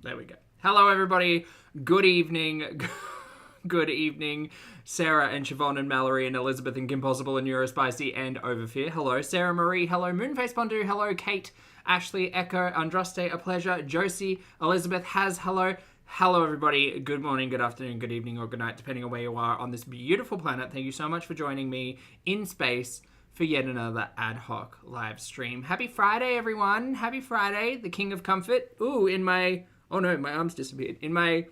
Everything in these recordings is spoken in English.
There we go. Hello, everybody. Good evening. Good evening, Sarah and Siobhan and Mallory and Elizabeth and Kim Possible and Neurospicy and Overfear. Hello, Sarah Marie. Hello, Moonface Bondu. Hello, Kate, Ashley, Echo, Andraste, a pleasure. Josie, Elizabeth has hello. Hello, everybody. Good morning, good afternoon, good evening, or good night, depending on where you are on this beautiful planet. Thank you so much for joining me in space for yet another ad hoc live stream. Happy Friday, everyone. Happy Friday, the king of comfort. Ooh, oh no, my arms disappeared. In my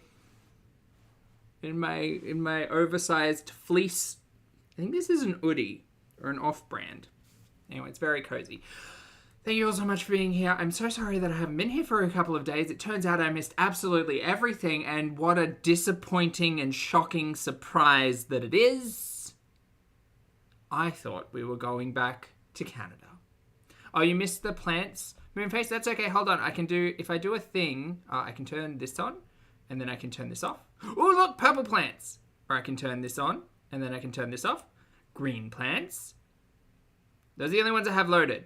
oversized fleece. I think this is an hoodie or an off-brand. Anyway, it's very cozy. Thank you all so much for being here. I'm so sorry that I haven't been here for a couple of days. It turns out I missed absolutely everything, and what a disappointing and shocking surprise that it is. I thought we were going back to Canada. Oh, you missed the plants? Moonface, that's okay. Hold on. If I do a thing, I can turn this on, and then I can turn this off. Oh, look, purple plants. Or I can turn this on, and then I can turn this off. Green plants. Those are the only ones I have loaded.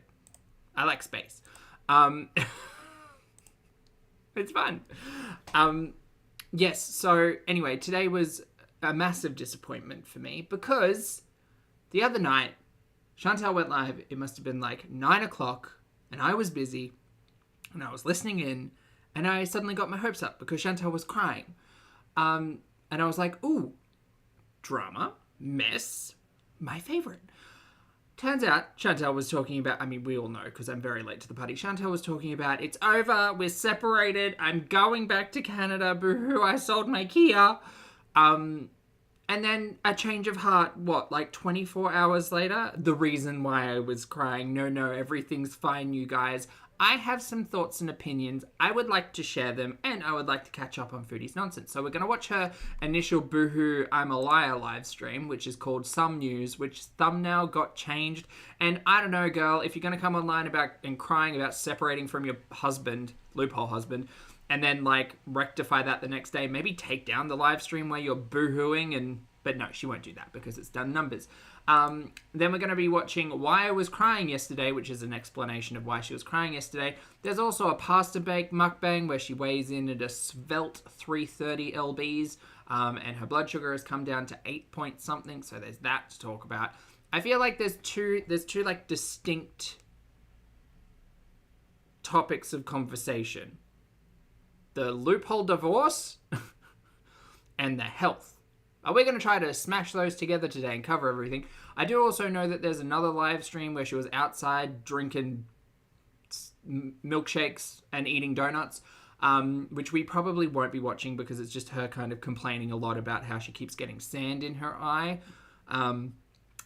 I like space. It's fun. Yes, so anyway, today was a massive disappointment for me because the other night, Chantal went live. It must have been like 9 o'clock, and I was busy, and I was listening in, and I suddenly got my hopes up because Chantal was crying. And I was like, ooh, drama, mess, my favorite. Turns out, Chantal was talking about, we all know because I'm very late to the party. Chantal was talking about, it's over, we're separated, I'm going back to Canada, boo-hoo, I sold my Kia. And then a change of heart, 24 hours later? The reason why I was crying, no, everything's fine, you guys. I have some thoughts and opinions. I would like to share them, and I would like to catch up on Foodie's nonsense. So we're going to watch her initial Boohoo I'm a Liar live stream, which is called Some News, which thumbnail got changed. And I don't know, girl, if you're going to come online and crying about separating from your husband, loophole husband, and then, rectify that the next day, maybe take down the live stream where you're boohooing But no, she won't do that because it's done numbers. Then we're going to be watching Why I Was Crying Yesterday, which is an explanation of why she was crying yesterday. There's also a pasta bake mukbang where she weighs in at a svelte 330 lbs, and her blood sugar has come down to 8 point something, so there's that to talk about. I feel like there's two distinct topics of conversation. The loophole divorce and the health. We're going to try to smash those together today and cover everything. I do also know that there's another live stream where she was outside drinking milkshakes and eating donuts, which we probably won't be watching because it's just her kind of complaining a lot about how she keeps getting sand in her eye.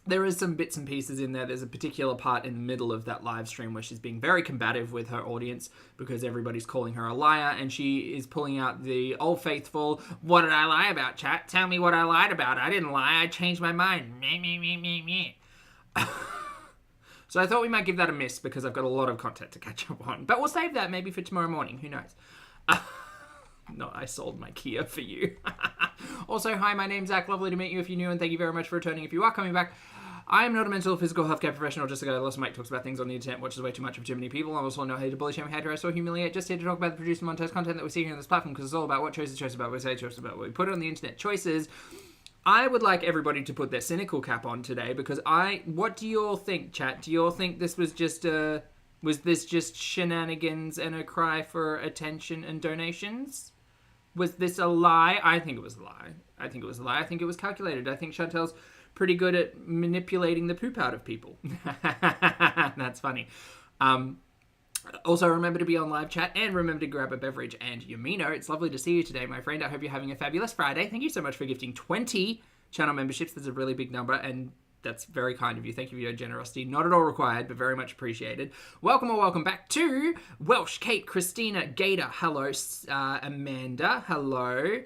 There is some bits and pieces in there. There's a particular part in the middle of that live stream where she's being very combative with her audience because everybody's calling her a liar, and she is pulling out the old faithful, what did I lie about, chat? Tell me what I lied about. I didn't lie. I changed my mind. Me. So I thought we might give that a miss because I've got a lot of content to catch up on. But we'll save that maybe for tomorrow morning. Who knows? No, I sold my Kia for you. Also, hi, my name's Zach. Lovely to meet you if you're new, and thank you very much for returning if you are coming back. I am not a mental or physical healthcare professional, just a guy that lost Mike talks about things on the internet, watches way too much of too many people. I'm also not here to bully, shame, hate, harass, or humiliate, just here to talk about the produced and monetized content that we see here on this platform, because it's all about what choices, about what we say, choices about what we put on the internet, choices. I would like everybody to put their cynical cap on today, because what do you all think, chat? Do you all think this was just was this just shenanigans and a cry for attention and donations? Was this a lie? I think it was a lie. I think it was calculated. I think Chantel's pretty good at manipulating the poop out of people. That's funny. Also, remember to be on live chat and remember to grab a beverage and Yamino. It's lovely to see you today, my friend. I hope you're having a fabulous Friday. Thank you so much for gifting 20 channel memberships. That's a really big number, and that's very kind of you. Thank you for your generosity. Not at all required, but very much appreciated. Welcome or welcome back to Welsh, Kate, Christina, Gator, hello, Amanda, hello,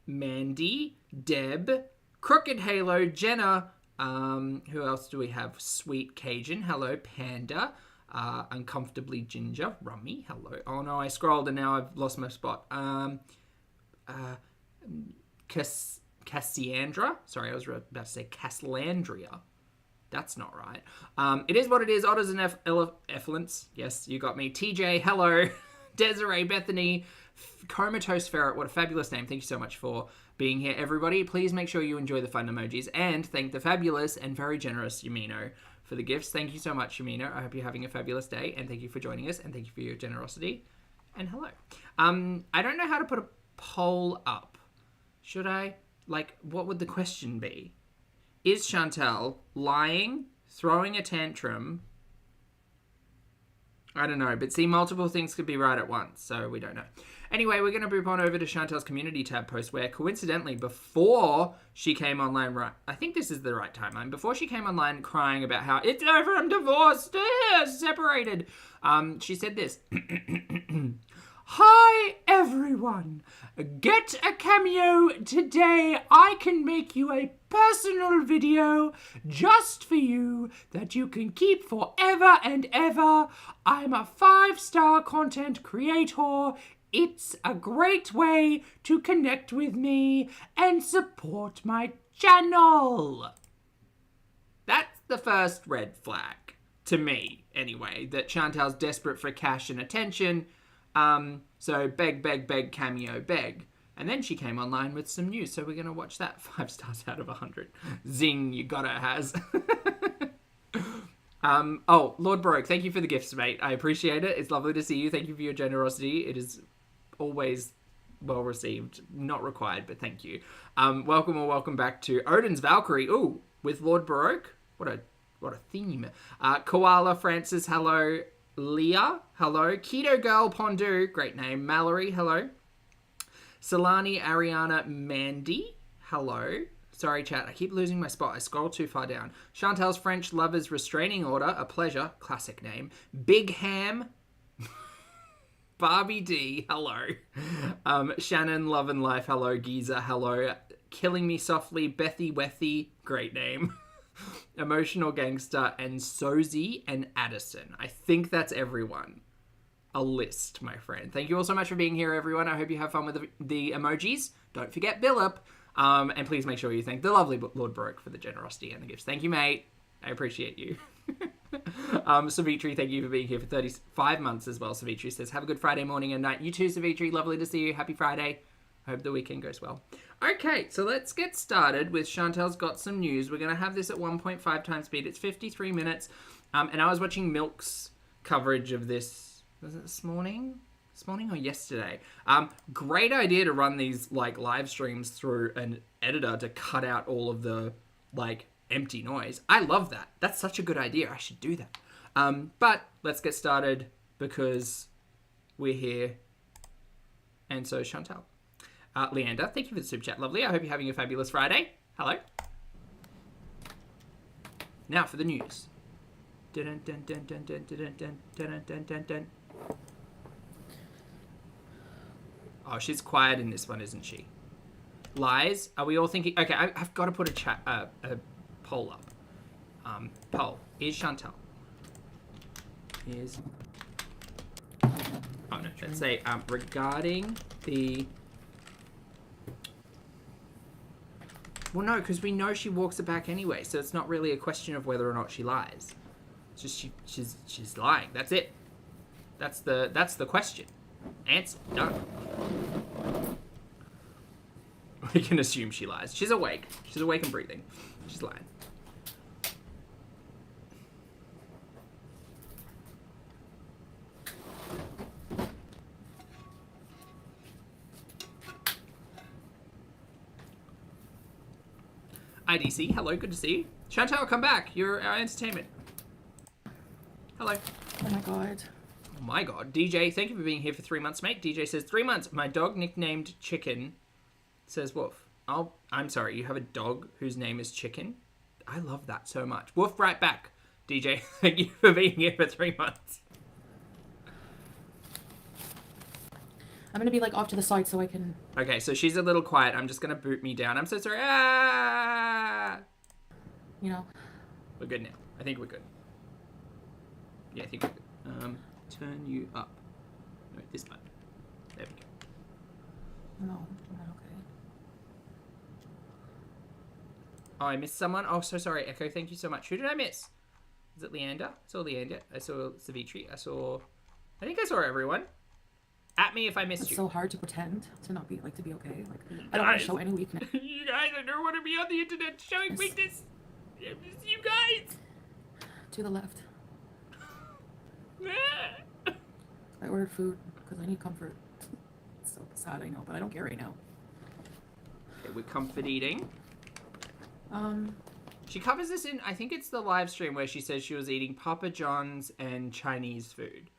Mandy, Deb, Crooked Halo, Jenna, who else do we have? Sweet Cajun, hello, Panda, Uncomfortably Ginger, Rummy, hello. Oh no, I scrolled and now I've lost my spot. Cassiandra. Sorry, I was about to say Caslandria. That's not right. It is what it is. Otters and effluence. Yes, you got me. TJ, hello. Desiree, Bethany, Comatose Ferret, what a fabulous name. Thank you so much for being here, everybody. Please make sure you enjoy the fun emojis and thank the fabulous and very generous Yamino for the gifts. Thank you so much, Yamino. I hope you're having a fabulous day, and thank you for joining us, and thank you for your generosity. And hello. I don't know how to put a poll up. Should I? Like, what would the question be? Is Chantal lying, throwing a tantrum? I don't know, but see, multiple things could be right at once, so we don't know. Anyway, we're going to move on over to Chantal's community tab post, where coincidentally, before she came online, right, I think this is the right timeline, before she came online crying about how it's over, I'm divorced, separated, she said this. Hi, everyone. Get a cameo today. I can make you a personal video just for you that you can keep forever and ever. I'm a 5-star content creator. It's a great way to connect with me and support my channel. That's the first red flag, to me, anyway, that Chantal's desperate for cash and attention. So beg, cameo, beg. And then she came online with some news, so we're going to watch that. 5 stars out of 100. Zing, you got it, Has. Oh, Lord Baroque, thank you for the gifts, mate. I appreciate it. It's lovely to see you. Thank you for your generosity. It is always well received. Not required, but thank you. Welcome or welcome back to Odin's Valkyrie. Ooh, with Lord Baroque. What a theme. Koala Francis, hello. Leah, hello. Keto Girl Pondu, great name. Mallory, hello. Solani Ariana Mandy, hello. Sorry, chat, I keep losing my spot. I scroll too far down. Chantal's French Lovers Restraining Order, a pleasure. Classic name. Big Ham. Barbie D, hello. Shannon Love and Life, hello. Giza, hello. Killing Me Softly, Bethy Wethy, great name. Emotional Gangster, and Sozy and Addison. I think that's everyone. A list, my friend. Thank you all so much for being here, everyone. I hope you have fun with the emojis. Don't forget Billip. And please make sure you thank the lovely Lord Baroque for the generosity and the gifts. Thank you, mate. I appreciate you. Savitri, thank you for being here for 35 months as well. Savitri says, have a good Friday morning and night. You too, Savitri. Lovely to see you. Happy Friday. I hope the weekend goes well. Okay, so let's get started with Chantal's Got Some News. We're going to have this at 1.5 times speed. It's 53 minutes. And I was watching Milk's coverage of this. Was it this morning? This morning or yesterday? Great idea to run these like live streams through an editor to cut out all of the like empty noise. I love that. That's such a good idea. I should do that. But let's get started because we're here. And so is Chantal. Leander, thank you for the super chat. Lovely. I hope you're having a fabulous Friday. Hello. Now for the news. Dun, dun, dun, dun, dun, dun, dun, dun, dun, dun, dun. Oh, she's quiet in this one, isn't she? Lies? Are we all thinking... Okay, I've got to put a poll up. Poll. Is Chantal? Is... Oh, no. Let's say, regarding the... Well, no, because we know she walks it back anyway, so it's not really a question of whether or not she lies. It's just she's lying. That's it. That's the question. Answer. Done. We can assume she lies. She's awake. She's awake and breathing. She's lying. IDC, hello, good to see you. Chantal, come back. You're our entertainment. Hello. Oh my god. Oh my god. DJ, thank you for being here for 3 months, mate. DJ says, 3 months. My dog nicknamed Chicken says Woof. Oh, I'm sorry. You have a dog whose name is Chicken? I love that so much. Woof right back. DJ, thank you for being here for 3 months. I'm going to be like off to the side so I can... Okay, so she's a little quiet. I'm just going to boot me down. I'm so sorry. Ah! You know. We're good now. I think we're good. Yeah, I think we're good. Turn you up. No, this button. There we go. No, I'm not okay. Oh, I missed someone. Oh, so sorry, Echo. Thank you so much. Who did I miss? Is it Leander? I saw Leander. I saw Savitri. I think I saw everyone. At me if I missed It's you. so hard to pretend to not be like to be okay. Like I don't want to show any weakness. You guys, I don't want to be on the internet showing weakness. You guys. To the left. I ordered food because I need comfort. It's so sad, I know, but I don't care right now. Okay, we're comfort eating. Um, She covers this in, I think it's the live stream where she says she was eating Papa John's and Chinese food.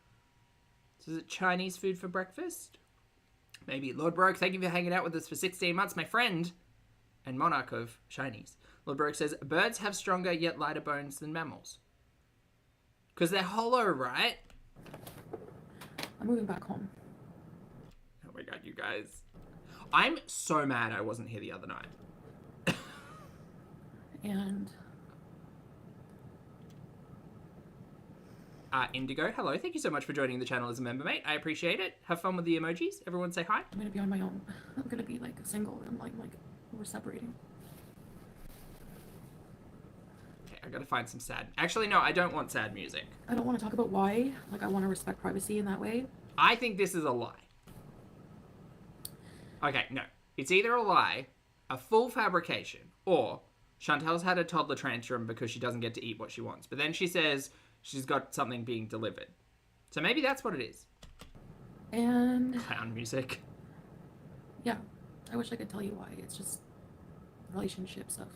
So is it Chinese food for breakfast? Maybe. Lord Broke, thank you for hanging out with us for 16 months, my friend and monarch of Chinese. Lord Broke says, birds have stronger yet lighter bones than mammals. Because they're hollow, right? I'm moving back home. Oh my god, you guys. I'm so mad I wasn't here the other night. And Indigo, hello. Thank you so much for joining the channel as a member, mate. I appreciate it. Have fun with the emojis. Everyone say hi. I'm gonna be on my own. I'm gonna be like single and like we're separating. Okay, I gotta find some sad. Actually, no, I don't want sad music. I don't want to talk about why. Like I want to respect privacy in that way. I think this is a lie. Okay, no. It's either a lie, a full fabrication, or Chantel's had a toddler tantrum because she doesn't get to eat what she wants. But then she says she's got something being delivered. So maybe that's what it is. And Clown music. yeah, I wish I could tell you why. It's just relationship stuff.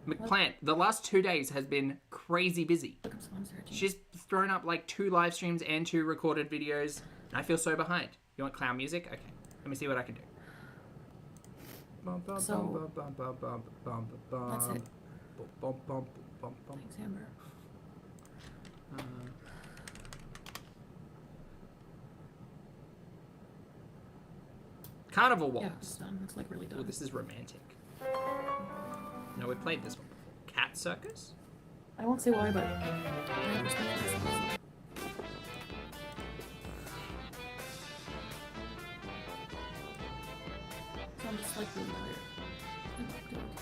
McPlant, the last 2 days has been crazy busy. Look, I'm searching. She's thrown up like 2 live streams and 2 recorded videos. And I feel so behind. You want clown music? Okay. Let me see what I can do. So, that's it. Thanks, Amber. Carnival Waltz. Yeah, it's done. It's like really done. Oh, this is romantic. No, we've played this one before. Cat Circus? I won't say why, but I respect myself. So I'm just like really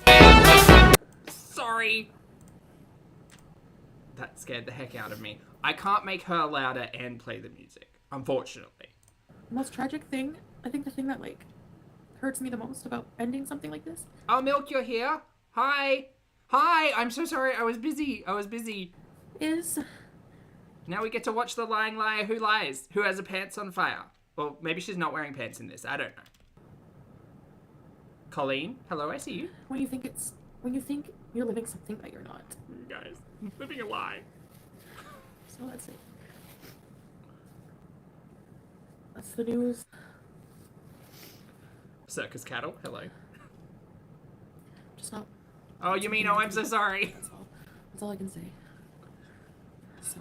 tired. Sorry! That scared the heck out of me. I can't make her louder and play the music, unfortunately. The most tragic thing, I think the thing that like hurts me the most about ending something like this. Oh, Milk, you're here? Hi! Hi! I'm so sorry, I was busy. Is Now we get to watch the lying liar who lies, who has her pants on fire. Well, maybe she's not wearing pants in this, I don't know. Colleen, hello, I see you. when you think you're living something that you're not. You guys, I'm living a lie. So that's it. That's the news. Circus cattle, hello. Just not. Oh, you mean, oh, I'm so sorry. That's all I can say. So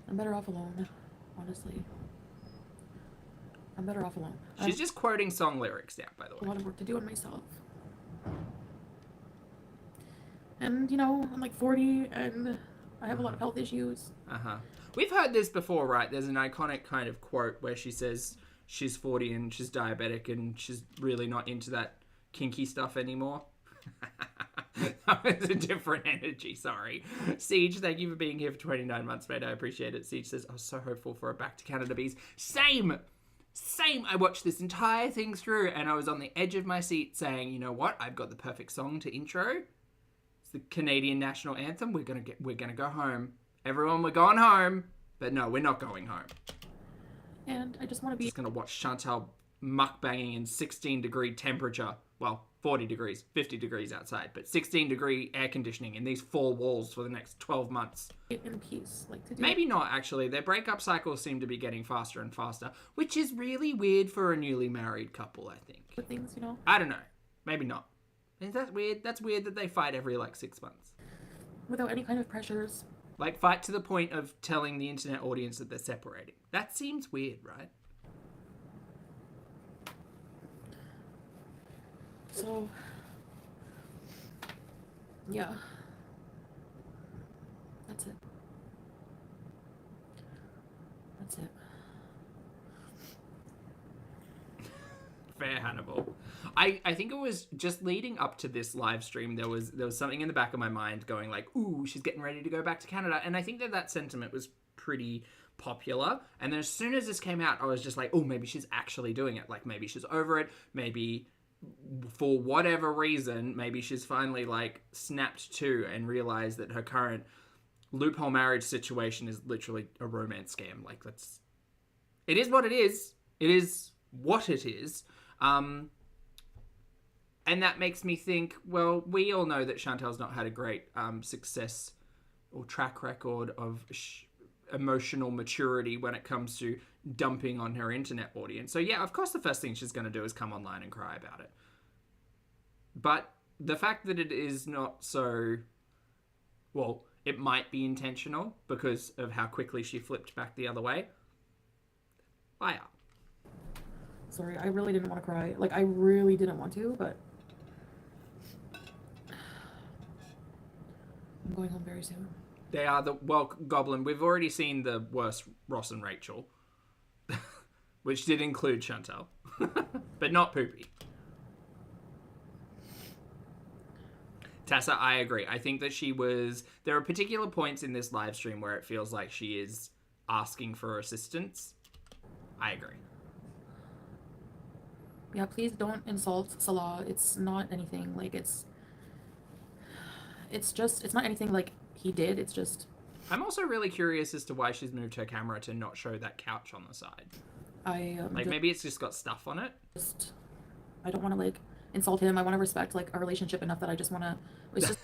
I'm better off alone, honestly. I'm better off alone. She's just quoting song lyrics now, by the A way. lot of work to do on myself. And, you know, I'm like 40 and I have a lot of health issues. Uh-huh. We've heard this before, right? There's an iconic kind of quote where she says she's 40 and she's diabetic and she's really not into that kinky stuff anymore. That was a different energy, sorry. Siege, thank you for being here for 29 months, mate. I appreciate it. Siege says, I was so hopeful for a Back to Canada Bees. Same! I watched this entire thing through and I was on the edge of my seat saying, you know what? I've got the perfect song to intro. It's the Canadian national anthem. We're gonna go home. Everyone, we're going home. But no, we're not going home. And I just want to be... Just gonna watch Chantal mukbanging in 16-degree temperature. Well, 40 degrees, 50 degrees outside, but 16-degree air conditioning in these 4 walls for the next 12 months. in peace. Like to do Maybe not, actually. Their breakup cycles seem to be getting faster and faster, which is really weird for a newly married couple, I think. the things, you know? I don't know. Maybe not. Is that weird? That's weird that they fight every, 6 months. Without any kind of pressures. Fight to the point of telling the internet audience that they're separating. That seems weird, right? So... yeah. That's it. That's it. Fair, Hannibal. I think it was just leading up to this live stream, there was something in the back of my mind going ooh, she's getting ready to go back to Canada. And I think that sentiment was pretty popular. And then as soon as this came out, I was just like, oh, maybe she's actually doing it. Like, maybe she's over it. Maybe for whatever reason, maybe she's finally like snapped to and realized that her current loophole marriage situation is literally a romance scam. Like, it is what it is. It is what it is. And that makes me think, well, we all know that Chantel's not had a great success or track record of emotional maturity when it comes to dumping on her internet audience. So yeah, of course the first thing she's going to do is come online and cry about it. But the fact that it is not so, well, it might be intentional because of how quickly she flipped back the other way. Fire. Sorry, I really didn't want to cry. Like, I really didn't want to, but I'm going home very soon. They are Goblin, we've already seen the worst Ross and Rachel, which did include Chantel, but not Poopy. Tessa, I agree. I think that there are particular points in this live stream where it feels like she is asking for assistance. I agree. Yeah, please don't insult Salah. It's not anything. Like, it's not anything like he did. It's just... I'm also really curious as to why she's moved her camera to not show that couch on the side. Maybe it's just got stuff on it. I don't want to, like, insult him. I want to respect, like, a relationship enough that I just want to...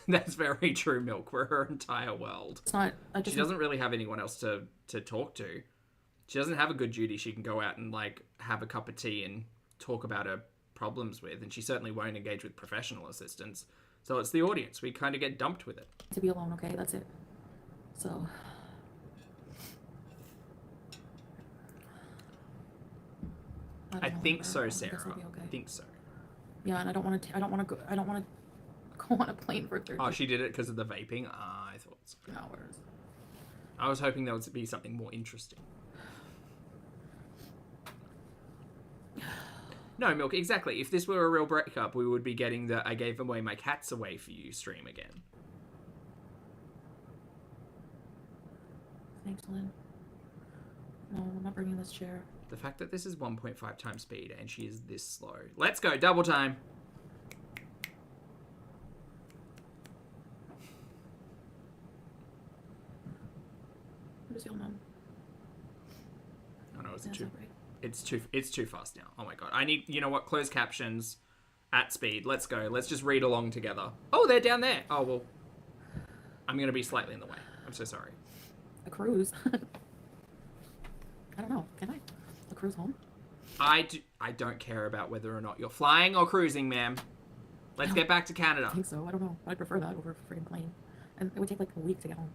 That's very true, Milk. We're her entire world. It's not... She doesn't really have anyone else to talk to. She doesn't have a good Judy she can go out and, like, have a cup of tea and talk about her problems with, and she certainly won't engage with professional assistance. So it's the audience. We kind of get dumped with it. To be alone, okay? That's it. So... I think so, Sarah. I think so. Yeah, and I don't want to go on a plane for 30. Oh, she did it because of the vaping? I thought so. Hours. I was hoping there would be something more interesting. No, Milk, exactly. If this were a real breakup, we would be getting the I gave away my cats away for you stream again. Thanks, Lynn. No, I'm not bringing this chair. The fact that this is 1.5 times speed and she is this slow. Let's go, double time. What does y'all know? Oh no, it's too fast now. Oh my god. I need, you know what, closed captions at speed. Let's go. Let's just read along together. Oh, they're down there. Oh, well. I'm going to be slightly in the way. I'm so sorry. A cruise? I don't know. Can I? A cruise home? I don't care about whether or not you're flying or cruising, ma'am. Let's get back to Canada. I think so. I don't know. I'd prefer that over a freaking plane. And it would take like a week to get home.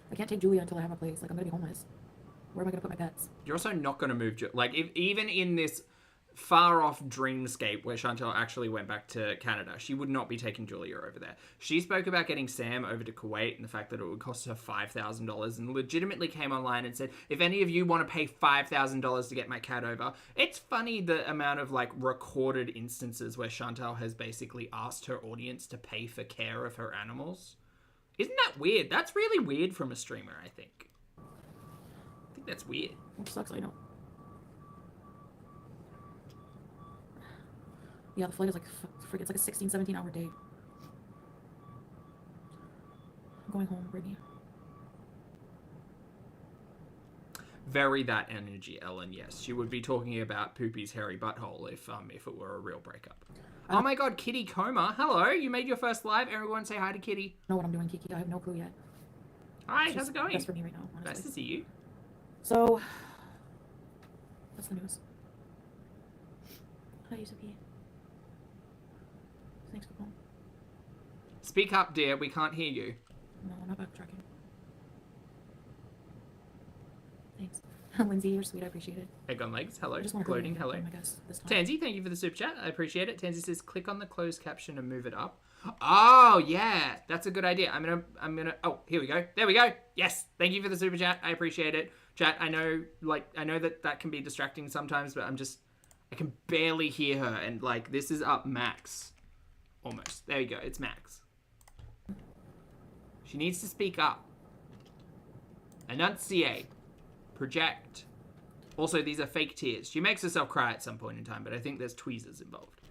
I can't take Julia until I have a place. Like, I'm going to be homeless. Where am I going to put my pets? You're also not going to move... Like, even in this far-off dreamscape where Chantel actually went back to Canada, she would not be taking Julia over there. She spoke about getting Sam over to Kuwait and the fact that it would cost her $5,000 and legitimately came online and said, if any of you want to pay $5,000 to get my cat over... It's funny the amount of, like, recorded instances where Chantel has basically asked her audience to pay for care of her animals. Isn't that weird? That's really weird from a streamer, I think. I think that's weird. Which sucks, I know. Yeah, the flight is like, it's like a 16, 17-hour day. I'm going home, Brittany. Very that energy, Ellen, yes. She would be talking about Poopy's hairy butthole if it were a real breakup. Oh my god, Kitty Coma. Hello, you made your first live. Everyone say hi to Kitty. I know what I'm doing, Kiki. I have no clue yet. Hi, how's it going? Best for me right now, honestly. Nice to see you. So, what's the news? Hi, Yusuke. Thanks for calling. Speak up, dear. We can't hear you. No, I'm not backtracking. Thanks. Lindsay, you're sweet. I appreciate it. Egg on legs. Hello. I just want to Gloating. Hello. I guess, this time. Tansy, thank you for the super chat. I appreciate it. Tansy says, click on the closed caption and move it up. Oh, yeah. That's a good idea. I'm gonna, oh, here we go. There we go. Yes. Thank you for the super chat. I appreciate it. Chat, I know that can be distracting sometimes, but I can barely hear her. And, like, this is up max. Almost. There you go. It's max. She needs to speak up. Enunciate. Project. Also, these are fake tears. She makes herself cry at some point in time, but I think there's tweezers involved.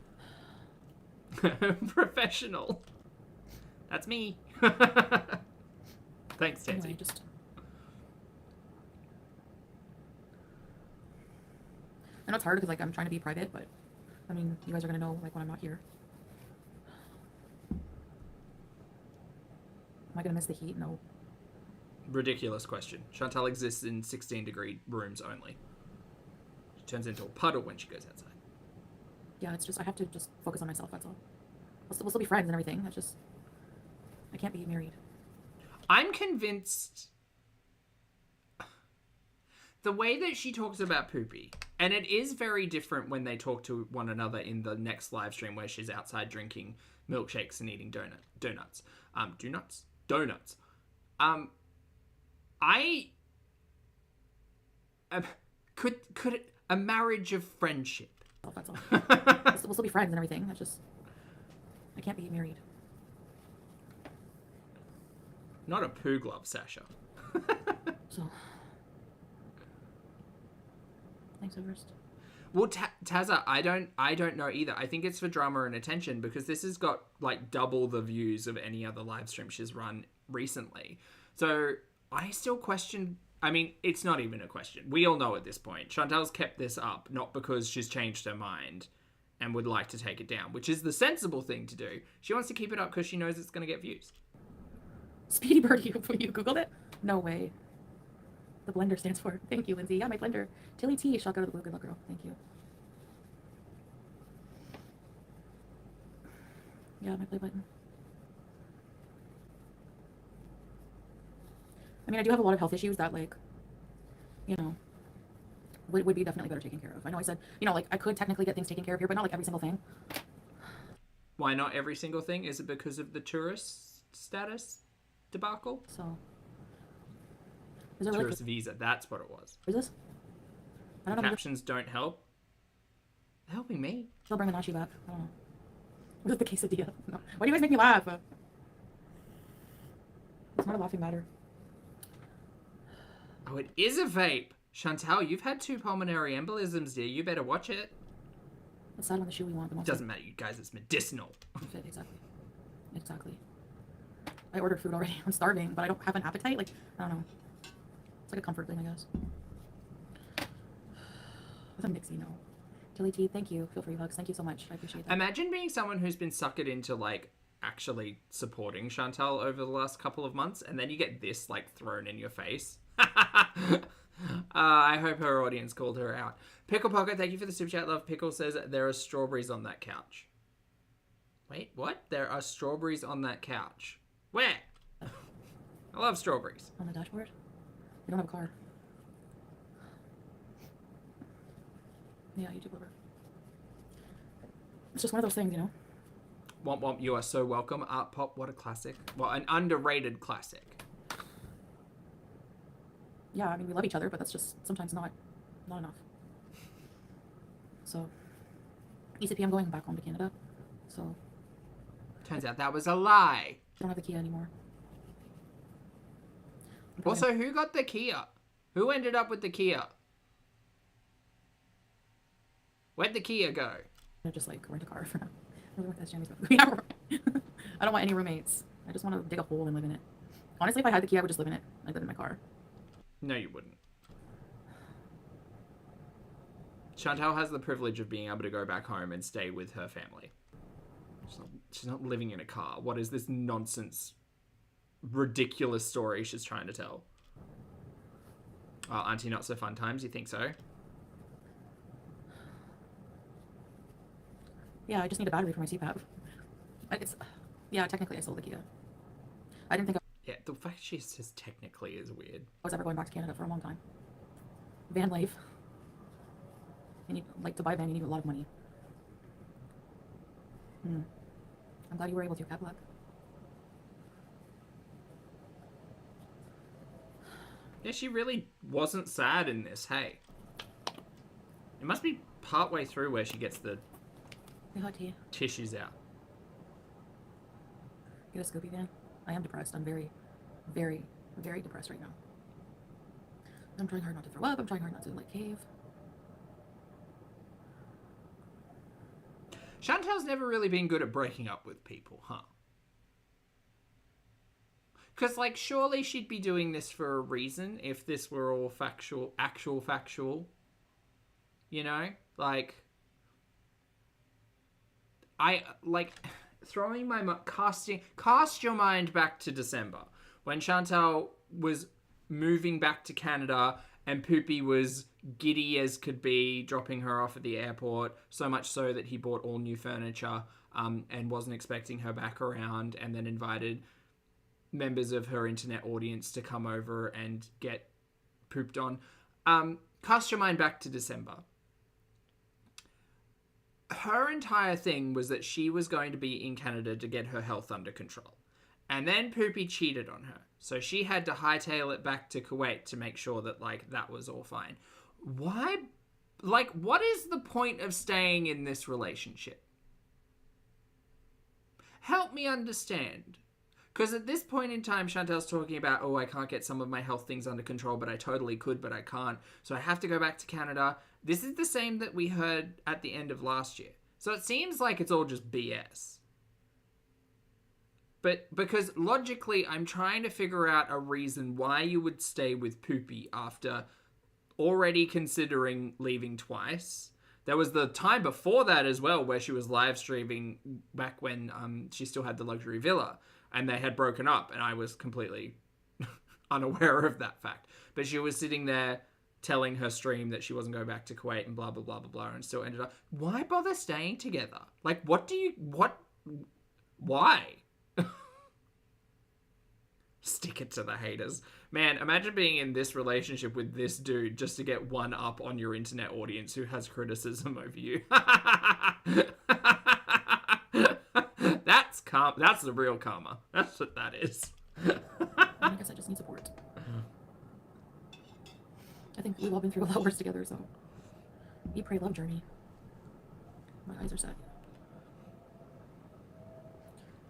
Professional. That's me. Thanks, Tansy. Anyway, I know it's hard because, like, I'm trying to be private, but, I mean, you guys are going to know, like, when I'm not here. Am I going to miss the heat? No. Ridiculous question. Chantal exists in 16-degree rooms only. She turns into a puddle when she goes outside. Yeah, it's just, I have to just focus on myself, that's all. We'll still be friends and everything. That's just, I can't be married. I'm convinced the way that she talks about Poopy, and it is very different when they talk to one another in the next live stream where she's outside drinking milkshakes and eating donuts. Could a marriage of friendship. That's all. We'll still be friends and everything. That's just, I can't be married. Not a poo glove, Sasha. So, thanks, Everest. Well, Tazza, I don't know either. I think it's for drama and attention because this has got like double the views of any other live stream she's run recently. So I still question. I mean, it's not even a question. We all know at this point. Chantal's kept this up not because she's changed her mind and would like to take it down, which is the sensible thing to do. She wants to keep it up because she knows it's going to get views. Speedy Bird, you Googled it? No way. The blender stands for. Thank you, Lindsay. Yeah, my blender. Tilly T. Shot go to the blue. Good luck, girl. Thank you. Yeah, my play button. I mean, I do have a lot of health issues that, like, you know, would be definitely better taken care of. I know I said, you know, like, I could technically get things taken care of here, but not, like, every single thing. Why not every single thing? Is it because of the tourist status debacle? So, is there tourist visa, that's what it was. What is this? I don't know. Captions don't help. They're helping me. They'll bring the nashi back. I don't know. What is the quesadilla? No. Why do you guys make me laugh? It's not a laughing matter. Oh, it is a vape. Chantal, you've had 2 pulmonary embolisms, dear. You better watch it. What's that on the shoe we want the most? Doesn't matter, you guys. It's medicinal. Exactly. Exactly. I ordered food already. I'm starving, but I don't have an appetite. Like, I don't know. It's like a comfort thing, I guess. With a mixie, no. Tilly T, thank you. Feel free hugs. Thank you so much. I appreciate that. Imagine being someone who's been suckered into, like, actually supporting Chantal over the last couple of months, and then you get this, like, thrown in your face. I hope her audience called her out. Pickle Pocket, thank you for the super chat, love. Pickle says there are strawberries on that couch. Wait, what? There are strawberries on that couch. Where? I love strawberries. On the dashboard? We don't have a car. Yeah, YouTube over. It's just one of those things, you know? Womp Womp, you are so welcome. Art Pop, what a classic. Well, an underrated classic. Yeah, I mean, we love each other, but that's just sometimes not enough. So, ECP, I'm going back home to Canada. So. Turns out that was a lie. I don't have the Kia anymore. Also, who got the Kia? Who ended up with the Kia? Where'd the Kia go? I just like rent a car for now. I don't want any roommates. I just want to dig a hole and live in it. Honestly, if I had the Kia, I would just live in it. I'd live in my car. No, you wouldn't. Chantal has the privilege of being able to go back home and stay with her family. She's not living in a car. What is this nonsense, ridiculous story she's trying to tell? Oh, Auntie Not So Fun Times, you think so? Yeah, I just need a battery for my CPAP. Yeah, technically I sold the Kia. I didn't think Yeah, the fact she says technically is weird. I was ever going back to Canada for a long time. Van life. You need, like, to buy a van, you need a lot of money. I'm glad you were able to, Cat Black. Yeah, she really wasn't sad in this, hey. It must be partway through where she gets the tissues out. Get a Scoopy van. I am depressed. I'm very very, very depressed right now. I'm trying hard not to throw up. I'm trying hard not to like cave. Chantel's never really been good at breaking up with people, huh? Because, like, surely she'd be doing this for a reason if this were all actual factual. You know? Like, throwing my... Cast your mind back to December, when Chantel was moving back to Canada and Poopy was giddy as could be, dropping her off at the airport, so much so that he bought all new furniture and wasn't expecting her back around, and then invited members of her internet audience to come over and get pooped on. Cast your mind back to December. Her entire thing was that she was going to be in Canada to get her health under control. And then Poopy cheated on her. So she had to hightail it back to Kuwait to make sure that, like, that was all fine. Why? Like, what is the point of staying in this relationship? Help me understand. Because at this point in time, Chantel's talking about, oh, I can't get some of my health things under control, but I totally could, but I can't. So I have to go back to Canada. This is the same that we heard at the end of last year. So it seems like it's all just BS. But because logically, I'm trying to figure out a reason why you would stay with Poopy after already considering leaving twice. There was the time before that as well where she was live streaming back when she still had the luxury villa and they had broken up, and I was completely unaware of that fact. But she was sitting there telling her stream that she wasn't going back to Kuwait and blah, blah, blah, blah, blah, and still ended up... Why bother staying together? Like, why? Stick it to the haters. Man, imagine being in this relationship with this dude just to get one up on your internet audience who has criticism over you. That's the real karma. That's what that is. I guess I just need support. I think we've all been through a lot worse together, so... Eat, pray, love journey. My eyes are set.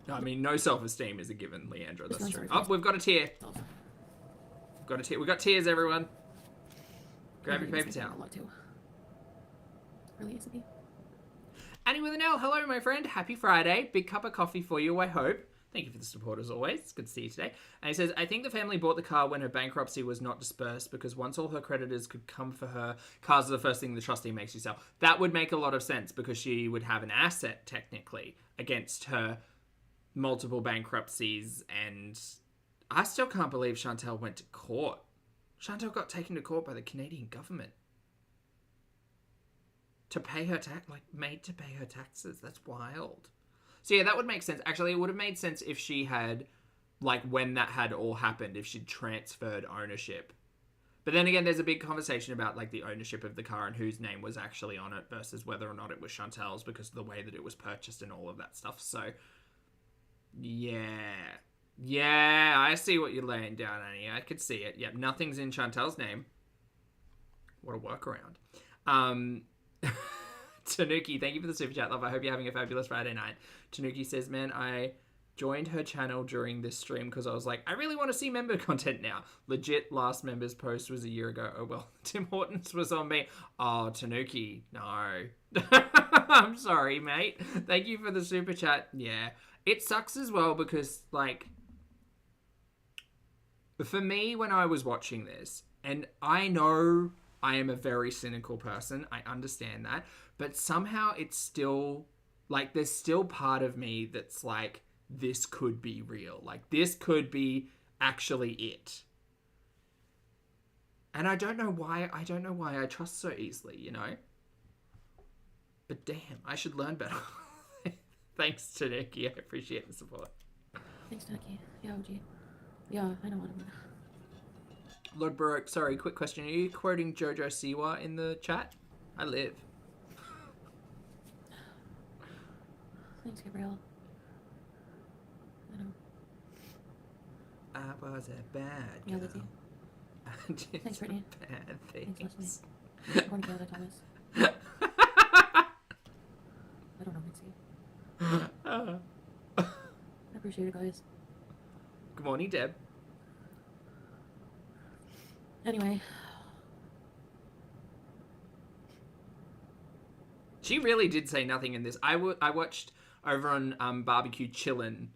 I mean, no self-esteem is a given, Leandra. That's true. Oh, we've got a tear. We've got tears, everyone. Grab your paper towel. Really, ACP? Annie with an L, hello, my friend. Happy Friday. Big cup of coffee for you, I hope. Thank you for the support, as always. It's good to see you today. And he says, I think the family bought the car when her bankruptcy was not dispersed because once all her creditors could come for her, cars are the first thing the trustee makes you sell. That would make a lot of sense because she would have an asset, technically, against her multiple bankruptcies, and I still can't believe Chantel went to court. Chantel got taken to court by the Canadian government to pay her made to pay her taxes. That's wild. So yeah, that would make sense. Actually, it would have made sense if she had, like, when that had all happened, if she'd transferred ownership. But then again, there's a big conversation about, like, the ownership of the car and whose name was actually on it versus whether or not it was Chantel's because of the way that it was purchased and all of that stuff. So yeah, I see what you're laying down, Annie. I could see it. Yep, nothing's in Chantel's name. What a workaround. Tanuki, thank you for the super chat, love. I hope you're having a fabulous Friday night. Tanuki says, man, I joined her channel during this stream because I was like, I really want to see member content now. Legit, last member's post was a year ago. Oh, well, Tim Hortons was on me. Oh, Tanuki, no. I'm sorry, mate. Thank you for the super chat. Yeah. It sucks as well because, like, for me, when I was watching this, and I know I am a very cynical person, I understand that, but somehow it's still, like, there's still part of me that's like, this could be real. Like, this could be actually it. And I don't know why I trust so easily, you know? But damn, I should learn better. Thanks, Tanuki. I appreciate the support. Thanks, Tanuki. Yeah, OG. Yeah, I know what I mean. Lord Baroque, sorry, quick question. Are you quoting Jojo Siwa in the chat? I live. Thanks, Gabrielle. I know. I was a bad girl. Yeah, Lizzie. I did Thanks, Brittany. bad things. Thanks, Leslie. I'm going to Canada, Thomas. I don't know, Mitzi. I appreciate it, guys. Good morning, Deb. Anyway. She really did say nothing in this. I watched over on Barbecue Chillin'.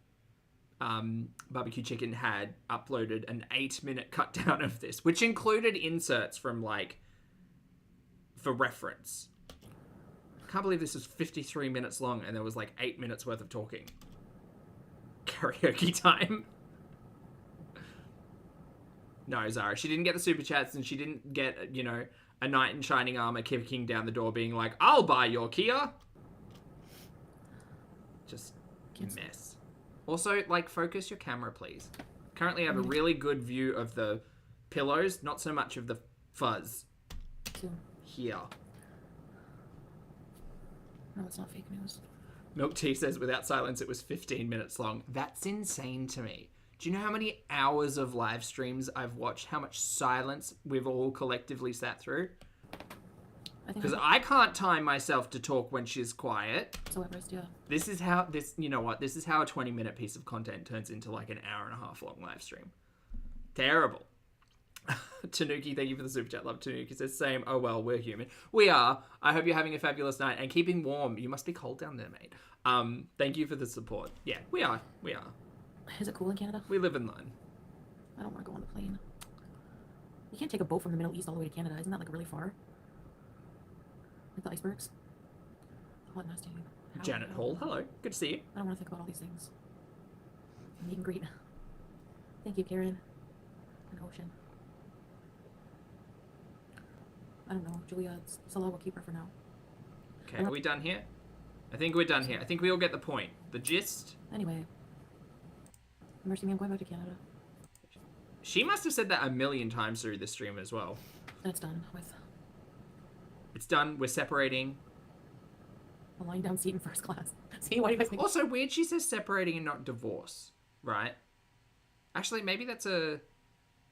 Barbecue Chicken had uploaded an 8-minute cut down of this, which included inserts from, like, for reference. I can't believe this was 53 minutes long and there was like 8 minutes worth of talking. Karaoke time. No, Zara, she didn't get the super chats and she didn't get, you know, a knight in shining armor kicking down the door being like, I'll buy your Kia. Just mess. Also, like, focus your camera, please. Currently I have a really good view of the pillows, not so much of the fuzz. Here. No, it's not fake news. Milk Tea says, without silence, it was 15 minutes long. That's insane to me. Do you know how many hours of live streams I've watched? How much silence we've all collectively sat through? Because I can't time myself to talk when she's quiet. So Everest, yeah. This is how, you know what? This is how a 20-minute piece of content turns into like an hour and a half long live stream. Terrible. Tanuki, thank you for the super chat. Love Tanuki says, same. Oh well, we're human. We are. I hope you're having a fabulous night and keeping warm. You must be cold down there, mate. Thank you for the support. Yeah, we are. We are. Is it cool in Canada? We live in London. I don't want to go on the plane. You can't take a boat from the Middle East all the way to Canada. Isn't that like really far? Like the icebergs? Hot nasty. Janet Hall, hello. Good to see you. I don't want to think about all these things. Meet and greet. Thank you, Karen. And Ocean. I don't know. Julia, Salah will keep her for now. Okay, are we done here? I think we're done here. I think we all get the point. The gist. Anyway. Mercy me, I'm going back to Canada. She must have said that a million times through this stream as well. And it's done with. It's done. We're separating. A lying down seat in first class. See, why do you guys make... Also weird she says separating and not divorce, right? Actually, maybe that's a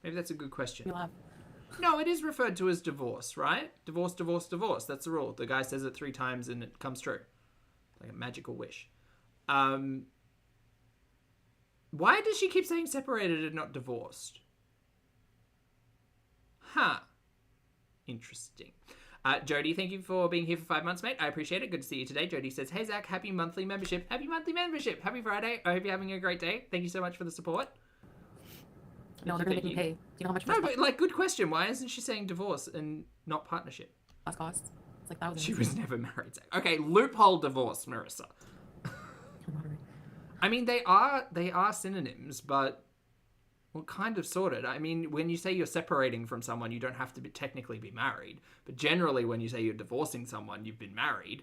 good question. You'll have... No, it is referred to as divorce, right? Divorce, divorce, divorce. That's the rule. The guy says it 3 times and it comes true. Like a magical wish. Why does she keep saying separated and not divorced? Huh. Interesting. Jody, thank you for being here for 5 months, mate. I appreciate it. Good to see you today. Jody says, hey, Zach, happy monthly membership. Happy monthly membership. Happy Friday. I hope you're having a great day. Thank you so much for the support. No, they're going to make me pay. Do you know how much... No, but, like, good question. Why isn't she saying divorce and not partnership? Last costs. It's like thousands. She was never married, Zach. Okay, loophole divorce, Marissa. I mean, they are synonyms, but... Well, kind of, sorted. I mean, when you say you're separating from someone, you don't have to technically be married. But generally, when you say you're divorcing someone, you've been married.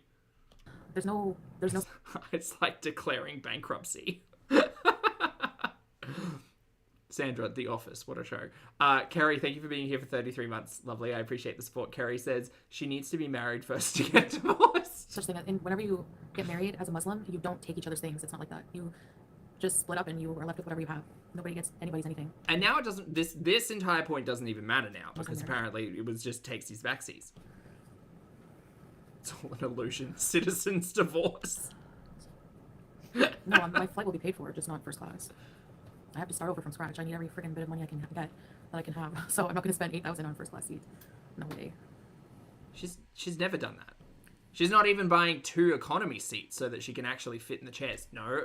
There's no... It's like declaring bankruptcy. Sandra, The Office, what a show. Kerry, thank you for being here for 33 months. Lovely, I appreciate the support. Kerry says she needs to be married first to get divorced. Such thing, and whenever you get married as a Muslim, you don't take each other's things. It's not like that. You just split up and you are left with whatever you have. Nobody gets anybody's anything. And now it doesn't, this entire point doesn't even matter now, because apparently it was just takesies backsies. It's all an illusion. Citizens divorce. No, my flight will be paid for, just not first class. I have to start over from scratch. I need every freaking bit of money I can get that I can have. So I'm not going to spend $8,000 on first class seats. No way. She's never done that. She's not even buying 2 economy seats so that she can actually fit in the chairs. No,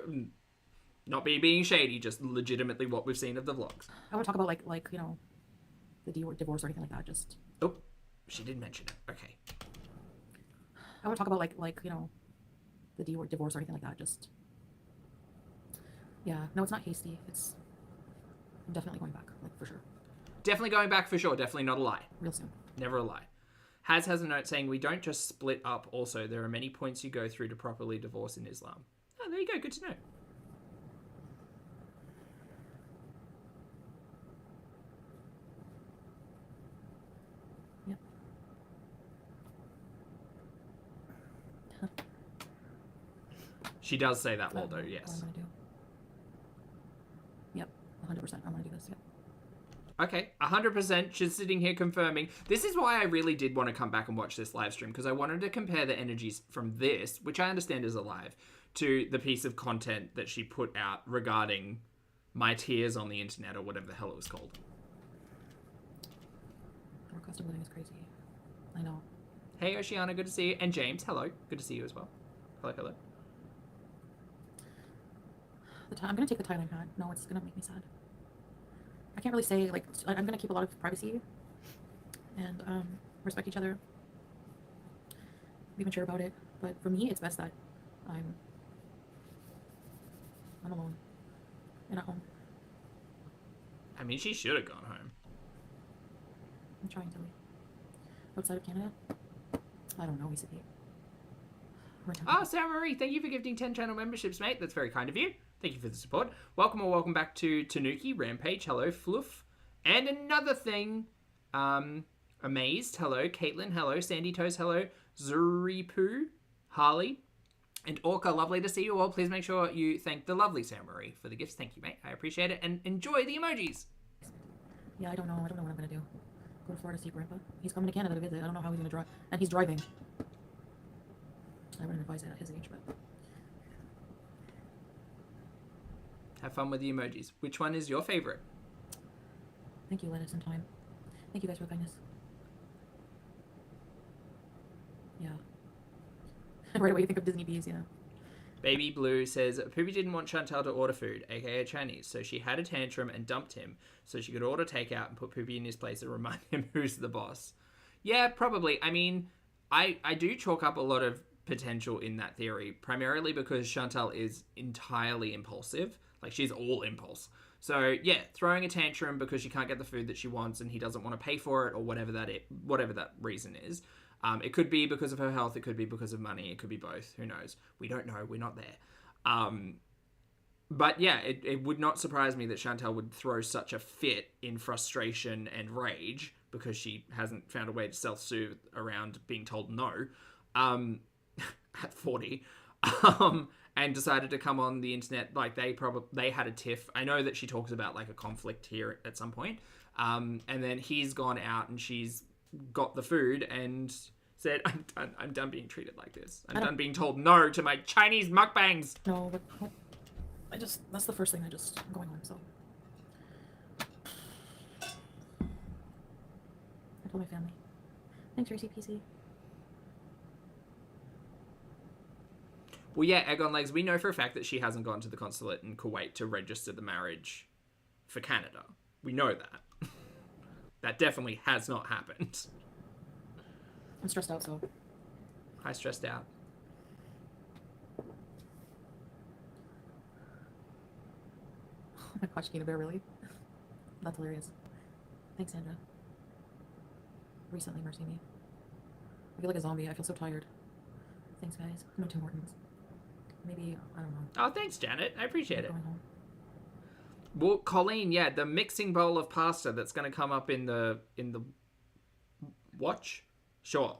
not being shady, just legitimately what we've seen of the vlogs. I want to talk about like you know, the divorce or anything like that. Just. Oh, she did mention it. Okay. I want to talk about like you know, the divorce or anything like that. Just. Yeah, no, it's not hasty. I'm definitely going back, like, for sure. Definitely going back for sure. Definitely not a lie. Real soon. Never a lie. Has a note saying, we don't just split up also. There are many points you go through to properly divorce in Islam. Oh, there you go. Good to know. Yep. She does say that, Waldo, yes. What I'm going to do. Yep, 100%. I'm going to do this, yep. Okay, 100%. She's sitting here confirming. This is why I really did want to come back and watch this live stream, because I wanted to compare the energies from this, which I understand is a live, to the piece of content that she put out regarding my tears on the internet, or whatever the hell it was called. Our cost of living is crazy. I know. Hey, Oceana, good to see you. And James, hello. Good to see you as well. Hello, hello. I'm gonna take the Thailand hat. No, it's gonna make me sad. I can't really say, like, I'm gonna keep a lot of privacy and respect each other. Be mature about it. But for me, it's best that I'm alone and at home. I mean, she should have gone home. I'm trying to leave. Outside of Canada? I don't know, ECP. Ah, Sarah Marie, thank you for gifting 10 channel memberships, mate. That's very kind of you. Thank you for the support. Welcome or welcome back to Tanuki, Rampage, hello, Fluff. And another thing, Amazed, hello, Caitlin, hello, Sandy Toes, hello, Zuripu, Harley, and Orca, lovely to see you all. Please make sure you thank the lovely Sarah Marie for the gifts. Thank you, mate. I appreciate it. And enjoy the emojis. Yeah, I don't know what I'm gonna do. Go to Florida to see Grandpa. He's coming to Canada to visit. I don't know how he's gonna drive. And he's driving. I wouldn't advise it at his age, but... Have fun with the emojis. Which one is your favorite? Thank you, Lettuce and Time. Thank you guys for the kindness. Yeah. Right away you think of Disney bees, yeah. Baby Blue says, Poopy didn't want Chantal to order food, aka Chinese, so she had a tantrum and dumped him so she could order takeout and put Poopy in his place and remind him who's the boss. Yeah, probably. I mean, I do chalk up a lot of potential in that theory, primarily because Chantal is entirely impulsive. Like, she's all impulse. So, yeah, throwing a tantrum because she can't get the food that she wants and he doesn't want to pay for it or whatever that reason is. It could be because of her health. It could be because of money. It could be both. Who knows? We don't know. We're not there. But yeah, it would not surprise me that Chantal would throw such a fit in frustration and rage because she hasn't found a way to self-soothe around being told no at 40. And decided to come on the internet. Like, they had a tiff. I know that she talks about like a conflict here at some point. And then he's gone out and she's got the food and said, I'm done being treated like this. I'm done being told no to my Chinese mukbangs. No, but that's the first thing I'm going on, so. I told my family. Thanks, Racy PC. Well, yeah, Egg on Legs, we know for a fact that she hasn't gone to the consulate in Kuwait to register the marriage for Canada. We know that. That definitely has not happened. I'm stressed out, so. I stressed out. Oh my gosh, Gina Bear, really? That's hilarious. Thanks, Sandra. Recently, mercy me. I feel like a zombie. I feel so tired. Thanks, guys. No Tim Hortons. Maybe, I don't know. Oh, thanks, Janet. I appreciate it. Going home. Well, Colleen, yeah, the mixing bowl of pasta that's going to come up in the watch? Sure.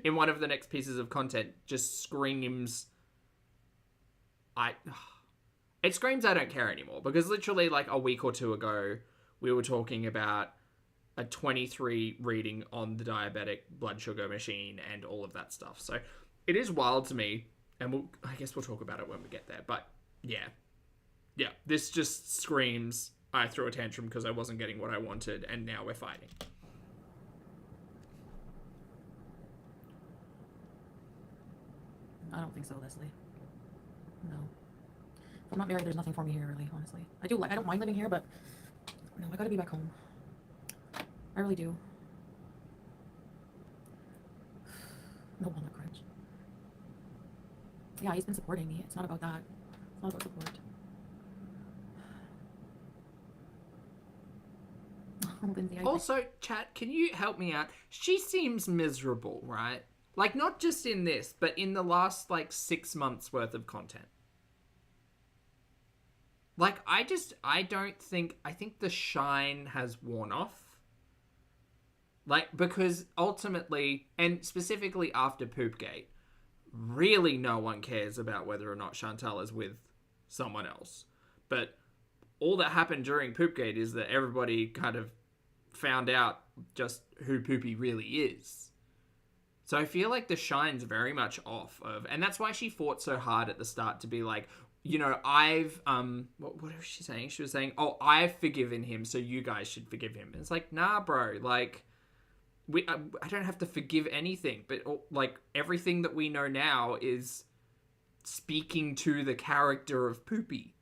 In one of the next pieces of content just screams it screams I don't care anymore, because literally like a week or two ago we were talking about a 23 reading on the diabetic blood sugar machine and all of that stuff. So it is wild to me, and I guess we'll talk about it when we get there. But yeah, this just screams I threw a tantrum because I wasn't getting what I wanted, and now we're fighting. I don't think so, Leslie. No. If I'm not married, there's nothing for me here, really, honestly. I don't mind living here, but no, I gotta be back home. I really do. No walnut crunch. Yeah, he's been supporting me. It's not about that. It's not about support. Oh, Lindsay, also, chat, can you help me out? She seems miserable, right? Like, not just in this, but in the last, like, 6 months worth of content. Like, I think the shine has worn off. Like, because ultimately, and specifically after Poopgate, really no one cares about whether or not Chantal is with someone else. But all that happened during Poopgate is that everybody kind of found out just who Poopy really is. So I feel like the shine's very much off of, and that's why she fought so hard at the start to be like, you know, what was she saying? She was saying, oh, I've forgiven him, so you guys should forgive him. And it's like, nah, bro, like, I don't have to forgive anything, but like everything that we know now is speaking to the character of Poopy.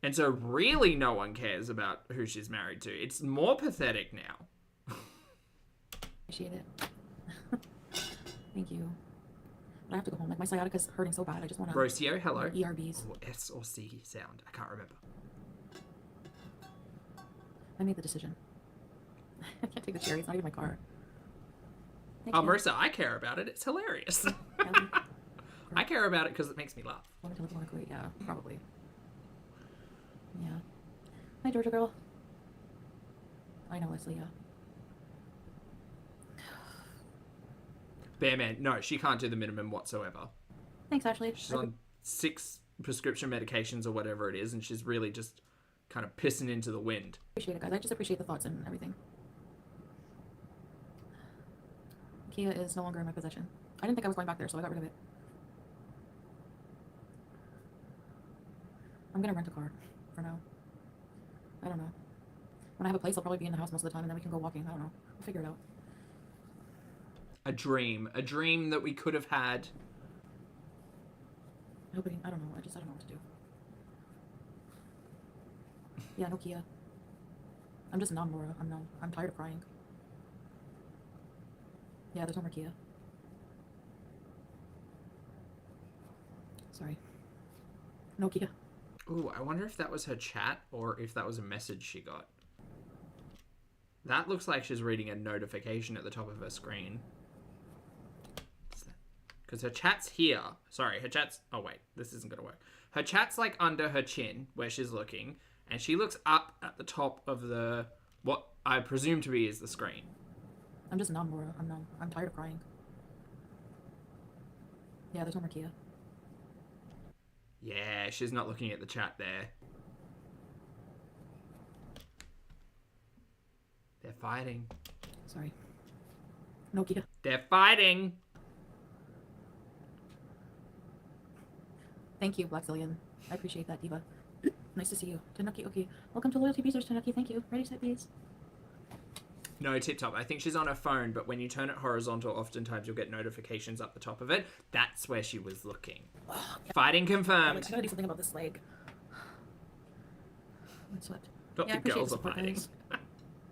And so really no one cares about who she's married to. It's more pathetic now. Appreciate it. Thank you. But I have to go home. Like, my sciatica's hurting so bad. I just want to... Rocio, hello. ERBs. Or S or C sound. I can't remember. I made the decision. I can't take the cherry. It's not even my car. Thank Oh, you. Marissa, I care about it. It's hilarious. I care about it because it makes me laugh. Want to quit? Yeah, probably. Yeah. Hi, Georgia girl. I know, Leslie, yeah. Bear Man, no, she can't do the minimum whatsoever. Thanks, Ashley. She's on 6 prescription medications or whatever it is, and she's really just kind of pissing into the wind. Appreciate it, guys. I just appreciate the thoughts and everything. Kia is no longer in my possession. I didn't think I was going back there, so I got rid of it. I'm gonna rent a car for now. I don't know. When I have a place, I'll probably be in the house most of the time, and then we can go walking. I don't know. We'll figure it out. A dream that we could have had. Nobody, I don't know. I don't know what to do. Yeah, no Kia. I'm just numb, Laura. I'm numb. I'm tired of crying. Yeah, there's no more Kia. Sorry. No Kia. Ooh, I wonder if that was her chat or if that was a message she got. That looks like she's reading a notification at the top of her screen. Because her chat's here. Sorry, her chat's... Oh, wait. This isn't going to work. Her chat's, like, under her chin, where she's looking. And she looks up at the top of the... What I presume to be is the screen. I'm just numb, Laura. I'm numb. I'm tired of crying. Yeah, there's no more Kia. Yeah, she's not looking at the chat there. They're fighting. Sorry. No Kia. They're fighting! Thank you, Black Zillion. I appreciate that, Diva. Nice to see you. Tanuki, okay. Welcome to Loyalty Beezers, Tanuki. Thank you. Ready, set, bees. No, Tip Top. I think she's on her phone, but when you turn it horizontal, oftentimes you'll get notifications up the top of it. That's where she was looking. Oh, yeah. Fighting confirmed. I gotta do something about this leg. I'm sweat. Not Yeah, I the appreciate girls the are support, fighting. guys.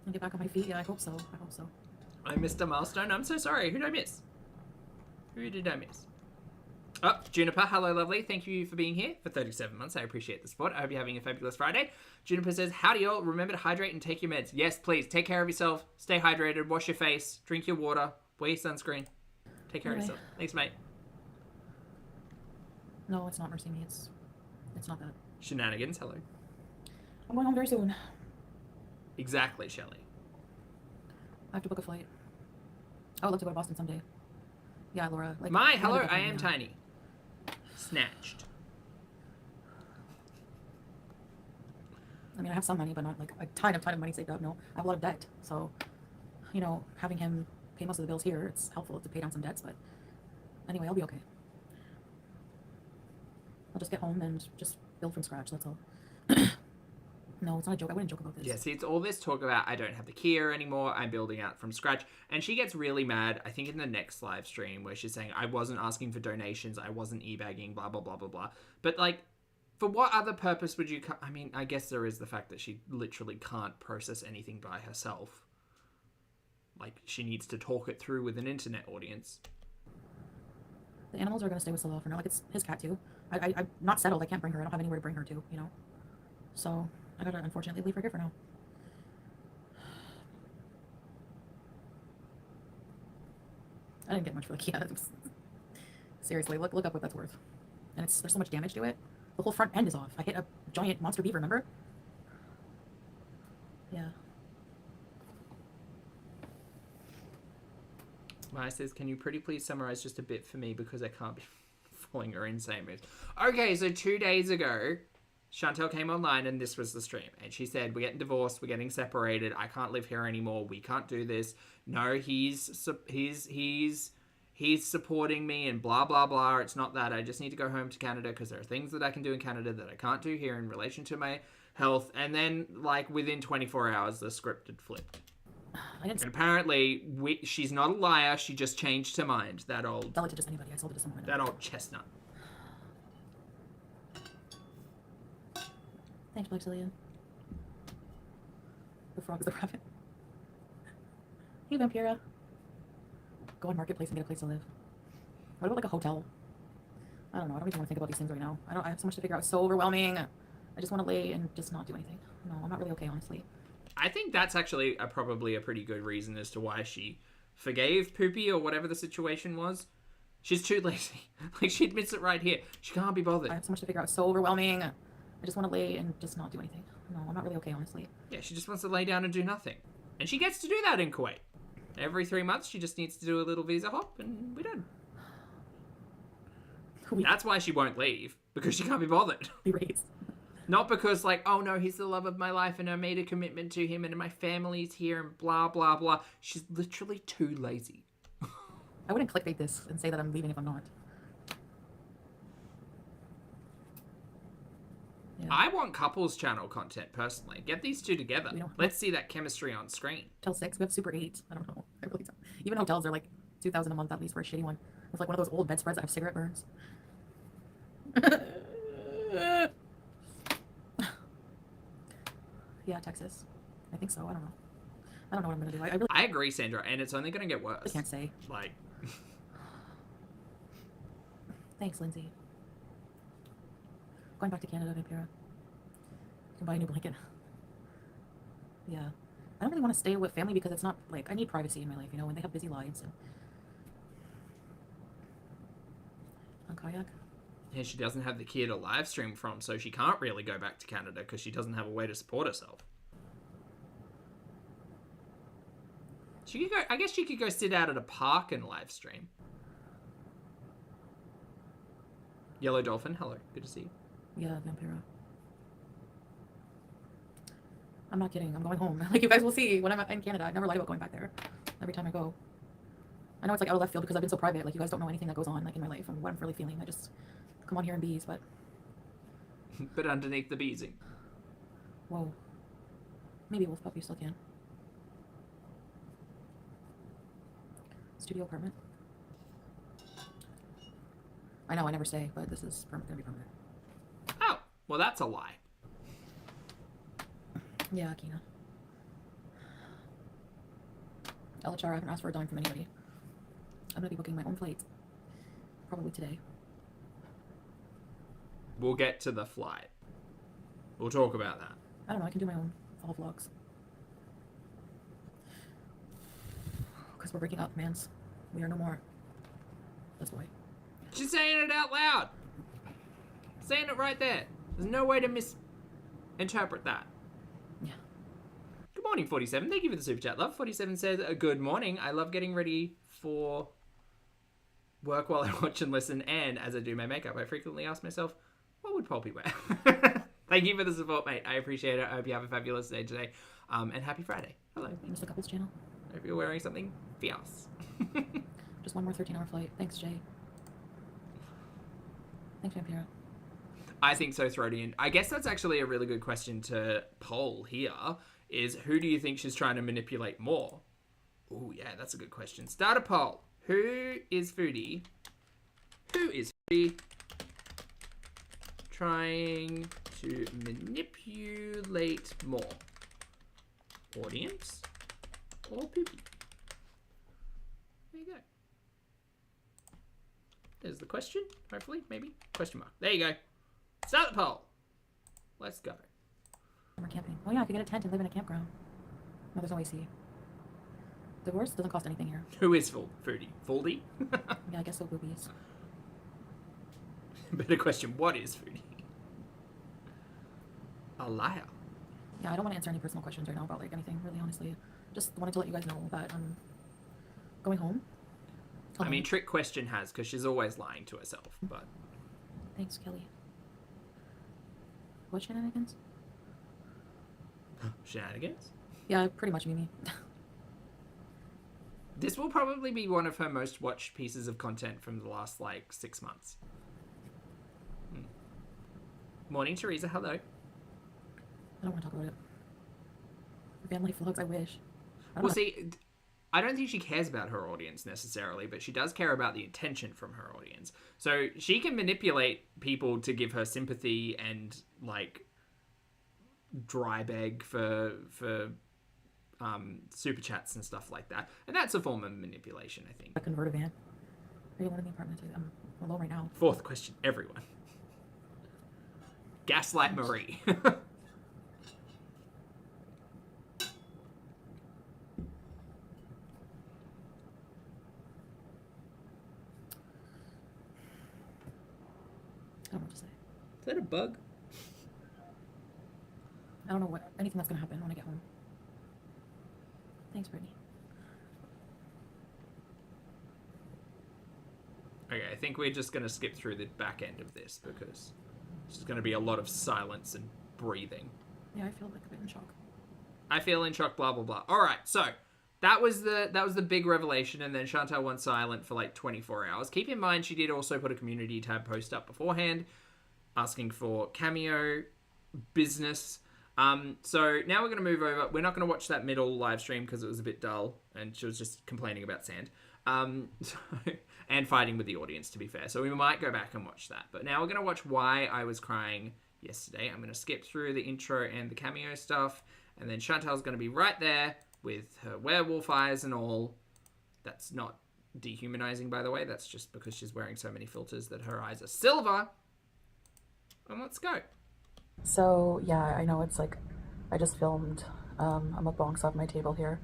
And get back on my feet. Yeah, I hope so. I hope so. I missed a milestone. I'm so sorry. Who did I miss? Who did I miss? Oh, Juniper, hello, lovely. Thank you for being here for 37 months. I appreciate the support. I hope you're having a fabulous Friday. Juniper says, howdy, y'all. Remember to hydrate and take your meds. Yes, please. Take care of yourself. Stay hydrated. Wash your face. Drink your water. Wear your sunscreen. Take care of yourself. Thanks, mate. No, it's not Mercy Me. It's not that. Shenanigans, hello. I'm going home very soon. Exactly, Shelley. I have to book a flight. I would love to go to Boston someday. Yeah, Laura. Like, Hello, I am tiny. Snatched. I mean, I have some money, but not like a ton of money saved up. No, I have a lot of debt. So, you know, having him pay most of the bills here, it's helpful to pay down some debts. But anyway, I'll be okay. I'll just get home and just build from scratch. That's all. No, it's not a joke. I wouldn't joke about this. Yeah, see, it's all this talk about I don't have the Kia anymore. I'm building out from scratch. And she gets really mad, I think, in the next live stream where she's saying, I wasn't asking for donations. I wasn't e-bagging, blah, blah, blah, blah, blah. But, like, for what other purpose would you... I mean, I guess there is the fact that she literally can't process anything by herself. Like, she needs to talk it through with an internet audience. The animals are going to stay with Salah for now. Like, it's his cat, too. I'm not settled. I can't bring her. I don't have anywhere to bring her to, you know? So... I gotta unfortunately leave her here for now. I didn't get much for the Kia. Seriously, look up what that's worth. And there's so much damage to it. The whole front end is off. I hit a giant monster beaver, remember? Yeah. Maya says, can you pretty please summarize just a bit for me because I can't be following her insane moves. Okay, so 2 days ago... Chantel came online and this was the stream. And she said, we're getting divorced. We're getting separated. I can't live here anymore. We can't do this. No, he's supporting me and blah, blah, blah. It's not that. I just need to go home to Canada because there are things that I can do in Canada that I can't do here in relation to my health. And then, like, within 24 hours, the script had flipped. I didn't And apparently, she's not a liar. She just changed her mind. sell it to just anybody. I sold it to someone. That old chestnut. Thanks, Blaxillian. The frog's the rabbit. Hey, Vampira. Go on Marketplace and get a place to live. What about like a hotel? I don't know. I don't even want to think about these things right now. I have so much to figure out. It's so overwhelming. I just want to lay and just not do anything. No, I'm not really okay, honestly. I think that's actually probably a pretty good reason as to why she forgave Poopy or whatever the situation was. She's too lazy. Like, she admits it right here. She can't be bothered. I have so much to figure out. It's so overwhelming. I just want to lay and just not do anything. No, I'm not really okay, honestly. Yeah, she just wants to lay down and do nothing. And she gets to do that in Kuwait. Every 3 months, she just needs to do a little visa hop, and we're done. That's why she won't leave, because she can't be bothered. Erase. Not because, like, oh no, he's the love of my life, and I made a commitment to him, and my family's here, and blah, blah, blah. She's literally too lazy. I wouldn't clickbait this and say that I'm leaving if I'm not. Yeah. I want couples channel content, personally. Get these two together. Let's see that chemistry on screen. Hotel 6, we have Super 8. I don't know. I really don't. Even hotels are like $2,000 a month at least for a shitty one. With like one of those old bedspreads that have cigarette burns. Yeah, Texas. I think so. I don't know. I don't know what I'm gonna do. I agree, Sandra, and it's only gonna get worse. I can't say. Like. Thanks, Lindsay. Going back to Canada, Vampira. You can buy a new blanket. Yeah. I don't really want to stay with family because it's not like I need privacy in my life, you know, when they have busy lives and on kayak. Yeah, she doesn't have the kid to live stream from, so she can't really go back to Canada because she doesn't have a way to support herself. She could go. I guess she could go sit out at a park and live stream. Yellow Dolphin, hello, good to see you. Yeah, Vampira. I'm not kidding. I'm going home. Like you guys will see when I'm in Canada. I never lied about going back there. Every time I go. I know it's like out of left field because I've been so private. Like you guys don't know anything that goes on like in my life and what I'm really feeling. I just come on here and bees, but. But underneath the beesing. Whoa. Maybe Wolf Puppy still can. Studio apartment. I know I never stay, but this is gonna be permanent. Oh, well that's a lie. Yeah, Akina. LHR, I haven't asked for a dime from anybody. I'm gonna be booking my own flight. Probably today. We'll get to the flight. We'll talk about that. I don't know, I can do my own fall vlogs. Because we're breaking up, mans. We are no more. That's why. She's saying it out loud. Saying it right there. There's no way to misinterpret that. Yeah. Good morning, 47. Thank you for the super chat, love. 47 says, good morning. I love getting ready for work while I watch and listen, and as I do my makeup, I frequently ask myself, what would Poppy wear? Thank you for the support, mate. I appreciate it. I hope you have a fabulous day today. And happy Friday. Hello. Mr. Couples channel. I hope you're wearing something fierce. Just one more 13-hour flight. Thanks, Jay. Thanks, Vampira. I think so, Throaty. And I guess that's actually a really good question to poll here, is who do you think she's trying to manipulate more? Oh, yeah, that's a good question. Start a poll. Who is Foodie? Who is Foodie trying to manipulate more? Audience or Poopy? There you go. There's the question, hopefully, maybe. Question mark. There you go. Start the poll. Let's go. We're camping. Oh yeah, I could get a tent and live in a campground. No, there's no AC. Divorce doesn't cost anything here. Who is Foodie? Foodie? Yeah, I guess so, boobies. Better question, what is Foodie? A liar. Yeah, I don't want to answer any personal questions right now about like anything, really, honestly. Just wanted to let you guys know that I'm going home. I mean, trick question has, because she's always lying to herself, but... Thanks, Kelly. What shenanigans? Shenanigans? Yeah, pretty much Mimi. This will probably be one of her most watched pieces of content from the last, 6 months. Morning, Teresa. Hello. I don't want to talk about it. Family vlogs, I wish. I don't Well, know. see, I don't think she cares about her audience necessarily, but she does care about the intention from her audience. So she can manipulate people to give her sympathy and like dry beg for super chats and stuff like that, and that's a form of manipulation, I think. I convert a van. Are you alone in the apartment? I'm alone right now. Fourth question, everyone. Gaslight Marie. I don't know what to say. Is that a bug? I don't know anything that's gonna happen when I get home. Thanks, Brittany. Okay, I think we're just going to skip through the back end of this because there's going to be a lot of silence and breathing. Yeah, I feel like a bit in shock. I feel in shock, blah, blah, blah. All right, so that was the big revelation, and then Chantal went silent for like 24 hours. Keep in mind, she did also put a community tab post up beforehand asking for cameo business. So now we're going to move over. We're not going to watch that middle live stream because it was a bit dull, and she was just complaining about sand. And fighting with the audience, to be fair. So we might go back and watch that. But now we're going to watch why I was crying yesterday. I'm going to skip through the intro and the cameo stuff. And then Chantal's going to be right there with her werewolf eyes and all. That's not dehumanizing, by the way. That's just because she's wearing so many filters that her eyes are silver. And let's go. So, yeah, I know it's like, I just filmed a mukbang off my table here.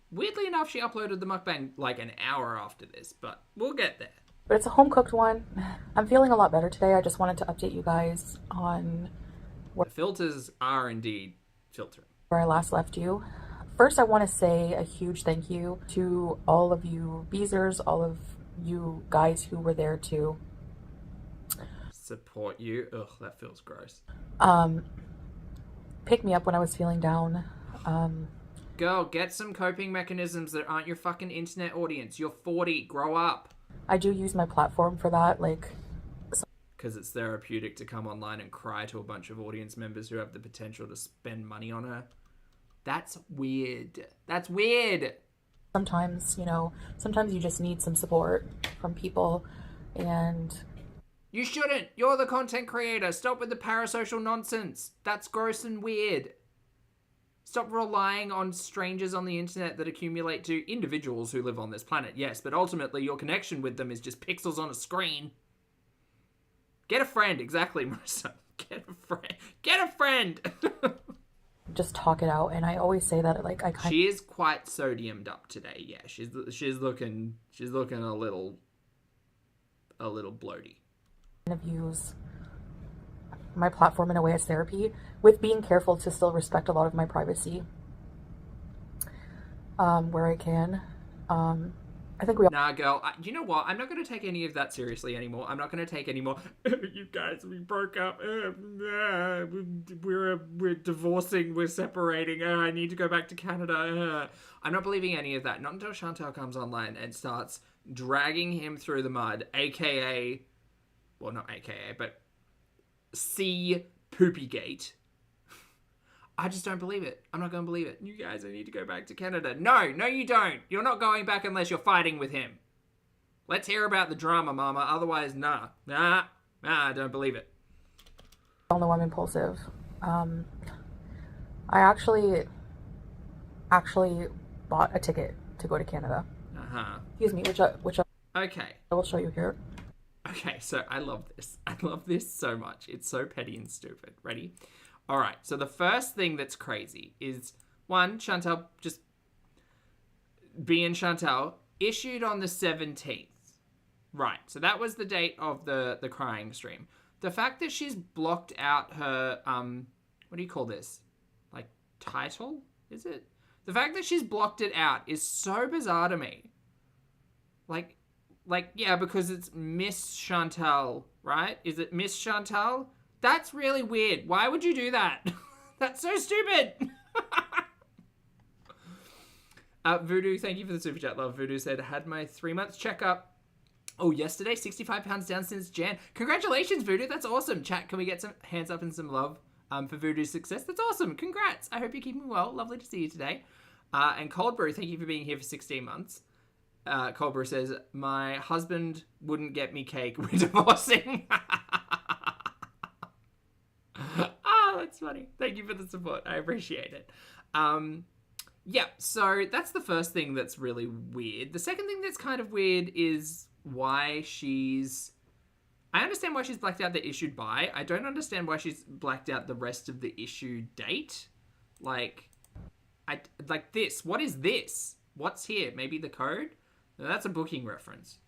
Weirdly enough, she uploaded the mukbang like an hour after this, but we'll get there. But it's a home-cooked one. I'm feeling a lot better today. I just wanted to update you guys on The filters are indeed filtering. where I last left you. First, I want to say a huge thank you to all of you Beezers, all of you guys who were there to Support you. Ugh, that feels gross. pick me up when I was feeling down. Girl, get some coping mechanisms that aren't your fucking internet audience. You're 40. Grow up. I do use my platform for that. Like, Because it's therapeutic to come online and cry to a bunch of audience members who have the potential to spend money on her. That's weird. That's weird. sometimes, sometimes you just need some support from people. And You shouldn't. You're the content creator. Stop with the parasocial nonsense. That's gross and weird. Stop relying on strangers on the internet that accumulate to individuals who live on this planet, yes, but ultimately your connection with them is just pixels on a screen. Get a friend, exactly, Marissa. Get a friend. Get a friend! just talk it out. And I always say that, like, I kind She is quite sodiumed up today, yeah. She's looking a little bloaty. of use my platform in a way as therapy, with being careful to still respect a lot of my privacy where I can. I think we all Nah, girl, you know what? I'm not going to take any of that seriously anymore. I'm not going to take any more, you guys, we broke up. We're divorcing. We're separating. I need to go back to Canada. I'm not believing any of that. Not until Chantal comes online and starts dragging him through the mud, aka, well, not aka, but C Poopygate. I just don't believe it. I'm not going to believe it. You guys, I need to go back to Canada. No, you don't. You're not going back unless you're fighting with him. Let's hear about the drama, mama. Otherwise, nah, I don't believe it. know I'm impulsive. I actually bought a ticket to go to Canada. Excuse me, which Okay. I will show you here. Okay, so I love this. I love this so much. It's so petty and stupid. Ready? All right, so the first thing that's crazy is, one, Chantal, just being Chantal, issued on the 17th. Right, so that was the date of the crying stream. The fact that she's blocked out her, what do you call this? Like, title? Is it? The fact that she's blocked it out is so bizarre to me. Like, yeah, because it's Miss Chantal, right? Is it Miss Chantal? That's really weird. Why would you do that? That's so stupid. Voodoo, thank you for the super chat, love. Voodoo said, had my 3 months checkup. Oh, yesterday, 65 pounds down since Jan. Congratulations, Voodoo. That's awesome. Chat, can we get some hands up and some love for Voodoo's success? That's awesome. Congrats. I hope you're keeping well. Lovely to see you today. And Cold Brew, thank you for being here for 16 months. Cold Brew says, my husband wouldn't get me cake. We're divorcing. That's funny. Thank you for the support. I appreciate it. Yeah, so that's the first thing that's really weird. The second thing that's kind of weird is why she's... I understand why she's blacked out the issued by. I don't understand why she's blacked out the rest of the issue date. Like this. What is this? What's here? Maybe the code? No, that's a booking reference.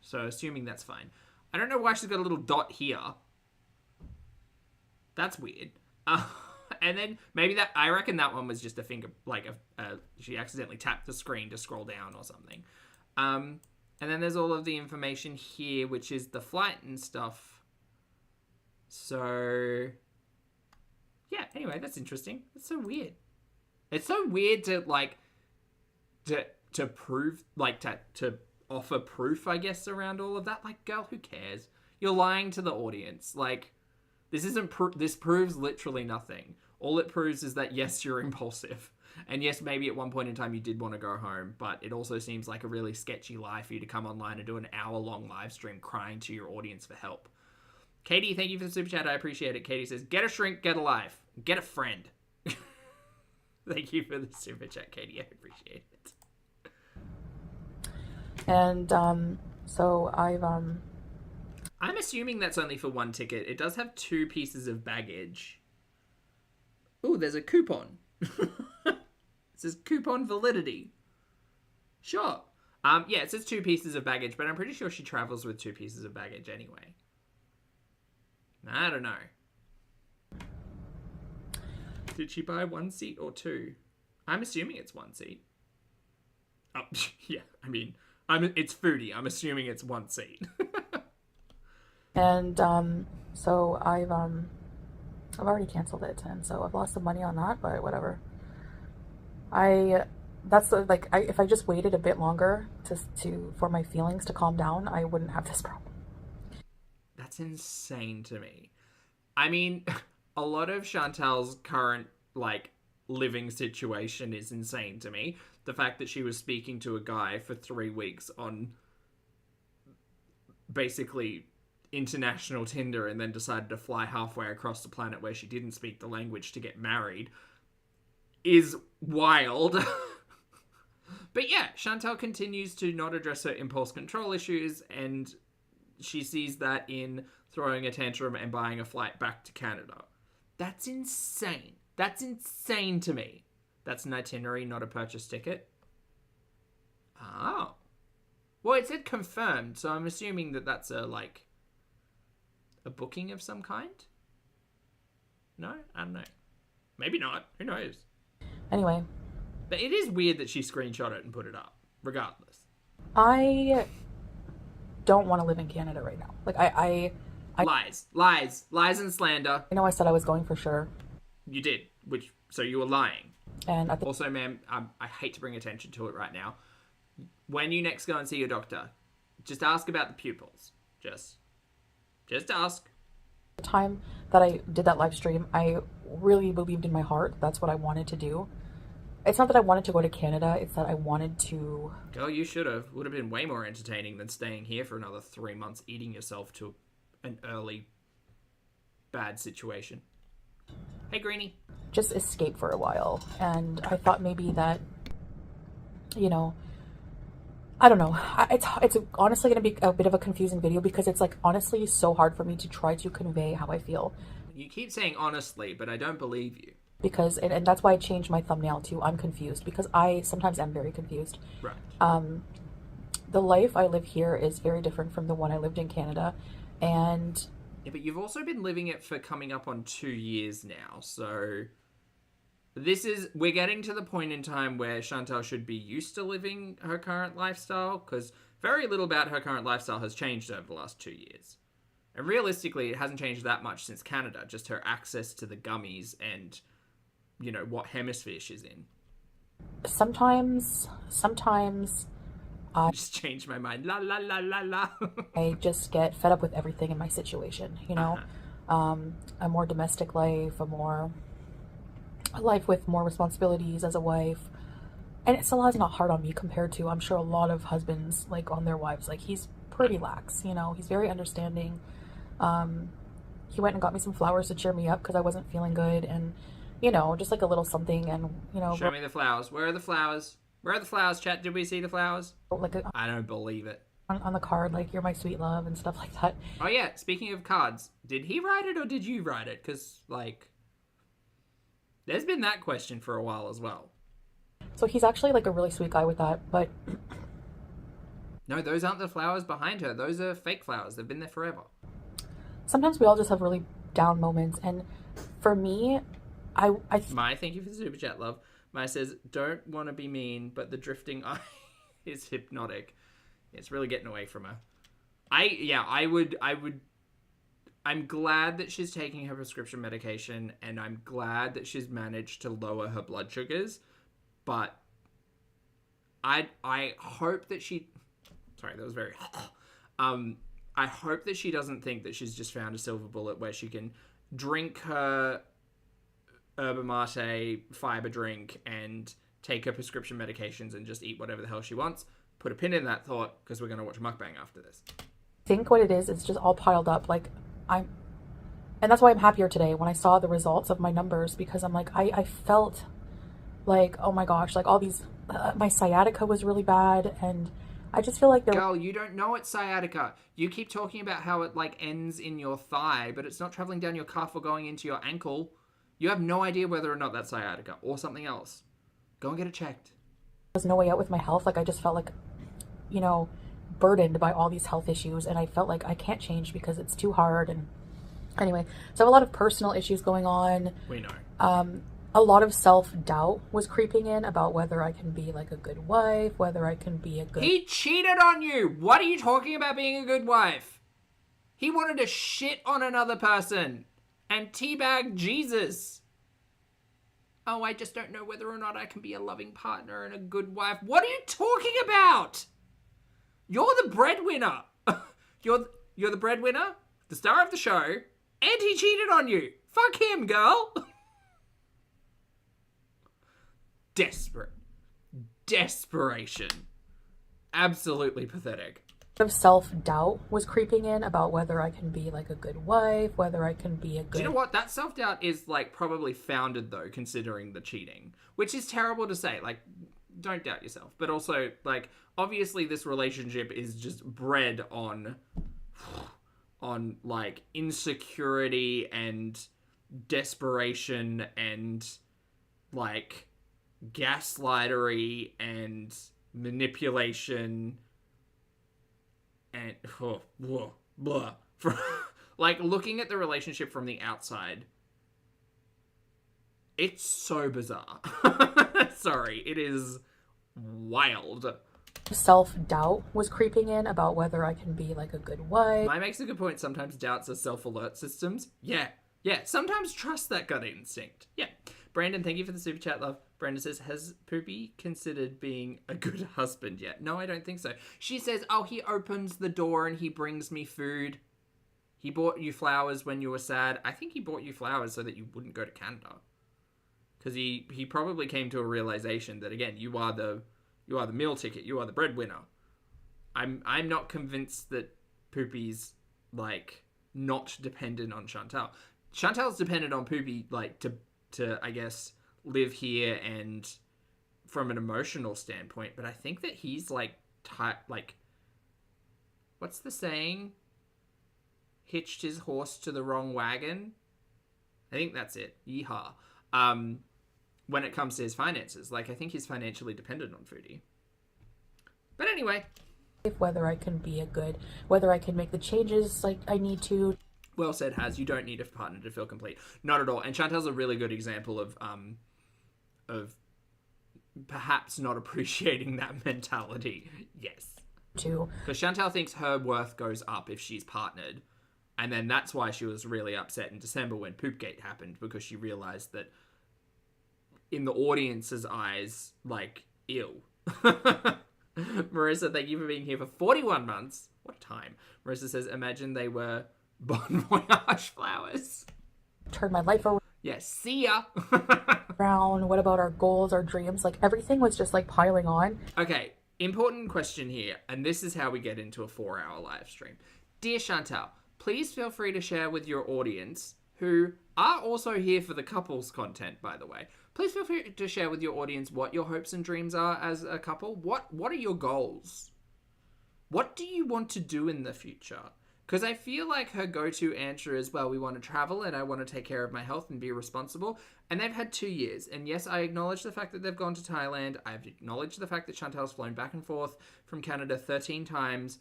So assuming that's fine. I don't know why she's got a little dot here. That's weird. And then maybe that, I reckon that one was just a finger, like she accidentally tapped the screen to scroll down or something. And then there's all of the information here, which is the flight and stuff. So, yeah, anyway, that's interesting. It's so weird. It's so weird to, like, to prove, like, to offer proof, I guess, around all of that. Like, girl, who cares? You're lying to the audience. Like, this isn't, this proves literally nothing. All it proves is that, yes, you're impulsive. And yes, maybe at one point in time you did want to go home, but it also seems like a really sketchy lie for you to come online and do an hour-long live stream crying to your audience for help. Katie, thank you for the super chat. I appreciate it. Katie says, get a shrink, get a life. Get a friend. Thank you for the super chat, Katie. I appreciate it. And so I'm assuming that's only for one ticket. It does have 2 pieces of baggage. Ooh, there's a coupon. It says coupon validity. Sure. Yeah, it says 2 pieces of baggage, but I'm pretty sure she travels with 2 pieces of baggage anyway. I don't know. Did she buy 1 seat or 2? I'm assuming it's 1 seat. Oh, yeah. I mean, it's Foodie. I'm assuming it's 1 seat. And so I've already canceled it, and so I've lost some money on that, but whatever. If I just waited a bit longer for my feelings to calm down, I wouldn't have this problem. That's insane to me. I mean, a lot of Chantal's current, like, living situation is insane to me. The fact that she was speaking to a guy for 3 weeks on basically international Tinder and then decided to fly halfway across the planet where she didn't speak the language to get married is wild. But yeah, Chantal continues to not address her impulse control issues, and she sees that in throwing a tantrum and buying a flight back to Canada. That's insane. That's insane to me. That's an itinerary, not a purchase ticket. Oh. Well, it said confirmed, so I'm assuming that that's a booking of some kind? No? I don't know. Maybe not. Who knows? Anyway. But it is weird that she screenshot it and put it up, regardless. I don't want to live in Canada right now. Like, I Lies and slander. I know I said I was going for sure. You did, so you were lying. And also, ma'am, I hate to bring attention to it right now. When you next go and see your doctor, just ask about the pupils. Just ask. The time that I did that live stream, I really believed in my heart. That's what I wanted to do. It's not that I wanted to go to Canada. It's that I wanted to... Girl, you should have. Would have been way more entertaining than staying here for another 3 months eating yourself to an early bad situation. Hey, Greenie. Just escape for a while. And I thought maybe that, I don't know. It's honestly going to be a bit of a confusing video because it's honestly so hard for me to try to convey how I feel. You keep saying honestly, but I don't believe you. Because, and that's why I changed my thumbnail to I'm confused, because I sometimes am very confused. Right. The life I live here is very different from the one I lived in Canada. And... Yeah, but you've also been living it for coming up on 2 years now, so... We're getting to the point in time where Chantal should be used to living her current lifestyle, because very little about her current lifestyle has changed over the last 2 years. And realistically, it hasn't changed that much since Canada, just her access to the gummies and, what hemisphere she's in. Sometimes I just changed my mind. La, la, la, la, la. I just get fed up with everything in my situation, a more domestic life, a more... a life with more responsibilities as a wife. And it still has not hard on me compared to, I'm sure, a lot of husbands, like, on their wives. Like, he's pretty lax, you know, he's very understanding. He went and got me some flowers to cheer me up because I wasn't feeling good, and, you know, just like a little something. And, you know, Show me the flowers. Where are the flowers? Where are the flowers, chat? Did we see the flowers? like I don't believe it. on the card, like, you're my sweet love and stuff like that. Oh, yeah. Speaking of cards, did he write it or did you write it? Because, like, there's been that question for a while as well. So he's actually, like, a really sweet guy with that, but... No, those aren't the flowers behind her. Those are fake flowers. They've been there forever. Sometimes we all just have really down moments, and for me, Mai, thank you for the super chat, love. Mai says, don't want to be mean, but the drifting eye is hypnotic. It's really getting away from her. I'm glad that she's taking her prescription medication, and I'm glad that she's managed to lower her blood sugars, but I hope that she... Sorry, that was very... I hope that she doesn't think that she's just found a silver bullet where she can drink her yerba mate fiber drink and take her prescription medications and just eat whatever the hell she wants. Put a pin in that thought, because we're going to watch a mukbang after this. I think what it is, it's just all piled up. Like, and that's why I'm happier today when I saw the results of my numbers, because I'm like, I felt like, oh my gosh, like all these, my sciatica was really bad, and I just feel like Girl, you don't know it's sciatica. You keep talking about how it, like, ends in your thigh, but it's not traveling down your calf or going into your ankle. You have no idea whether or not that's sciatica or something else. Go and get it checked. There's no way out with my health. Like, I just felt like, you know, burdened by all these health issues, and I felt like I can't change because it's too hard. And anyway, so I have a lot of personal issues going on. We know. A lot of self-doubt was creeping in about whether I can be, like, a good wife, whether I can be a good... He cheated on you! What are you talking about being a good wife? He wanted to shit on another person and teabag Jesus. Oh, I just don't know whether or not I can be a loving partner and a good wife. What are you talking about? You're the breadwinner. You're the breadwinner, the star of the show, and he cheated on you. Fuck him, girl. Desperation. Absolutely pathetic. Of self-doubt was creeping in about whether I can be, like, a good wife, whether I can be a good... Do you know what? That self-doubt is, like, probably founded, though, considering the cheating. Which is terrible to say. Like, don't doubt yourself. But also, like, obviously this relationship is just bred on like, insecurity and desperation and, like, gaslightery and manipulation and blah. Like, looking at the relationship from the outside, it's so bizarre. Sorry, it is wild. Self-doubt was creeping in about whether I can be, like, a good wife. Mai makes a good point. Sometimes doubts are self-alert systems. Yeah. Sometimes trust that gut instinct. Yeah. Brandon, thank you for the super chat, love. Brandon says, has Poopy considered being a good husband yet? No, I don't think so. She says, oh, he opens the door and he brings me food. He bought you flowers when you were sad. I think he bought you flowers so that you wouldn't go to Canada. Because he probably came to a realization that, again, you are the meal ticket. You are the breadwinner. I'm not convinced that Poopy's, like, not dependent on Chantal. Chantal's dependent on Poopy, like, to I guess, live here and from an emotional standpoint. But I think that he's, like, what's the saying? Hitched his horse to the wrong wagon? I think that's it. Yeehaw. When it comes to his finances. Like, I think he's financially dependent on Foodie. But anyway. Whether I can be whether I can make the changes, like, I need to. Well said, Has. You don't need a partner to feel complete. Not at all. And Chantal's a really good example of perhaps not appreciating that mentality. Yes. Because Chantal thinks her worth goes up if she's partnered. And then that's why she was really upset in December when Poopgate happened, because she realized that in the audience's eyes, like, ew. Marissa, thank you for being here for 41 months. What a time. Marissa says, imagine they were Bon Voyage flowers. Turn my life around. Yeah, see ya. Around what about our goals, our dreams? Like everything was just like piling on. Okay, important question here, and this is how we get into a 4-hour live stream. Dear Chantal, please feel free to share with your audience, who are also here for the couples content, by the way. Please feel free to share with your audience what your hopes and dreams are as a couple. What are your goals? What do you want to do in the future? Because I feel like her go-to answer is, well, we want to travel and I want to take care of my health and be responsible. And they've had 2 years. And yes, I acknowledge the fact that they've gone to Thailand. I've acknowledged the fact that Chantal's flown back and forth from Canada 13 times.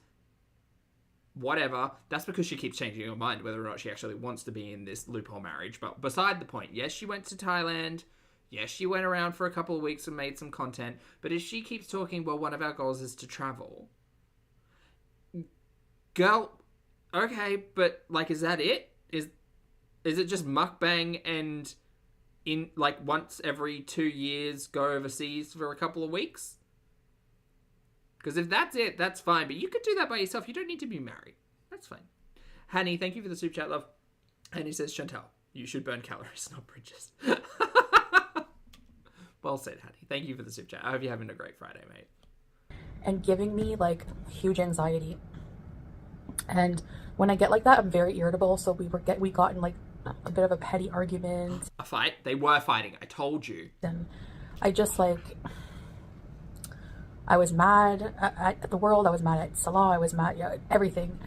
Whatever. That's because she keeps changing her mind whether or not she actually wants to be in this loophole marriage. But beside the point, yes, she went to Thailand. Yes, she went around for a couple of weeks and made some content. But if she keeps talking, well, one of our goals is to travel. Girl, okay, but like, is that it? Is it just mukbang and in like once every 2 years go overseas for a couple of weeks? Because if that's it, that's fine. But you could do that by yourself. You don't need to be married. That's fine. Hanny, thank you for the super chat, love. Hanny says, Chantal, you should burn calories, not bridges. Well said, Hanny. Thank you for the super chat. I hope you're having a great Friday, mate. And giving me like huge anxiety. And when I get like that, I'm very irritable. So we got in like a bit of a petty argument. A fight? They were fighting. I told you. And I just like, I was mad at the world. I was mad at Salah. I was mad at everything.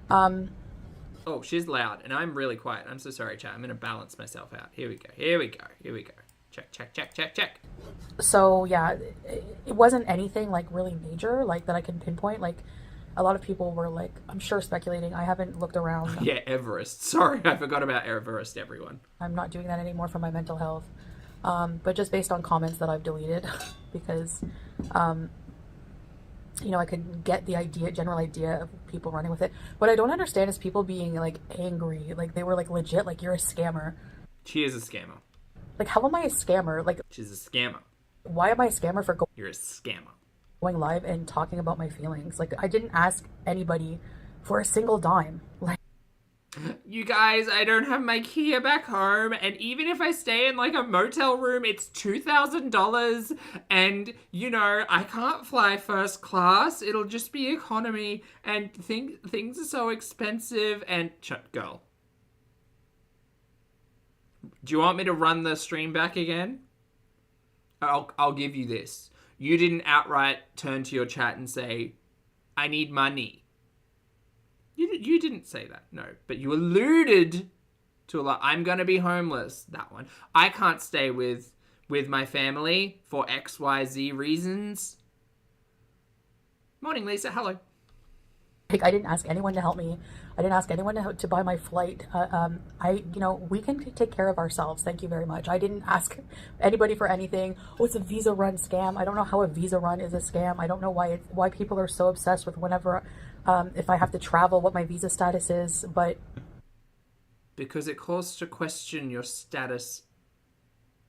Oh, she's loud and I'm really quiet. I'm so sorry, chat. I'm going to balance myself out. Here we go. Here we go. Here we go. Check, check, check, check, check. So yeah, it wasn't anything like really major, like that I can pinpoint. Like a lot of people were like, I'm sure speculating. I haven't looked around. Yeah, Everest. Sorry, I forgot about Everest, everyone. I'm not doing that anymore for my mental health. But just based on comments that I've deleted because, you know, I could get the general idea of people running with it. What I don't understand is people being like angry. Like they were like legit, like you're a scammer. She is a scammer. Like, how am I a scammer? Like, she's a scammer. Why am I a scammer for You're a scammer. Going live and talking about my feelings? Like, I didn't ask anybody for a single dime. Like, you guys, I don't have my Kia back home, and even if I stay in like a motel room, it's $2,000, and you know, I can't fly first class. It'll just be economy, and things are so expensive. And girl, do you want me to run the stream back again? I'll give you this. You didn't outright turn to your chat and say, I need money. You didn't say that, no. But you alluded to a lot. I'm going to be homeless, that one. I can't stay with my family for XYZ reasons. Morning, Lisa. Hello. Like, I didn't ask anyone to help me. I didn't ask anyone to buy my flight. You know, we can take care of ourselves. Thank you very much. I didn't ask anybody for anything. Oh, it's a visa run scam. I don't know how a visa run is a scam. I don't know why people are so obsessed with whenever, if I have to travel, what my visa status is. But because it calls to question your status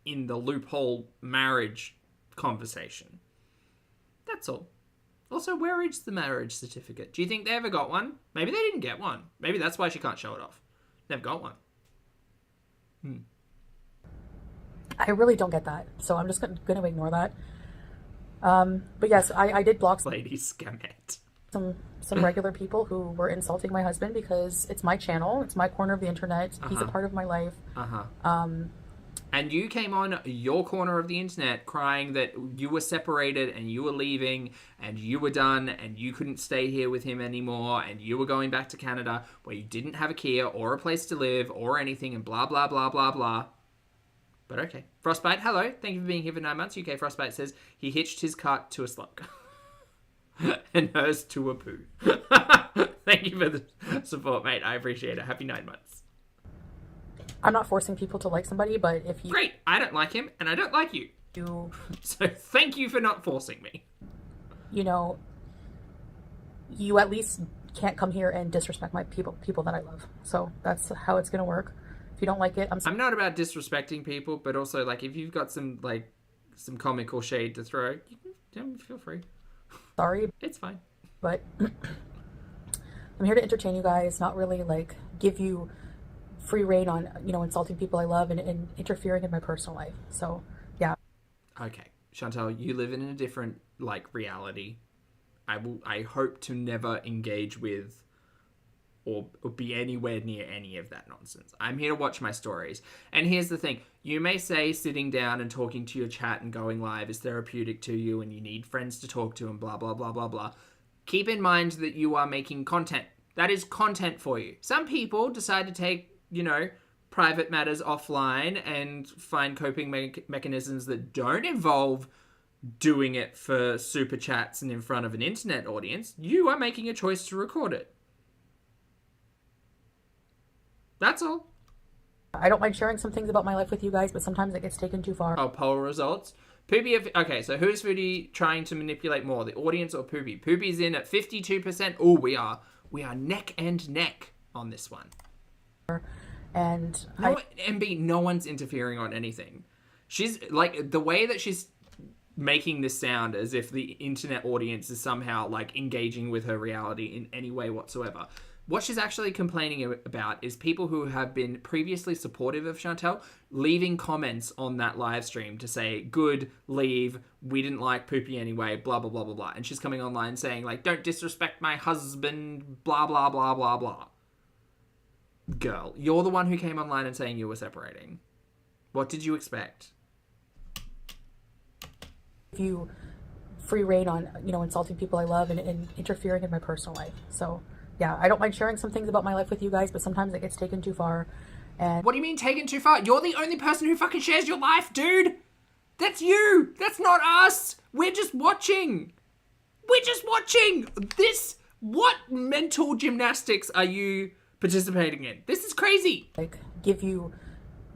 in the loophole marriage conversation. That's all. Also, where is the marriage certificate? Do you think they ever got one? Maybe they didn't get one. Maybe that's why she can't show it off. They've got one. I really don't get that. So I'm just going to ignore that. But yes, I did block Lady Scamet. some regular people who were insulting my husband because it's my channel. It's my corner of the internet. He's a part of my life. And you came on your corner of the internet crying that you were separated and you were leaving and you were done and you couldn't stay here with him anymore and you were going back to Canada where you didn't have a Kia or a place to live or anything and blah, blah, blah, blah, blah. But okay. Frostbite, hello. Thank you for being here for 9 months. UK Frostbite says he hitched his cart to a slug. And hers to a poo. Thank you for the support, mate. I appreciate it. Happy 9 months. I'm not forcing people to like somebody, but if you... Great! I don't like him, and I don't like you. So thank you for not forcing me. You know, you at least can't come here and disrespect my people that I love. So that's how it's going to work. If you don't like it, I'm not about disrespecting people, but also, like, if you've got some comical shade to throw, you can feel free. Sorry. It's fine. But I'm here to entertain you guys, not really, like, give you free reign on, insulting people I love and interfering in my personal life. So, yeah. Okay, Chantal, you live in a different, reality. I hope to never engage with or be anywhere near any of that nonsense. I'm here to watch my stories. And here's the thing. You may say sitting down and talking to your chat and going live is therapeutic to you and you need friends to talk to and blah, blah, blah, blah, blah. Keep in mind that you are making content. That is content for you. Some people decide to take, private matters offline and find coping mechanisms that don't involve doing it for super chats and in front of an internet audience. You are making a choice to record it. That's all. I don't mind sharing some things about my life with you guys, but sometimes it gets taken too far. Oh, poll results. Poopy, okay, so who's Foodie trying to manipulate more, the audience or Poopy? Poopy's in at 52%. Oh, we are neck and neck on this one. And MB, no one's interfering on anything. She's, the way that she's making this sound as if the internet audience is somehow, engaging with her reality in any way whatsoever. What she's actually complaining about is people who have been previously supportive of Chantal leaving comments on that live stream to say, good, leave, we didn't like Poopy anyway, blah, blah, blah, blah, blah. And she's coming online saying, don't disrespect my husband, blah, blah, blah, blah, blah. Girl, you're the one who came online and saying you were separating. What did you expect? If you free reign on, insulting people I love and interfering in my personal life. So, yeah, I don't mind sharing some things about my life with you guys, but sometimes it gets taken too far. And what do you mean taken too far? You're the only person who fucking shares your life, dude. That's you. That's not us. We're just watching. We're just watching. What mental gymnastics are you participating in? This is crazy. Give you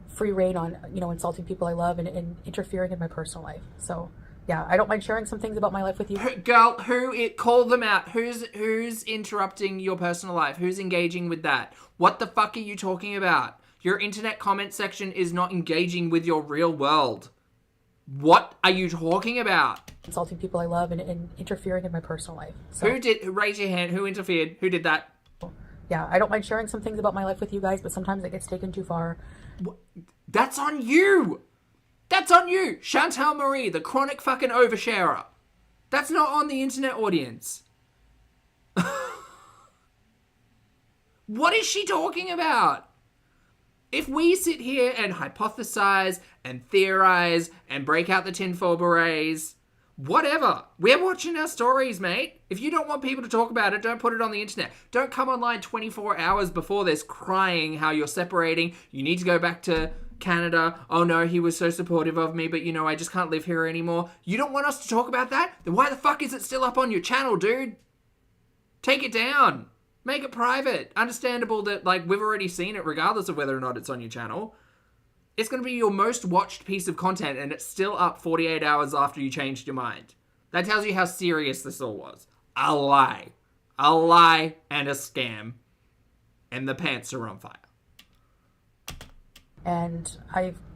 free reign on, insulting people I love and interfering in my personal life. So, yeah, I don't mind sharing some things about my life with you. Girl, call them out. Who's interrupting your personal life? Who's engaging with that? What the fuck are you talking about? Your internet comment section is not engaging with your real world. What are you talking about? Insulting people I love and interfering in my personal life. So, raise your hand, who interfered? Who did that? Yeah, I don't mind sharing some things about my life with you guys, but sometimes it gets taken too far. That's on you! That's on you! Chantal Marie, the chronic fucking oversharer. That's not on the internet audience. What is she talking about? If we sit here and hypothesize and theorize and break out the tinfoil berets, whatever. We're watching our stories, mate. If you don't want people to talk about it, don't put it on the internet. Don't come online 24 hours before this crying how you're separating. You need to go back to Canada. Oh no, he was so supportive of me, but I just can't live here anymore. You don't want us to talk about that? Then why the fuck is it still up on your channel, dude? Take it down. Make it private. Understandable that, we've already seen it regardless of whether or not it's on your channel. It's going to be your most watched piece of content and it's still up 48 hours after you changed your mind. That tells you how serious this all was. A lie. A lie and a scam. And the pants are on fire. And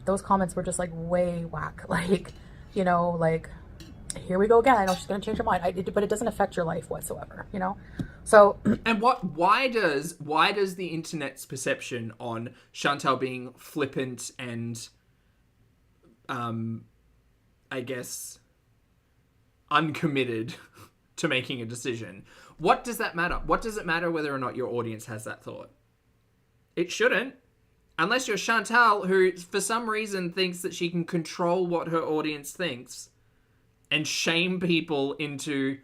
those comments were just way whack. Here we go again. I know she's going to change her mind. But it doesn't affect your life whatsoever, So, and why does the internet's perception on Chantal being flippant and, I guess, uncommitted to making a decision, what does that matter? What does it matter whether or not your audience has that thought? It shouldn't. Unless you're Chantal, who for some reason thinks that she can control what her audience thinks and shame people into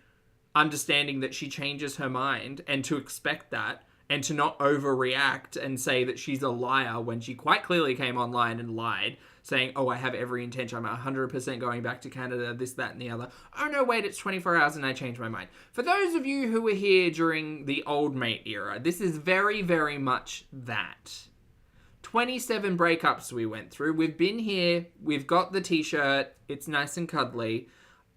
understanding that she changes her mind and to expect that and to not overreact and say that she's a liar when she quite clearly came online and lied, saying, oh, I have every intention, I'm 100% going back to Canada, this, that, and the other. Oh, no, wait, it's 24 hours and I changed my mind. For those of you who were here during the old mate era, this is very, very much that. 27 breakups we went through. We've been here. We've got the t-shirt. It's nice and cuddly.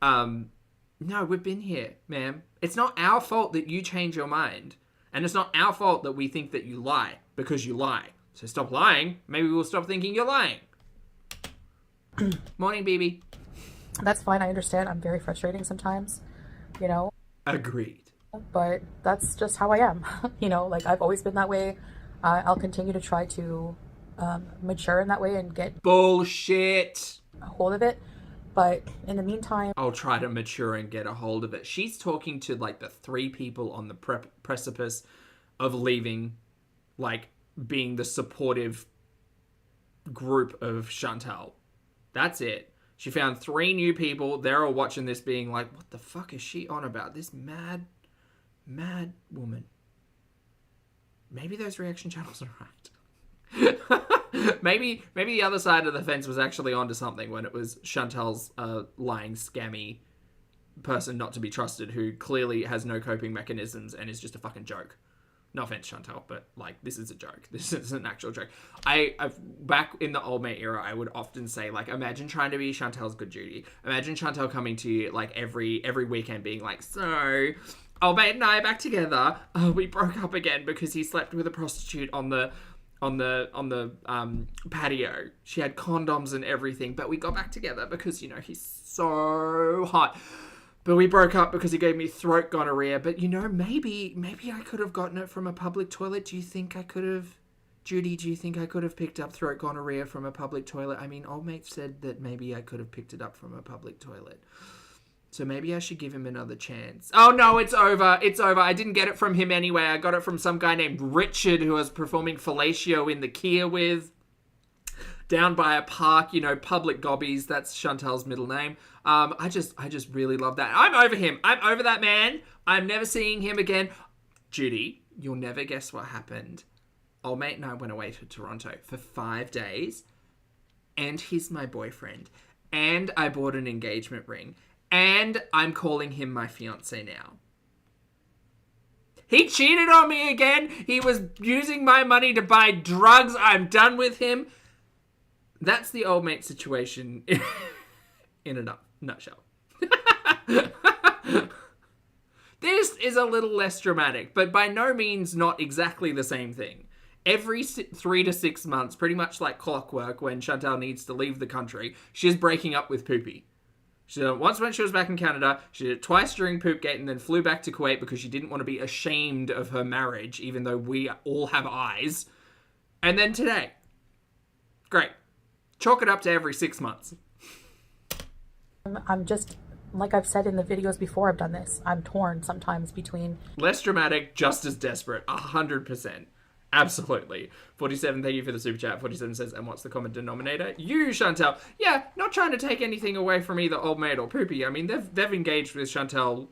No, we've been here, ma'am. It's not our fault that you change your mind. And it's not our fault that we think that you lie, because you lie. So stop lying. Maybe we'll stop thinking you're lying. Morning, baby. That's fine. I understand. I'm very frustrating sometimes, Agreed. But that's just how I am. I've always been that way. I'll continue to try to mature in that way and get Bullshit. a hold of it. But in the meantime, I'll try to mature and get a hold of it. She's talking to like the 3 people on the precipice of leaving, like being the supportive group of Chantal. That's it. She found 3 new people. They're all watching this being like, what the fuck is she on about? This mad woman. Maybe those reaction channels are right. maybe the other side of the fence was actually onto something when it was Chantal's lying, scammy person not to be trusted who clearly has no coping mechanisms and is just a fucking joke. No offense, Chantal, but like, this is a joke. This is an actual joke. I've back in the old mate era, I would often say, like, imagine trying to be Chantal's good Judy. Imagine Chantal coming to you like every weekend being like, so old mate and I are back together. We broke up again because he slept with a prostitute on the patio. She had condoms and everything, but we got back together because, you know, he's so hot. But we broke up because he gave me throat gonorrhea. But, you know, maybe I could have gotten it from a public toilet. Do you think I could have... Judy, do you think I could have picked up throat gonorrhea from a public toilet? I mean, old mate said that maybe I could have picked it up from a public toilet. So maybe I should give him another chance. Oh, no, it's over. It's over. I didn't get it from him anyway. I got it from some guy named Richard who I was performing fellatio in the Kia with. Down by a park, you know, public gobbies. That's Chantal's middle name. I just really love that. I'm over him. I'm over that man. I'm never seeing him again. Judy, you'll never guess what happened. Old mate and I went away to Toronto for 5 days. And he's my boyfriend. And I bought an engagement ring. And I'm calling him my fiancé now. He cheated on me again. He was using my money to buy drugs. I'm done with him. That's the old mate situation in a nutshell. This is a little less dramatic, but by no means not exactly the same thing. Every 3 to 6 months, pretty much like clockwork, when Chantal needs to leave the country, she's breaking up with Poopy. She did it once when she was back in Canada, she did it twice during Poopgate, and then flew back to Kuwait because she didn't want to be ashamed of her marriage, even though we all have eyes. And then today. Great. Chalk it up to every 6 months. I'm just, like I've said in the videos before I've done this, I'm torn sometimes between... Less dramatic, just as desperate. 100%. Absolutely. 47, thank you for the super chat. 47 says, and what's the common denominator? You, Chantal. Yeah, not trying to take anything away from either old mate or Poopy. I mean, they've engaged with Chantal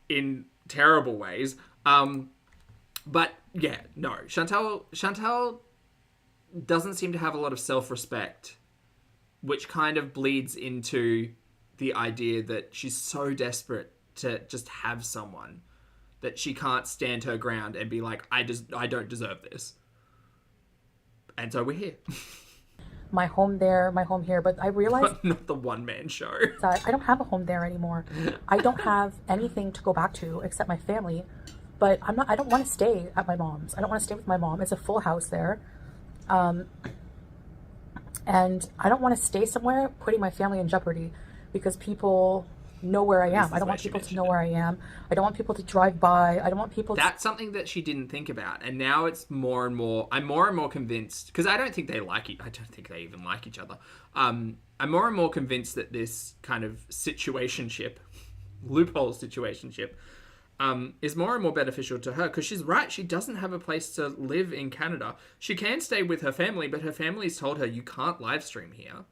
in terrible ways. But yeah, no. Chantal doesn't seem to have a lot of self-respect, which kind of bleeds into the idea that she's so desperate to just have someone that she can't stand her ground and be like, I don't deserve this. And so we're here. My home there, my home here, but I realized... Not the one-man show. That I don't have a home there anymore. I don't have anything to go back to except my family, but I don't want to stay at my mom's. I don't want to stay with my mom. It's a full house there. And I don't want to stay somewhere putting my family in jeopardy because people know where I am. I don't want people to know where I am. I don't want people to drive by. I don't want people to... That's something that she didn't think about. And now it's more and more... I'm more and more convinced... Because I don't think they like it. I don't think they even like each other. I'm more and more convinced that this kind of situationship, loophole situationship, is more and more beneficial to her. Because she's right. She doesn't have a place to live in Canada. She can stay with her family, but her family's told her, you can't live stream here.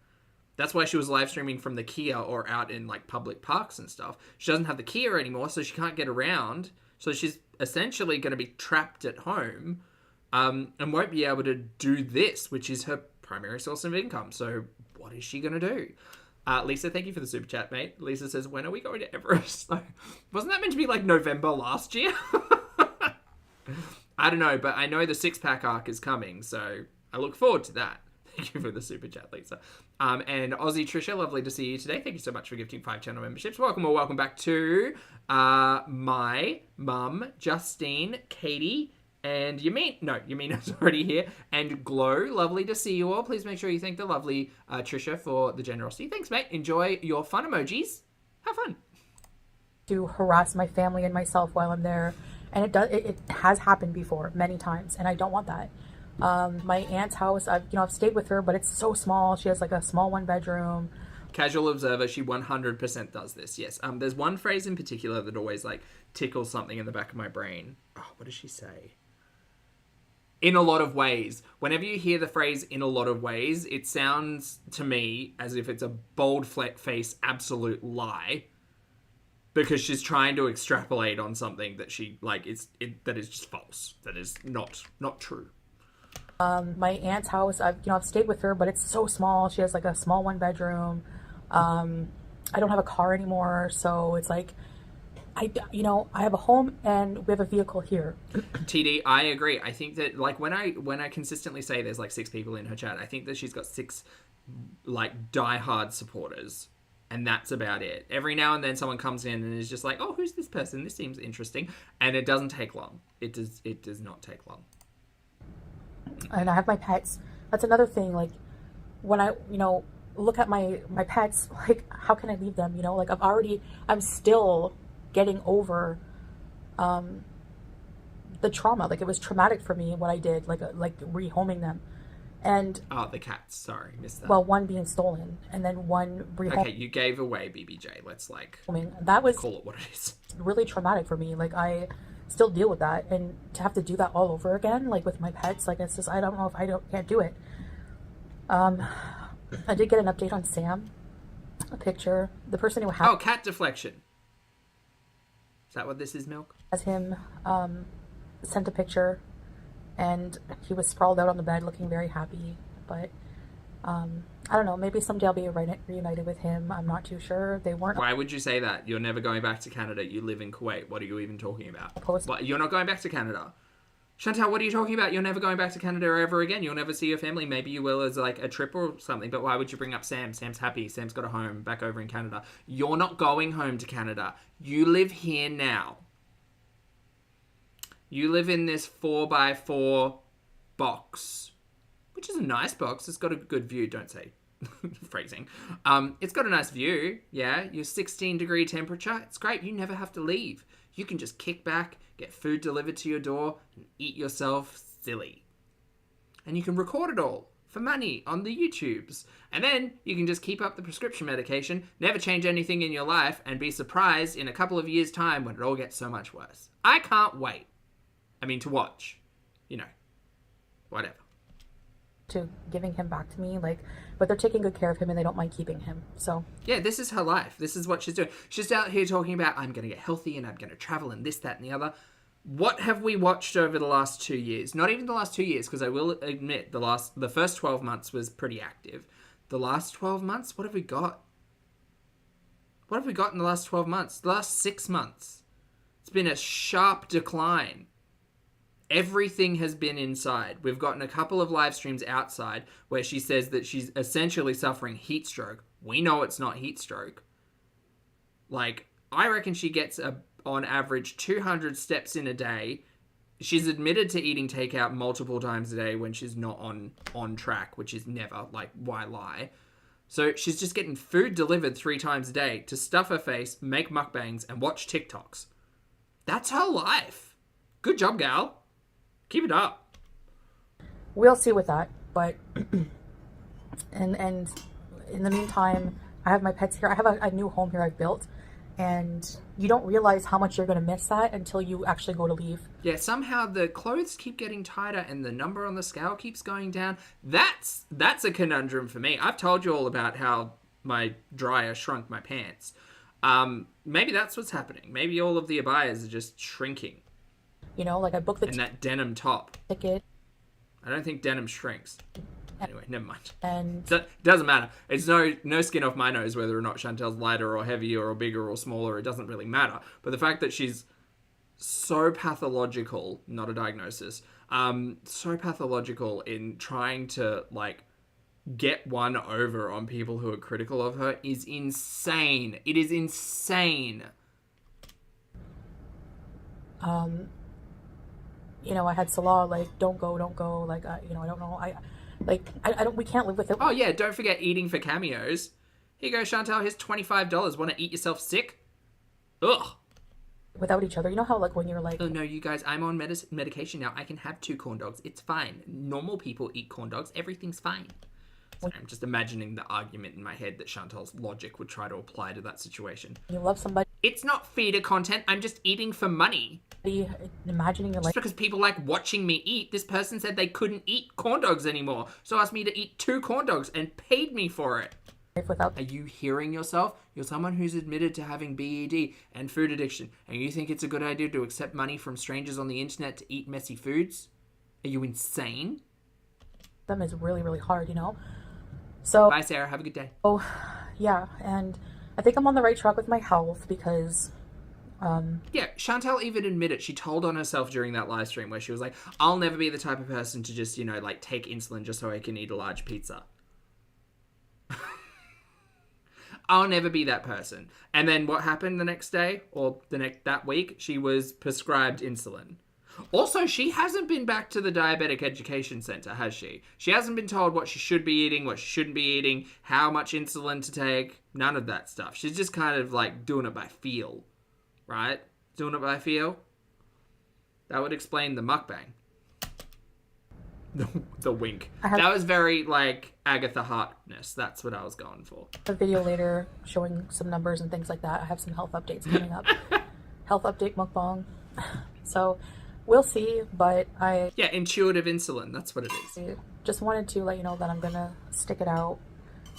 That's why she was live streaming from the Kia or out in like public parks and stuff. She doesn't have the Kia anymore, so she can't get around. So she's essentially going to be trapped at home and won't be able to do this, which is her primary source of income. So what is she going to do? Lisa, thank you for the super chat, mate. Lisa says, when are we going to Everest? Wasn't that meant to be like November last year? I don't know, but I know the 6-pack arc is coming, so I look forward to that. Thank you for the super chat, Lisa. And Aussie Trisha, lovely to see you today. Thank you so much for gifting 5 channel memberships. Welcome back to my mum, Justine, Katie, and Yamin. No, Yamina's already here. And Glow, lovely to see you all. Please make sure you thank the lovely Trisha for the generosity. Thanks, mate. Enjoy your fun emojis. Have fun. To harass my family and myself while I'm there and it has happened before many times, and I don't want that. My aunt's house, I've stayed with her, but it's so small. She has like a small 1 bedroom. Casual observer, she 100% does this, yes. There's one phrase in particular that always, like, tickles something in the back of my brain. Oh, what does she say? In a lot of ways. Whenever you hear the phrase in a lot of ways, it sounds to me as if it's a bold-faced absolute lie, because she's trying to extrapolate on something that she, like, that is just false. That is not true. My aunt's house, I've stayed with her, but it's so small. She has like a small 1 bedroom. I don't have a car anymore, so it's like, I have a home and we have a vehicle here. TD, I agree. I think that, like, when I consistently say there's like 6 people in her chat, I think that she's got 6 like diehard supporters, and that's about it. Every now and then someone comes in and is just like, oh, who's this person? This seems interesting, and it doesn't take long. It does not take long. And I have my pets. That's another thing. Like, when I, look at my pets, like, how can I leave them? Like, I'm still getting over the trauma. Like, it was traumatic for me what I did, like rehoming them. And the cats, sorry, missed that. Well, one being stolen and then one rehoming. Okay, you gave away BBJ. Let's that was call it what it is. Really traumatic for me. Like, I still deal with that, and to have to do that all over again, like with my pets, like, it's just, I don't know if can't do it. I did get an update on Sam, a picture. The person who had cat deflection. Is that what this is, Milk? As him sent a picture, and he was sprawled out on the bed looking very happy, but I don't know, maybe someday I'll be reunited with him. I'm not too sure. They weren't. Why would you say that? You're never going back to Canada. You live in Kuwait. What are you even talking about? What? You're not going back to Canada. Chantal, what are you talking about? You're never going back to Canada ever again. You'll never see your family. Maybe you will as like a trip or something, but why would you bring up Sam? Sam's happy. Sam's got a home back over in Canada. You're not going home to Canada. You live here now. You live in this 4x4 box, which is a nice box. It's got a good view. Don't say phrasing. It's got a nice view. Yeah, your 16-degree temperature. It's great. You never have to leave. You can just kick back, get food delivered to your door, and eat yourself silly. And you can record it all for money on the YouTubes. And then you can just keep up the prescription medication, never change anything in your life, and be surprised in a couple of years' time when it all gets so much worse. I can't wait. I mean, to watch. Whatever. To giving him back to me, like, but they're taking good care of him and they don't mind keeping him. So yeah, this is her life. This is what she's doing. She's out here talking about, I'm going to get healthy and I'm going to travel and this, that, and the other. What have we watched over the last 2 years? Not even the last 2 years, because I will admit the first 12 months was pretty active. The last 12 months, what have we got? What have we got in the last 12 months? The last 6 months. It's been a sharp decline. Everything has been inside. We've gotten a couple of live streams outside where she says that she's essentially suffering heat stroke. We know it's not heat stroke. Like, I reckon she gets on average 200 steps in a day. She's admitted to eating takeout multiple times a day when she's not on track, which is never. Like, why lie? So she's just getting food delivered 3 times a day to stuff her face, make mukbangs, and watch TikToks. That's her life. Good job, gal. Keep it up. We'll see with that, but and in the meantime, I have my pets here. I have a new home here I've built, and you don't realize how much you're going to miss that until you actually go to leave. Yeah, somehow the clothes keep getting tighter and the number on the scale keeps going down. That's a conundrum for me. I've told you all about how my dryer shrunk my pants. Maybe that's what's happening. Maybe all of the abayas are just shrinking. Like, I booked the and that denim top ticket. I don't think denim shrinks. Anyway, never mind. And so, it doesn't matter. It's no skin off my nose whether or not Chantel's lighter or heavier or bigger or smaller. It doesn't really matter. But the fact that she's so pathological, not a diagnosis, so pathological in trying to, like, get one over on people who are critical of her is insane. It is insane. I had Salah, like, don't go. Like, I don't know. I don't, we can't live with it. Oh, yeah, don't forget eating for cameos. Here you go, Chantal, here's $25. Want to eat yourself sick? Ugh. without each other. You know how like when you're like, Oh no, you guys, I'm on medication now. I can have 2 corn dogs. It's fine. Normal people eat corn dogs. Everything's fine. So I'm just imagining the argument in my head that Chantal's logic would try to apply to that situation. you love somebody, It's not feeder content. I'm just eating for money. imagining you're like, Just because people like watching me eat, this person said they couldn't eat corn dogs anymore. So asked me to eat 2 corn dogs and paid me for it. without Are you hearing yourself? You're someone who's admitted to having BED and food addiction, and you think it's a good idea to accept money from strangers on the internet to eat messy foods? Are you insane? them is really, really hard, you know? So, Bye, Sarah. Have a good day. yeah, and I think I'm on the right track with my health because, Yeah, Chantal even admitted, she told on herself during that live stream where she was like, I'll never be the type of person to just, you know, like take insulin just so I can eat a large pizza. I'll never be that person. And then what happened the next day or that week? She was prescribed insulin. Also, she hasn't been back to the diabetic education center, has she? She hasn't been told what she should be eating, what she shouldn't be eating, how much insulin to take, none of that stuff. She's just kind of like doing it by feel, right? Doing it by feel. That would explain the mukbang. The wink. That was very like Agatha Harkness. That's what I was going for. a video later showing some numbers and things like that. I have some health updates coming up. Health update mukbang. So we'll see, but Yeah, intuitive insulin. That's what it is. just wanted to let you know that I'm gonna stick it out.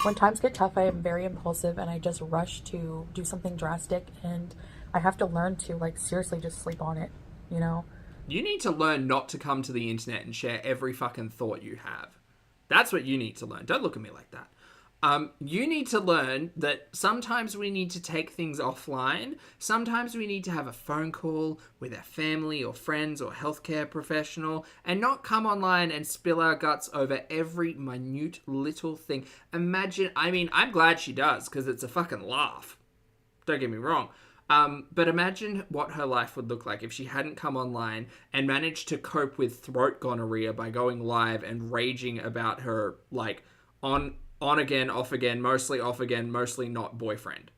When times get tough, I am very impulsive and I just rush to do something drastic, and I have to learn to like seriously just sleep on it, you know? You need to learn not to come to the internet and share every fucking thought you have. That's what you need to learn. Don't look at me like that. You need to learn that sometimes we need to take things offline. Sometimes we need to have a phone call with our family or friends or healthcare professional and not come online and spill our guts over every minute little thing. Imagine, I mean, I'm glad she does because it's a fucking laugh. Don't get me wrong. But imagine what her life would look like if she hadn't come online and managed to cope with throat gonorrhea by going live and raging about her, like, on again, off again, mostly not boyfriend.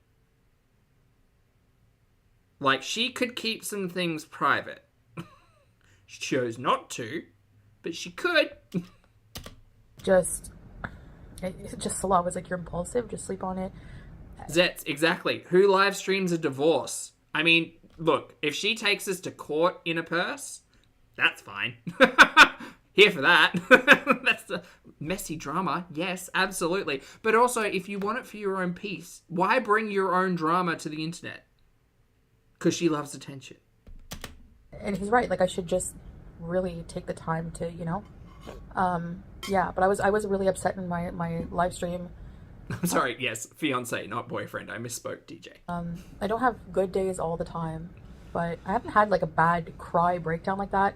Like, she could keep some things private. She chose not to, but she could. It's just a lot. Was like, you're impulsive, just sleep on it. Zets, exactly. Who live streams a divorce? I mean, look, if she takes us to court in a purse, that's fine. Here for that. That's the messy drama. Yes, absolutely. But also, if you want it for your own peace, why bring your own drama to the internet? Because she loves attention. And he's right. Like, I should just really take the time to, you know? Yeah, but I was really upset in my live stream. I'm sorry, yes, fiance, not boyfriend. I misspoke, DJ. I don't have good days all the time, but I haven't had like a bad cry breakdown like that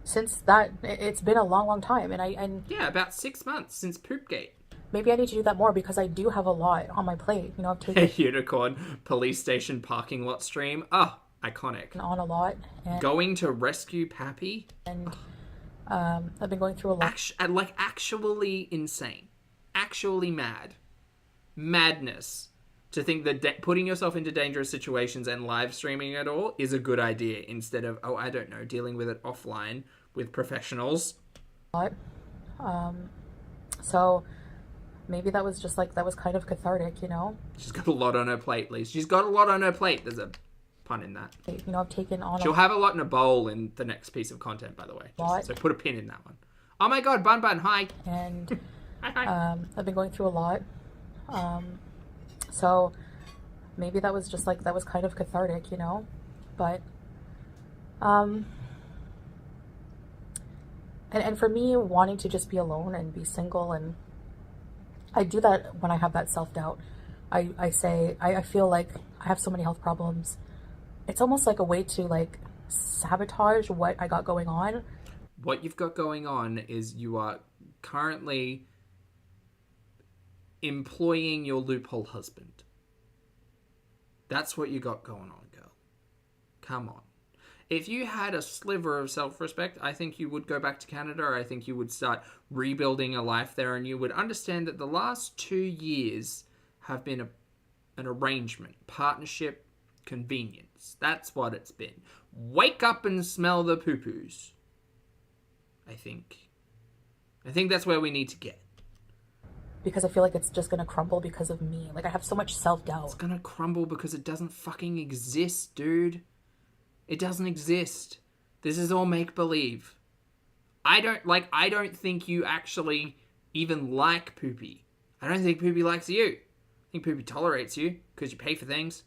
since that. It's been a long time, and yeah, about 6 months since Poopgate. maybe I need to do that more because I do have a lot on my plate. You know, I've taken Unicorn police station parking lot stream. Oh, iconic. on a lot, and Going to rescue Pappy. and I've been going through a lot. Actually insane. Actually mad. Madness to think that putting yourself into dangerous situations and live streaming it all is a good idea instead of, oh, I don't know, dealing with it offline with professionals. So maybe that was just like, that was kind of cathartic, you know? She's got a lot on her plate, Liz. She's got a lot on her plate. There's a pun in that. You know, I've taken on She'll have a lot in a bowl in the next piece of content, by the way. So put a pin in that one. Oh my god, Bun Bun, hi. and Hi. I've been going through a lot. So maybe that was just like, that was kind of cathartic, you know? But, and for me, wanting to just be alone and be single, and I do that when I have that self-doubt. I say, I feel like I have so many health problems. It's almost like a way to like sabotage what I got going on. What you've got going on is you are currently employing your loophole husband. That's what you got going on, girl. Come on. If you had a sliver of self-respect, I think you would go back to Canada. I think you would start rebuilding a life there, and you would understand that the last 2 years have been an arrangement, partnership, Convenience. That's what it's been. Wake up and smell the poo-poos. I think that's where we need to get. Because I feel like it's just gonna crumble because of me. Like, I have so much self-doubt. It's gonna crumble because it doesn't fucking exist, dude. It doesn't exist. This is all make-believe. I don't think you actually even like Poopy. I don't think Poopy likes you. I think Poopy tolerates you because you pay for things.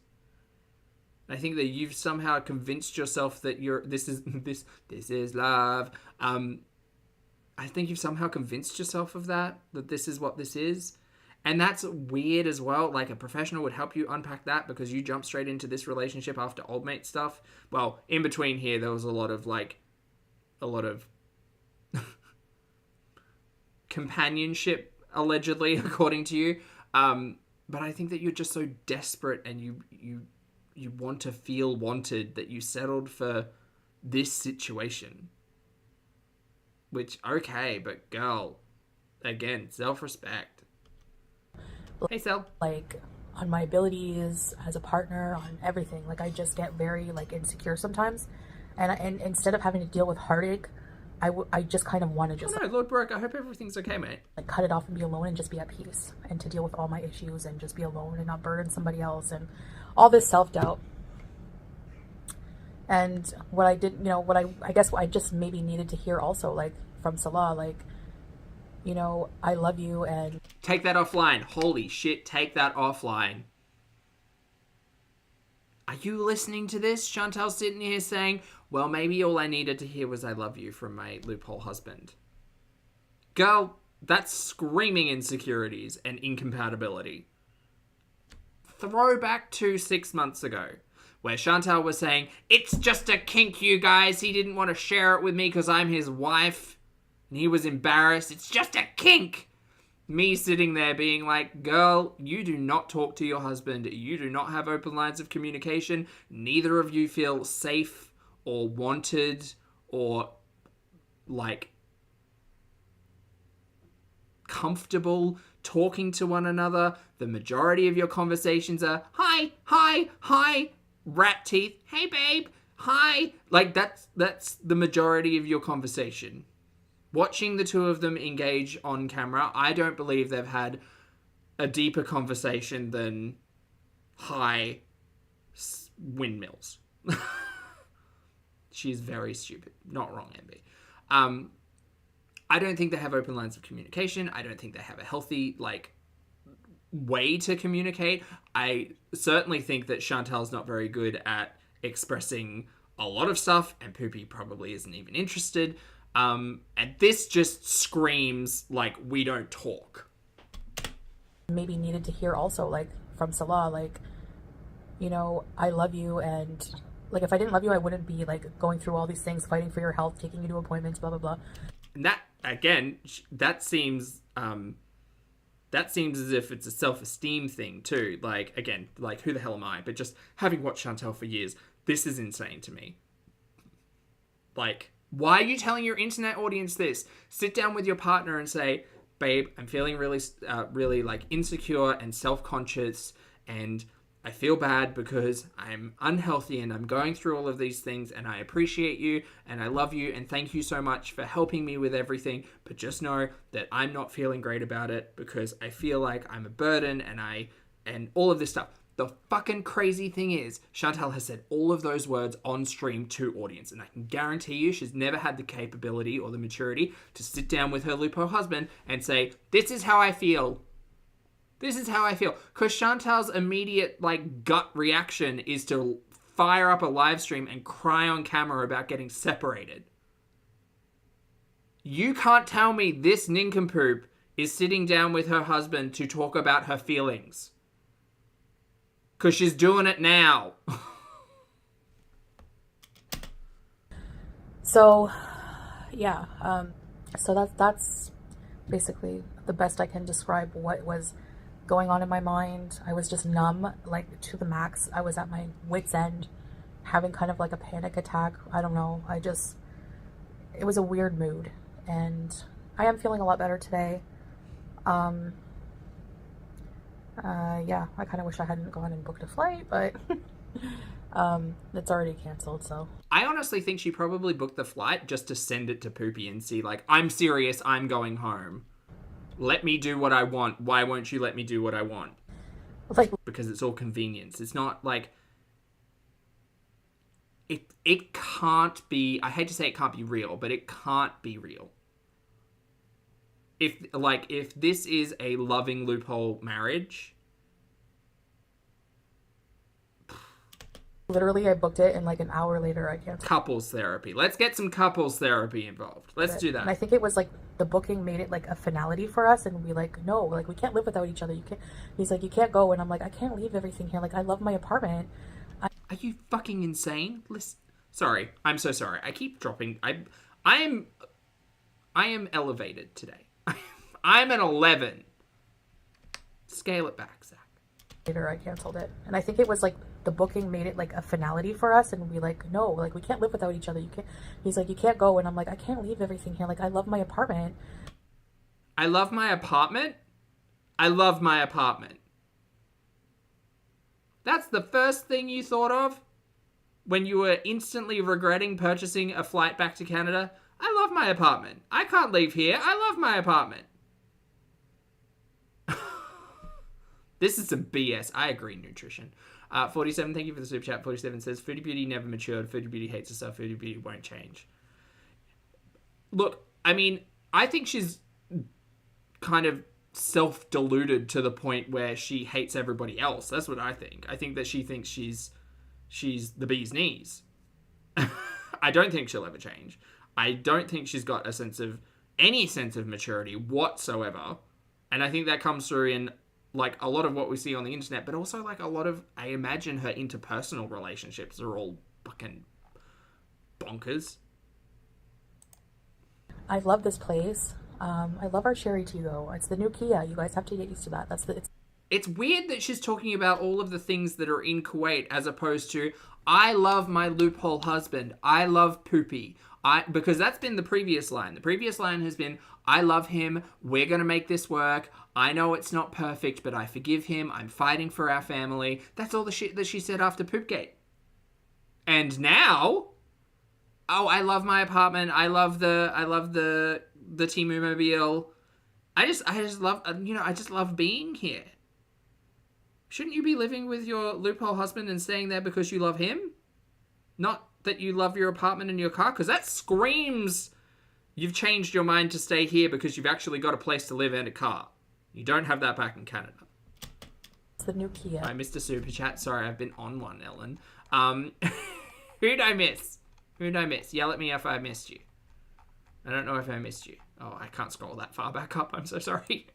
I think that you've somehow convinced yourself that this is love. I think you've somehow convinced yourself of that this is what this is. And that's weird as well. Like, a professional would help you unpack that because you jumped straight into this relationship after old mate stuff. Well, in between here, there was a lot of companionship, allegedly, according to you. But I think that you're just so desperate and you want to feel wanted that you settled for this situation. Which, okay, but girl, again, self-respect. Hey, Sel. Like, on my abilities as a partner, on everything. Like, I just get very, like, insecure sometimes. And instead of having to deal with heartache, I just kind of want to just... Oh, no, Lord Brooke, I hope everything's okay, mate. Like, cut it off and be alone and just be at peace. And to deal with all my issues and just be alone and not burden somebody else. And all this self-doubt. And what I did, I guess I just maybe needed to hear also, like, from Salah, like, I love you and... Take that offline. Holy shit, take that offline. Are you listening to this? Chantal's sitting here saying, well, maybe all I needed to hear was I love you from my loophole husband. Girl, that's screaming insecurities and incompatibility. Throwback to 6 months ago, where Chantal was saying, it's just a kink, you guys. He didn't want to share it with me because I'm his wife. And he was embarrassed. It's just a kink. Me sitting there being like, girl, you do not talk to your husband. You do not have open lines of communication. Neither of you feel safe or wanted or, like, comfortable talking to one another. The majority of your conversations are, hi, hi, hi, rat teeth, hey babe, hi. Like, that's the majority of your conversation. Watching the two of them engage on camera, I don't believe they've had a deeper conversation than hi, windmills. She's very stupid. Not wrong, MB. I don't think they have open lines of communication. I don't think they have a healthy, like, way to communicate. I certainly think that Chantal's not very good at expressing a lot of stuff, and Poopy probably isn't even interested. And this just screams, like, we don't talk. Maybe needed to hear also, like, from Salah, like, I love you, and, like, if I didn't love you, I wouldn't be, like, going through all these things, fighting for your health, taking you to appointments, blah, blah, blah. And that, again, that seems as if it's a self-esteem thing, too. Like, again, like, who the hell am I? But just having watched Chantal for years, this is insane to me. Like, why are you telling your internet audience this? Sit down with your partner and say, babe, I'm feeling really like insecure and self-conscious, and I feel bad because I'm unhealthy and I'm going through all of these things, and I appreciate you and I love you and thank you so much for helping me with everything, but just know that I'm not feeling great about it because I feel like I'm a burden and all of this stuff. The fucking crazy thing is, Chantal has said all of those words on stream to audience, and I can guarantee you she's never had the capability or the maturity to sit down with her loophole husband and say, this is how I feel. This is how I feel. Because Chantal's immediate, like, gut reaction is to fire up a live stream and cry on camera about getting separated. You can't tell me this nincompoop is sitting down with her husband to talk about her feelings. Because she's doing it now. So, yeah. So that's basically the best I can describe what was going on in my mind. I was just numb, like, to the max. I was at my wit's end, having kind of like a panic attack. I don't know. It was a weird mood. And I am feeling a lot better today. Yeah, I kind of wish I hadn't gone and booked a flight, but It's already canceled, so. I honestly think she probably booked the flight just to send it to Poopy and see, like, I'm serious, I'm going home. Let me do what I want. Why won't you let me do what I want? Like, Because it's all convenience. It's not like it can't be. I hate to say it can't be real, but it can't be real. If this is a loving loophole marriage, literally, I booked it, and like an hour later, I canceled couples therapy. Let's get some couples therapy involved. Let's it. do And I that. think it was like the booking made it like a finality for us, and we like, no, like we can't live without each other. You can't. He's like, you can't go, and I'm like, I can't leave everything here. Like, I love my apartment. Are you fucking insane? Listen, sorry, I'm so sorry. I keep dropping. I am elevated today. I'm an 11. Scale it back, Zach. Later, I canceled it, and I think it was like the booking made it like a finality for us, and we like, no, like we can't live without each other. You can't. He's like, you can't go, and I'm like, I can't leave everything here. Like, I love my apartment. I love my apartment. I love my apartment. That's the first thing you thought of when you were instantly regretting purchasing a flight back to Canada. I love my apartment. I can't leave here. I love my apartment. This is some BS. I agree, nutrition. 47, thank you for the super chat. 47 says, Foodie Beauty never matured. Foodie Beauty hates herself. Foodie Beauty won't change. Look, I mean, I think she's kind of self-deluded to the point where she hates everybody else. That's what I think. I think that she thinks she's the bee's knees. I don't think she'll ever change. I don't think she's got any sense of maturity whatsoever. And I think that comes through in like a lot of what we see on the internet, but also like a lot of, I imagine her interpersonal relationships are all fucking bonkers. I love this place. I love our cherry tea though. It's the new Kia. You guys have to get used to that. It's weird that she's talking about all of the things that are in Kuwait as opposed to, I love my loophole husband. I love Poopy. Because that's been the previous line. The previous line has been, I love him. We're going to make this work. I know it's not perfect, but I forgive him. I'm fighting for our family. That's all the shit that she said after Poopgate. And now, oh, I love my apartment. I love the Timu Mobile. I just love, I just love being here. Shouldn't you be living with your loophole husband and staying there because you love him? Not that you love your apartment and your car? Because that screams you've changed your mind to stay here because you've actually got a place to live and a car. You don't have that back in Canada. It's the new Kia. I missed a super chat. Sorry, I've been on one, Ellen. Who'd I miss? Yell at me if I missed you. I don't know if I missed you. Oh, I can't scroll that far back up. I'm so sorry.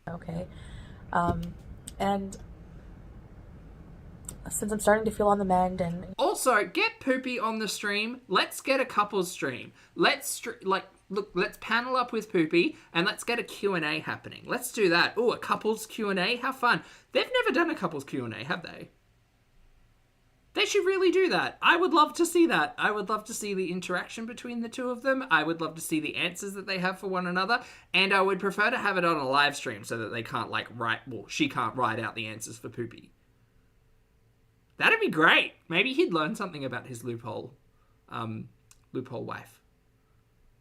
Okay. And since I'm starting to feel on the mend and Also, get Poopy on the stream. Let's get a couples stream. Let's panel up with Poopy and let's get a Q&A happening. Let's do that. Oh, a couples Q&A? How fun. They've never done a couples Q&A, have they? They should really do that. I would love to see that. I would love to see the interaction between the two of them. I would love to see the answers that they have for one another. And I would prefer to have it on a live stream so that they can't she can't write out the answers for Poopy. That'd be great. Maybe he'd learn something about his loophole wife.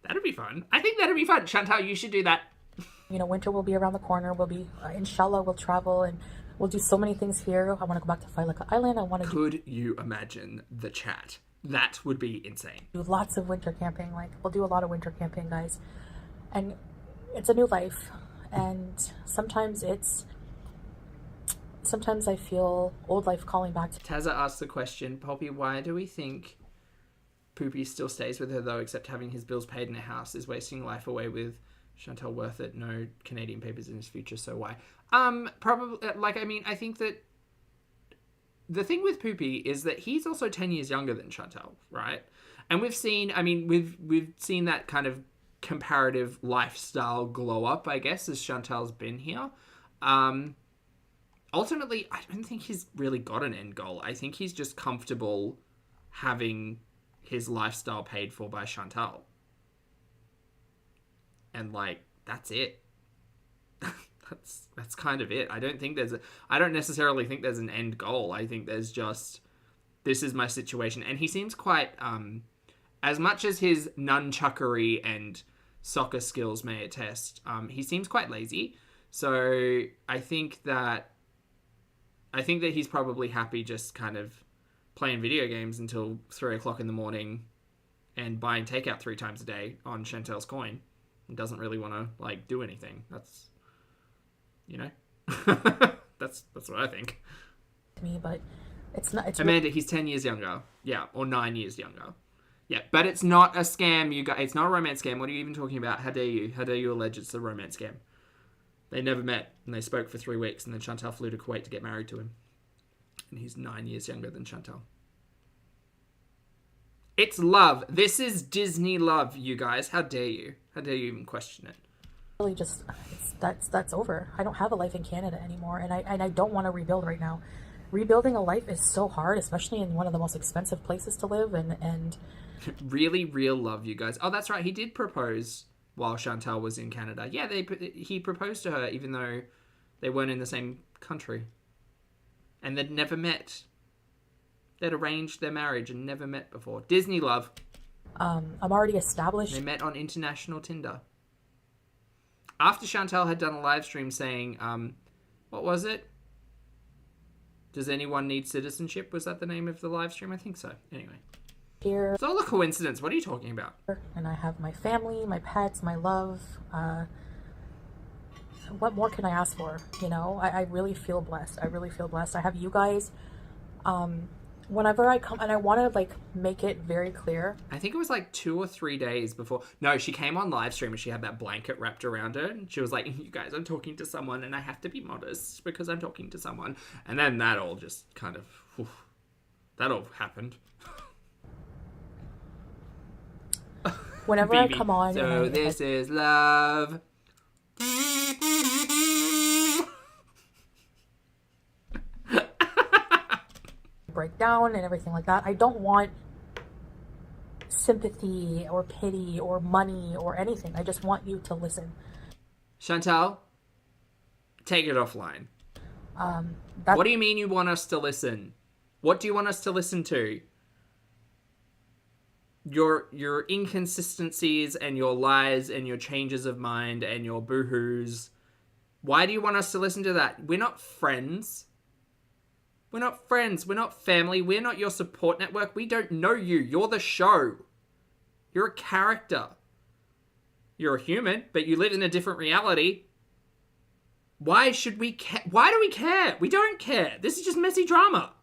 That'd be fun. I think that'd be fun. Chantal, you should do that. winter will be around the corner. We'll be, inshallah, we'll travel and we'll do so many things here. I want to go back to Failaka Island. Could you imagine the chat? That would be insane. Do lots of winter camping. We'll do a lot of winter camping, guys. And it's a new life. And sometimes I feel old life calling back to Tazza asked the question, Poppy, why do we think Poopy still stays with her though, except having his bills paid in a house is wasting life away with Chantal worth it, no Canadian papers in his future, so why? Probably, I think that the thing with Poopy is that he's also 10 years younger than Chantal, right? And we've seen that kind of comparative lifestyle glow up, I guess, as Chantal's been here. Ultimately, I don't think he's really got an end goal. I think he's just comfortable having his lifestyle paid for by Chantal. And, that's it. that's kind of it. I don't necessarily think there's an end goal. I think there's just, this is my situation. And he seems quite, as much as his nunchuckery and soccer skills may attest, he seems quite lazy. So I think that he's probably happy just kind of playing video games until 3 o'clock in the morning and buying takeout 3 times a day on Chantel's coin, and doesn't really want to like do anything. That's, you know, that's what I think. Me, but it's not. It's Amanda, he's 10 years younger. Yeah, or 9 years younger. Yeah, but it's not a scam. You guys, it's not a romance scam. What are you even talking about? How dare you? How dare you allege it's a romance scam? They never met, and they spoke for 3 weeks, and then Chantel flew to Kuwait to get married to him. And he's 9 years younger than Chantel. It's love. This is Disney love, you guys. How dare you? How dare you even question it? Really just, that's over. I don't have a life in Canada anymore, and I don't want to rebuild right now. Rebuilding a life is so hard, especially in one of the most expensive places to live, and really real love, you guys. Oh, that's right. He did propose while Chantel was in Canada. Yeah, he proposed to her even though they weren't in the same country. And they'd never met. They'd arranged their marriage and never met before. Disney love. I'm already established. They met on international Tinder. After Chantel had done a live stream saying, what was it? Does anyone need citizenship? Was that the name of the live stream? I think so. Anyway. Here. It's all a coincidence. What are you talking about? And I have my family, my pets, my love. What more can I ask for? You know, I really feel blessed. I really feel blessed. I have you guys. Whenever I come, and I want to like make it very clear. I think it was like 2 or 3 days before. No, she came on live stream and she had that blanket wrapped around her. And she was like, you guys, I'm talking to someone and I have to be modest because I'm talking to someone. And then that all just kind of, that all happened. Whenever I come on. So this is love. Break down and everything like that. I don't want sympathy or pity or money or anything. I just want you to listen. Chantel, take it offline. What do you mean you want us to listen? What do you want us to listen to? Your inconsistencies and your lies and your changes of mind and your boohoos. Why do you want us to listen to that? We're not friends. We're not friends. We're not family. We're not your support network. We don't know you. You're the show. You're a character. You're a human, but you live in a different reality. Why should we care? Why do we care? We don't care. This is just messy drama.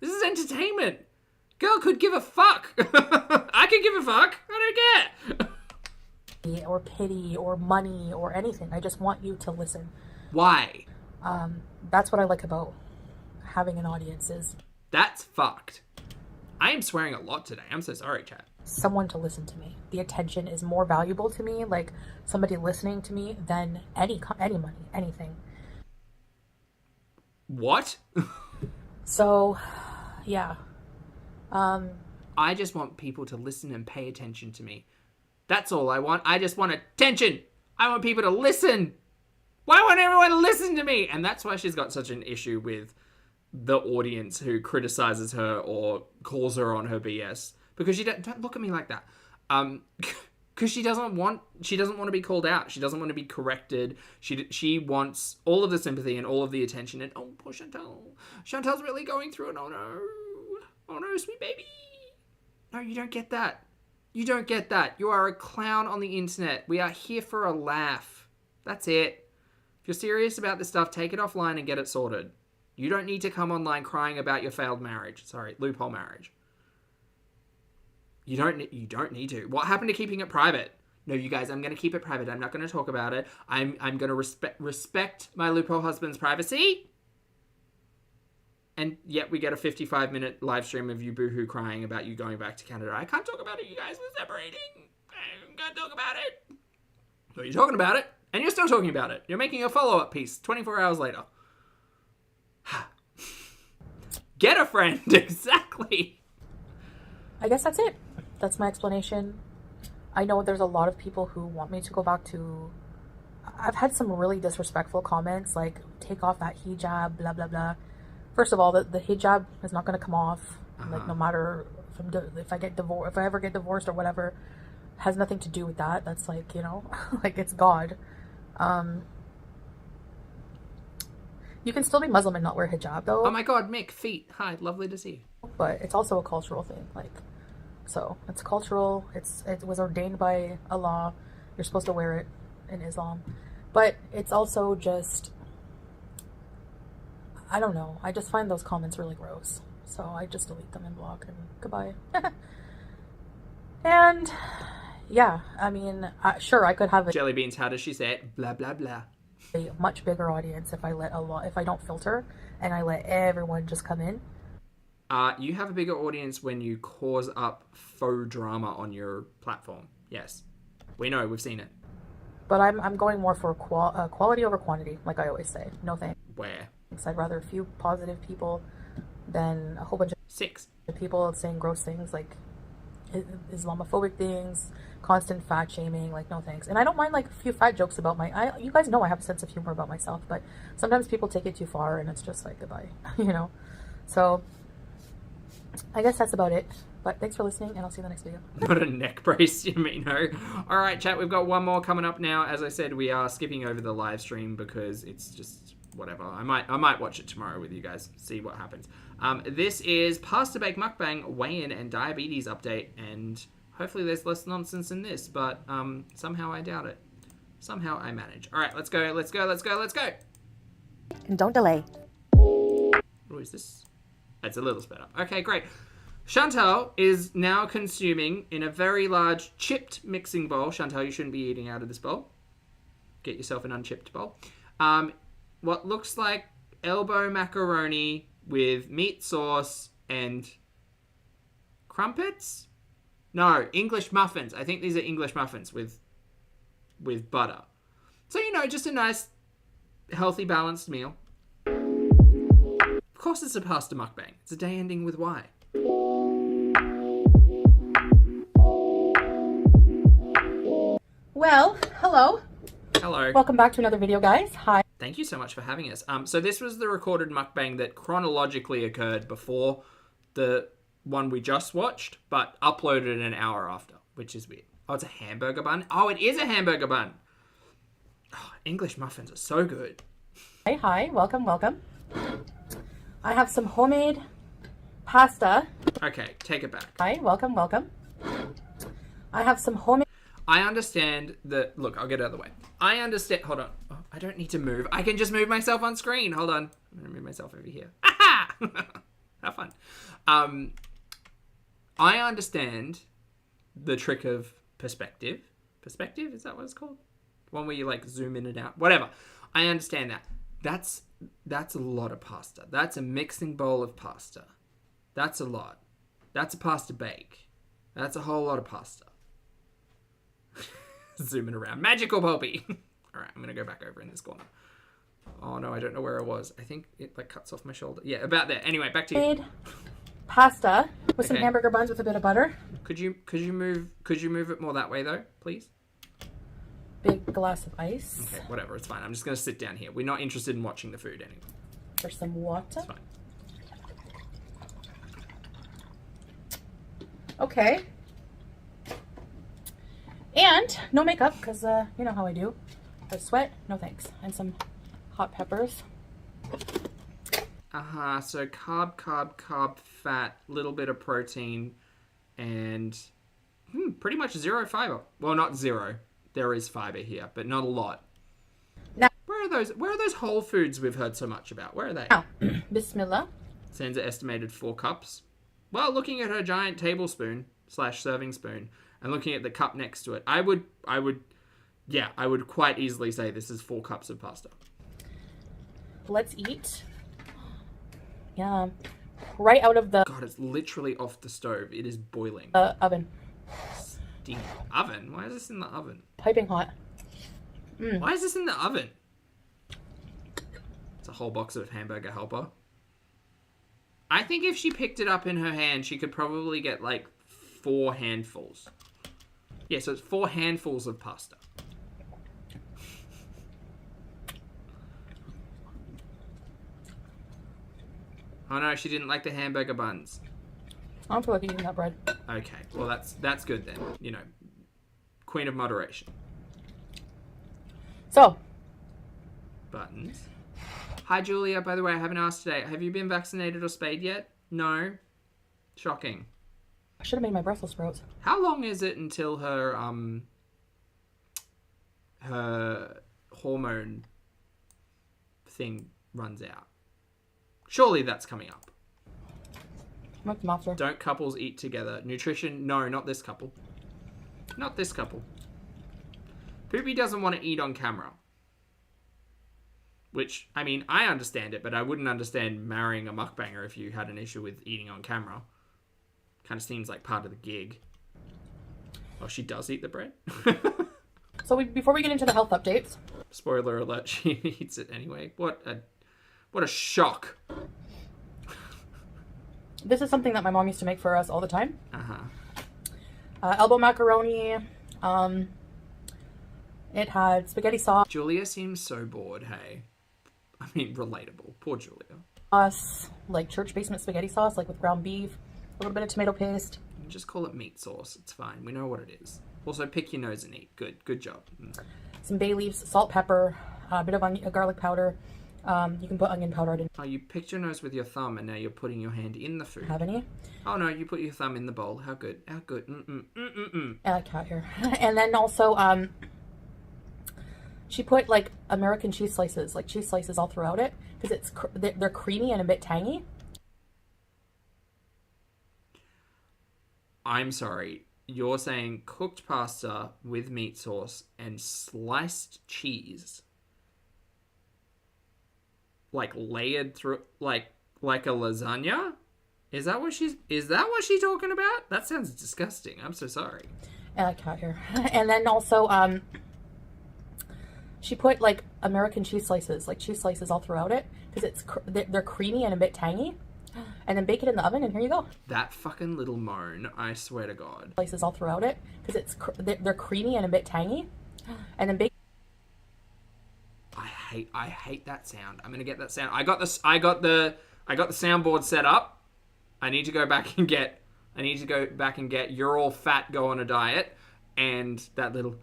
This is entertainment. Girl could give a fuck. I could give a fuck. I don't care. Or pity or money or anything. I just want you to listen. Why? That's what I like about having an audience is. That's fucked. I am swearing a lot today. I'm so sorry, chat. Someone to listen to me. The attention is more valuable to me, like somebody listening to me, than any money, anything. What? So, yeah. I just want people to listen and pay attention to me. That's all I want. I just want attention. I want people to listen. Why won't everyone listen to me? And that's why she's got such an issue with the audience who criticizes her or calls her on her BS. Because she don't look at me like that. Because she doesn't want to be called out. She doesn't want to be corrected. She wants all of the sympathy and all of the attention. And oh, poor Chantel. Chantel's really going through it. Oh no. Oh no, sweet baby. No, you don't get that. You don't get that. You are a clown on the internet. We are here for a laugh. That's it. If you're serious about this stuff, take it offline and get it sorted. You don't need to come online crying about your failed marriage. Sorry, loophole marriage. You don't need to. What happened to keeping it private? No, you guys, I'm going to keep it private. I'm not going to talk about it. I'm going to respect my loophole husband's privacy. And yet we get a 55-minute live stream of you boohoo crying about you going back to Canada. I can't talk about it, you guys. We're separating. I can't talk about it. So you're talking about it, and you're still talking about it. You're making a follow-up piece 24 hours later. Get a friend. Exactly. I guess that's it. That's my explanation. I know there's a lot of people who want me to go back to I've had some really disrespectful comments like, take off that hijab, blah, blah, blah. First of all, the hijab is not going to come off. Like, no matter if I get divorced, if I ever get divorced or whatever, has nothing to do with that. That's like, you know, like it's God. You can still be Muslim and not wear hijab though. Oh my God, Mick, feet. Hi, lovely to see you. But it's also a cultural thing. Like, so it's cultural. It was ordained by Allah. You're supposed to wear it in Islam. But it's also just, I don't know. I just find those comments really gross. So I just delete them and block and goodbye. And yeah, I mean, sure, I could have Jelly beans, how does she say it? Blah, blah, blah. A much bigger audience if I don't filter and I let everyone just come in. You have a bigger audience when you cause up faux drama on your platform. Yes, we know, we've seen it. But I'm going more for quality over quantity, like I always say. No thanks. Where? I'd rather a few positive people than a whole bunch of 6 people saying gross things like Islamophobic things, constant fat shaming. Like, no thanks. And I don't mind like a few fat jokes about you guys know I have a sense of humor about myself, but sometimes people take it too far and it's just like goodbye, you know. So I guess that's about it. But thanks for listening, and I'll see you in the next video. Not a neck brace, you mean, no. All right, chat, we've got one more coming up now. As I said, we are skipping over the live stream because it's just whatever. I might watch it tomorrow with you guys, see what happens. This is Pasta Bake Mukbang weigh-in and diabetes update, and hopefully there's less nonsense in this, but somehow I doubt it. Somehow I manage. All right, let's go, let's go, let's go, let's go. And don't delay. What is this? It's a little sped up. Okay, great. Chantal is now consuming in a very large chipped mixing bowl. Chantal, you shouldn't be eating out of this bowl. Get yourself an unchipped bowl. What looks like elbow macaroni with meat sauce and crumpets? No, English muffins. I think these are English muffins with butter. So, you know, just a nice, healthy, balanced meal. Of course it's a pasta mukbang. It's a day ending with Y. Well, hello. Hello. Welcome back to another video, guys. Hi. Thank you so much for having us. So this was the recorded mukbang that chronologically occurred before the one we just watched, but uploaded an hour after, which is weird. Oh, it's a hamburger bun? Oh, it is a hamburger bun. Oh, English muffins are so good. Hi. Welcome. I have some homemade pasta. Okay, take it back. Hi. Welcome. I have some homemade... I understand that... Look, I'll get it out of the way. I understand... Hold on. Oh, I don't need to move. I can just move myself on screen. Hold on. I'm going to move myself over here. Aha! Have fun. I understand the trick of perspective. Perspective? Is that what it's called? One where you, like, zoom in and out. Whatever. I understand that. That's a lot of pasta. That's a mixing bowl of pasta. That's a lot. That's a pasta bake. That's a whole lot of pasta. Zooming around. Magical Poppy. All right, I'm going to go back over in this corner. Oh, no, I don't know where I was. I think it, like, cuts off my shoulder. Yeah, about there. Anyway, back to you. Made pasta with some hamburger buns with a bit of butter. Could you move it more that way, though, please? Big glass of ice. Okay, whatever. It's fine. I'm just going to sit down here. We're not interested in watching the food anyway. For some water. It's fine. Okay. And no makeup, because you know how I do. But sweat, no thanks. And some hot peppers. So carb, fat, little bit of protein, and pretty much zero fiber. Well, not zero. There is fiber here, but not a lot. Now, Where are those Whole Foods we've heard so much about? Where are they? Now, Bismillah. Sansa estimated 4 cups. Well, looking at her giant tablespoon / serving spoon, and looking at the cup next to it, I would quite easily say this is 4 cups of pasta. Let's eat. Yeah. Right out of the God, it's literally off the stove. It is boiling. oven. Steam. Oven? Why is this in the oven? Piping hot. Why is this in the oven? It's a whole box of Hamburger Helper. I think if she picked it up in her hand, she could probably get like 4 handfuls. Yeah, so it's 4 handfuls of pasta. Oh no, she didn't like the hamburger buns. I don't feel like eating that bread. Okay, well that's good then. You know, queen of moderation. So. Buttons. Hi Julia, by the way, I haven't asked today. Have you been vaccinated or spayed yet? No. Shocking. I should have made my Brussels sprouts. How long is it until her hormone thing runs out? Surely that's coming up. What's the monster? Don't couples eat together? Nutrition? No, not this couple. Not this couple. Poopy doesn't want to eat on camera. Which, I mean, I understand it, but I wouldn't understand marrying a mukbanger if you had an issue with eating on camera. Kind of seems like part of the gig. Oh, she does eat the bread? So before we get into the health updates... Spoiler alert, she eats it anyway. What a shock. This is something that my mom used to make for us all the time. Uh-huh. Elbow macaroni. It had spaghetti sauce. Julia seems so bored, hey? I mean, relatable. Poor Julia. Like church basement spaghetti sauce, like with ground beef. A little bit of tomato paste. Just call it meat sauce. It's fine. We know what it is. Also, pick your nose and eat. Good job. Some bay leaves, salt, pepper, a bit of garlic powder. You can put onion powder in. Oh, you picked your nose with your thumb and now you're putting your hand in the food. Have any? Oh no, you put your thumb in the bowl. How good. How good. Cat here. And then also, she put like American cheese slices all throughout it because they're creamy and a bit tangy. I'm sorry. You're saying cooked pasta with meat sauce and sliced cheese, like layered through, like a lasagna? Is that what she's talking about? That sounds disgusting. I'm so sorry. Cat here. And then also, she put like American cheese slices all throughout it because they're creamy and a bit tangy. And then bake it in the oven, and here you go. That fucking little moan, I swear to God. Slices all throughout it because they're creamy and a bit tangy. And then bake. I hate that sound. I'm gonna get that sound. I got the soundboard set up. I need to go back and get. You're all fat. Go on a diet, and that little.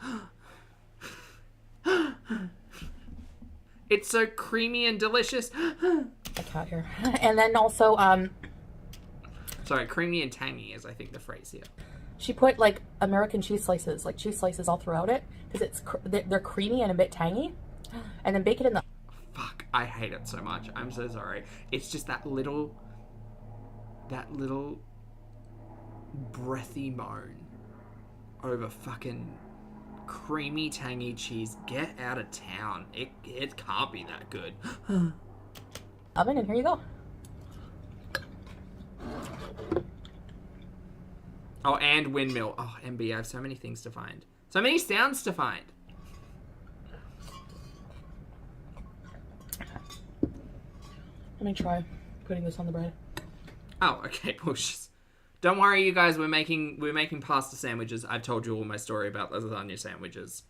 It's so creamy and delicious. A cat here. And then also, sorry, creamy and tangy is, I think, the phrase here. She put, like, American cheese slices all throughout it because they're creamy and a bit tangy. And then bake it in the... Fuck, I hate it so much. I'm so sorry. It's just that little breathy moan over fucking creamy, tangy cheese. Get out of town. It can't be that good. Oven, and here you go. Oh, and windmill. Oh, MB, I have so many things to find. So many sounds to find. Let me try putting this on the bread. Oh, okay. Well, don't worry, you guys. We're making pasta sandwiches. I've told you all my story about lasagna sandwiches.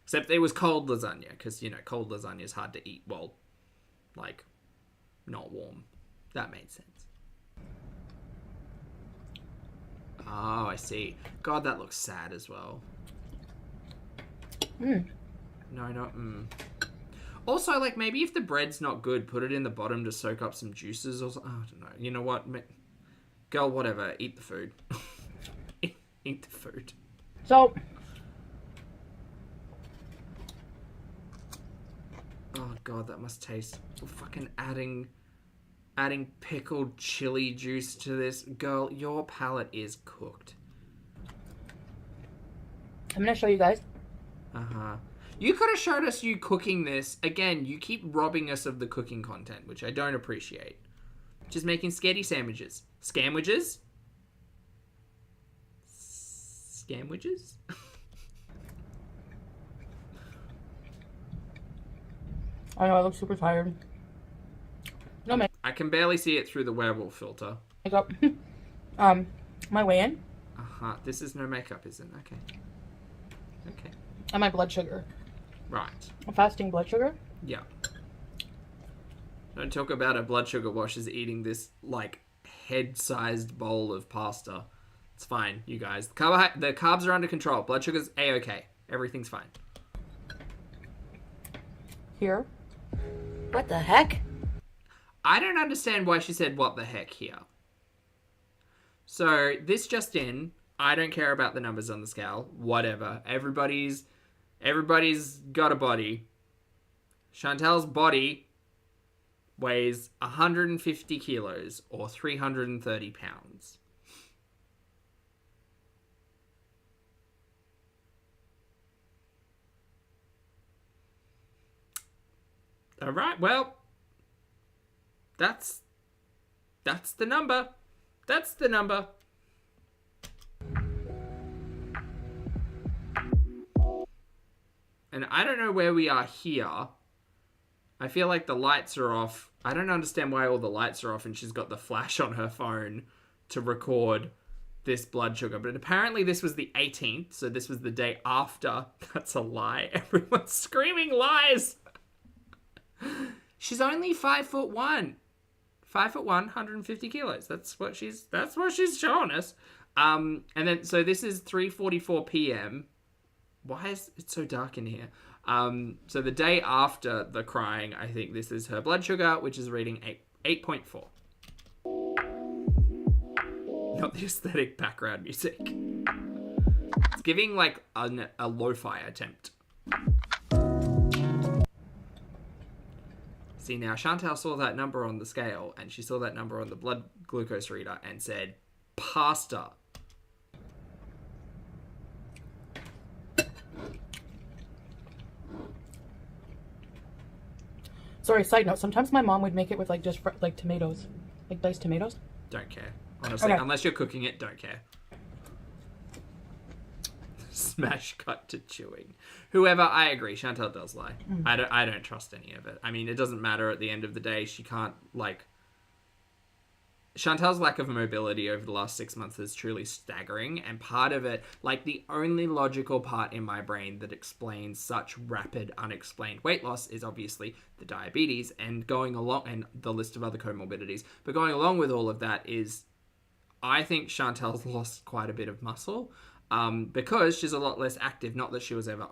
Except it was cold lasagna, because, you know, cold lasagna is hard to eat while, like, not warm. That made sense. Oh, I see. God, that looks sad as well. No, not Also, like, maybe if the bread's not good, put it in the bottom to soak up some juices or something. Oh, I don't know. You know what? Girl, whatever. Eat the food. Eat the food. So... Oh, God, that must taste... Fucking adding pickled chili juice to this. Girl, your palate is cooked. I'm going to show you guys. Uh-huh. You could have showed us you cooking this. Again, you keep robbing us of the cooking content, which I don't appreciate. Just making sketty sandwiches. Scamwiches? Scamwiches? I know, I look super tired. No makeup. I can barely see it through the werewolf filter. Makeup. My weigh-in. Uh-huh. This is no makeup, is it? Okay. Okay. And my blood sugar. Right. Fasting blood sugar. Yeah. Don't talk about a blood sugar wash as eating this, like, head-sized bowl of pasta. It's fine, you guys. The carbs are under control. Blood sugar's A-okay. Everything's fine. Here. What the heck? I don't understand why she said what the heck here. So, this just in, I don't care about the numbers on the scale. Whatever. Everybody's got a body. Chantel's body weighs 150 kilos or 330 pounds. All right, well, that's the number. That's the number. And I don't know where we are here. I feel like the lights are off. I don't understand why all the lights are off and she's got the flash on her phone to record this blood sugar. But apparently this was the 18th, so this was the day after. That's a lie. Everyone's screaming lies. She's only 5'1". 5'1", 150 kilos. That's what she's showing us. And then so this is 3:44 p.m. Why is it so dark in here? So the day after the crying, I think this is her blood sugar, which is reading 8.4. Not the aesthetic background music. It's giving like a lo-fi attempt. See, now Chantal saw that number on the scale and she saw that number on the blood glucose reader and said, pasta. Sorry, side note. Sometimes my mom would make it with like just like tomatoes, like diced tomatoes. Don't care. Honestly, Okay. Unless you're cooking it, don't care. Smash cut to chewing. Whoever, I agree. Chantal does lie. I don't trust any of it. I mean, it doesn't matter at the end of the day. She can't, like... Chantal's lack of mobility over the last 6 months is truly staggering. And part of it, like the only logical part in my brain that explains such rapid, unexplained weight loss is obviously the diabetes and going along, and the list of other comorbidities. But going along with all of that is, I think Chantal's lost quite a bit of muscle. Because she's a lot less active. Not that she was ever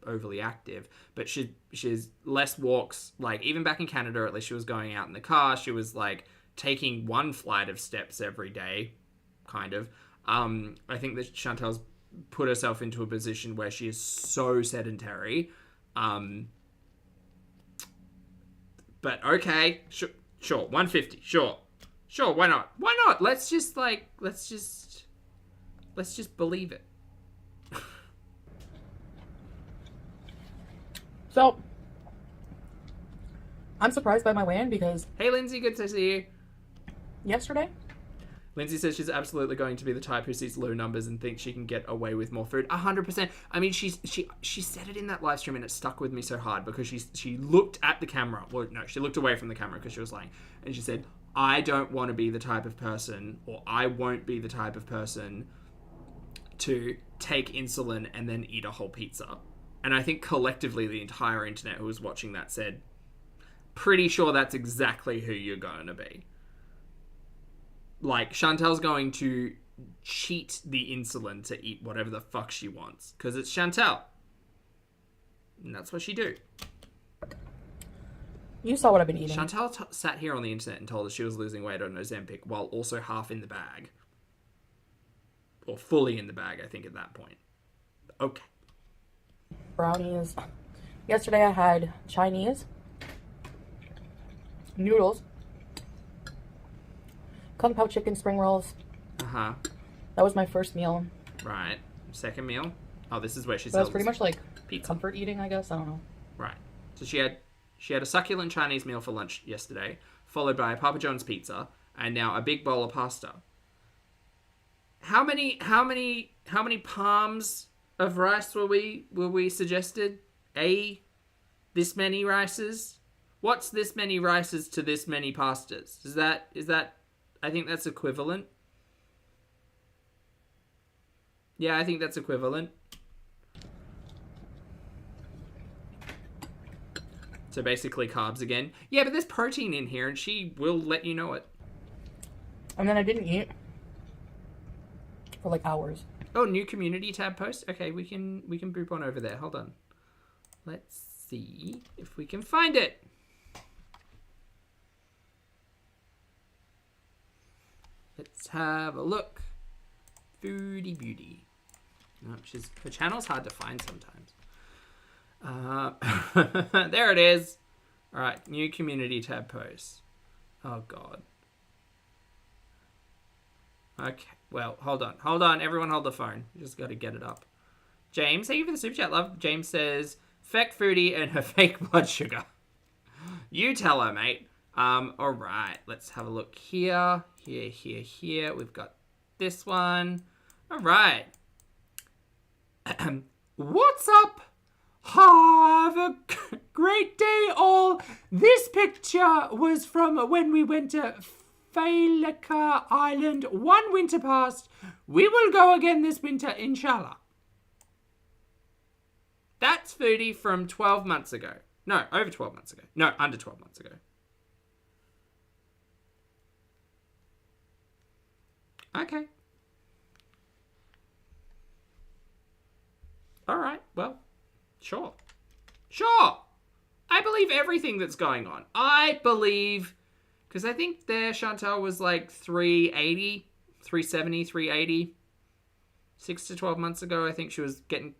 overly active, but she's less walks. Like, even back in Canada, at least she was going out in the car. She was, like, taking one flight of steps every day, kind of. I think that Chantal's put herself into a position where she is so sedentary. But, okay, sure, 150, sure, why not? Why not? Let's just believe it. So, I'm surprised by my weigh-in because Hey, Lindsay, good to see you. yesterday, Lindsay says she's absolutely going to be the type who sees low numbers and thinks she can get away with more food. 100%. I mean, she said it in that live stream and it stuck with me so hard because she looked at the camera. Well, no, she looked away from the camera because she was lying. And she said, I don't want to be the type of person, or I won't be the type of person to take insulin and then eat a whole pizza. And I think collectively the entire internet who was watching that said, pretty sure that's exactly who you're going to be. Like, Chantal's going to cheat the insulin to eat whatever the fuck she wants. Because it's Chantal. And that's what she do. you saw what I've been eating. Chantal sat here on the internet and told us she was losing weight on Ozempic while also half in the bag. Or fully in the bag, I think, at that point. Okay. Brownies. Yesterday I had Chinese noodles, Kung Pao chicken spring rolls. Uh-huh. That was my first meal. Right. Second meal. Oh, this is where she So it was sells pretty much like pizza. comfort eating, I guess. I don't know. Right. So she had a succulent Chinese meal for lunch yesterday, followed by a Papa John's pizza, and now a big bowl of pasta. How many palms of rice were we suggested? This many rices? What's this many rices to this many pastas? Is that I think that's equivalent. Yeah, I think that's equivalent. So basically carbs again. Yeah, but there's protein in here, and she will let you know it. And then I didn't eat for like hours. Oh, new community tab post. Okay, we can boop on over there. Hold on. Let's see if we can find it. Let's have a look. Foodie Beauty. No, her channel's hard to find sometimes. There it is. All right, new community tab post. Oh God. Okay, well, hold on. Everyone hold the phone. You just got to get it up. James, thank you for the super chat, love. James says, feck Foodie and her fake blood sugar. You tell her, mate. All right, let's have a look here. Here. We've got this one. All right. What's up? Have a great day, all. This picture was from when we went to Failaka Island one winter past. We will go again this winter, inshallah. That's Foodie from 12 months ago. No, over 12 months ago. No, under 12 months ago. Okay. All right, well, sure. I believe everything that's going on. I believe, because I think there Chantal was like 380, 370, 380. 6 to 12 months ago, I think she was getting,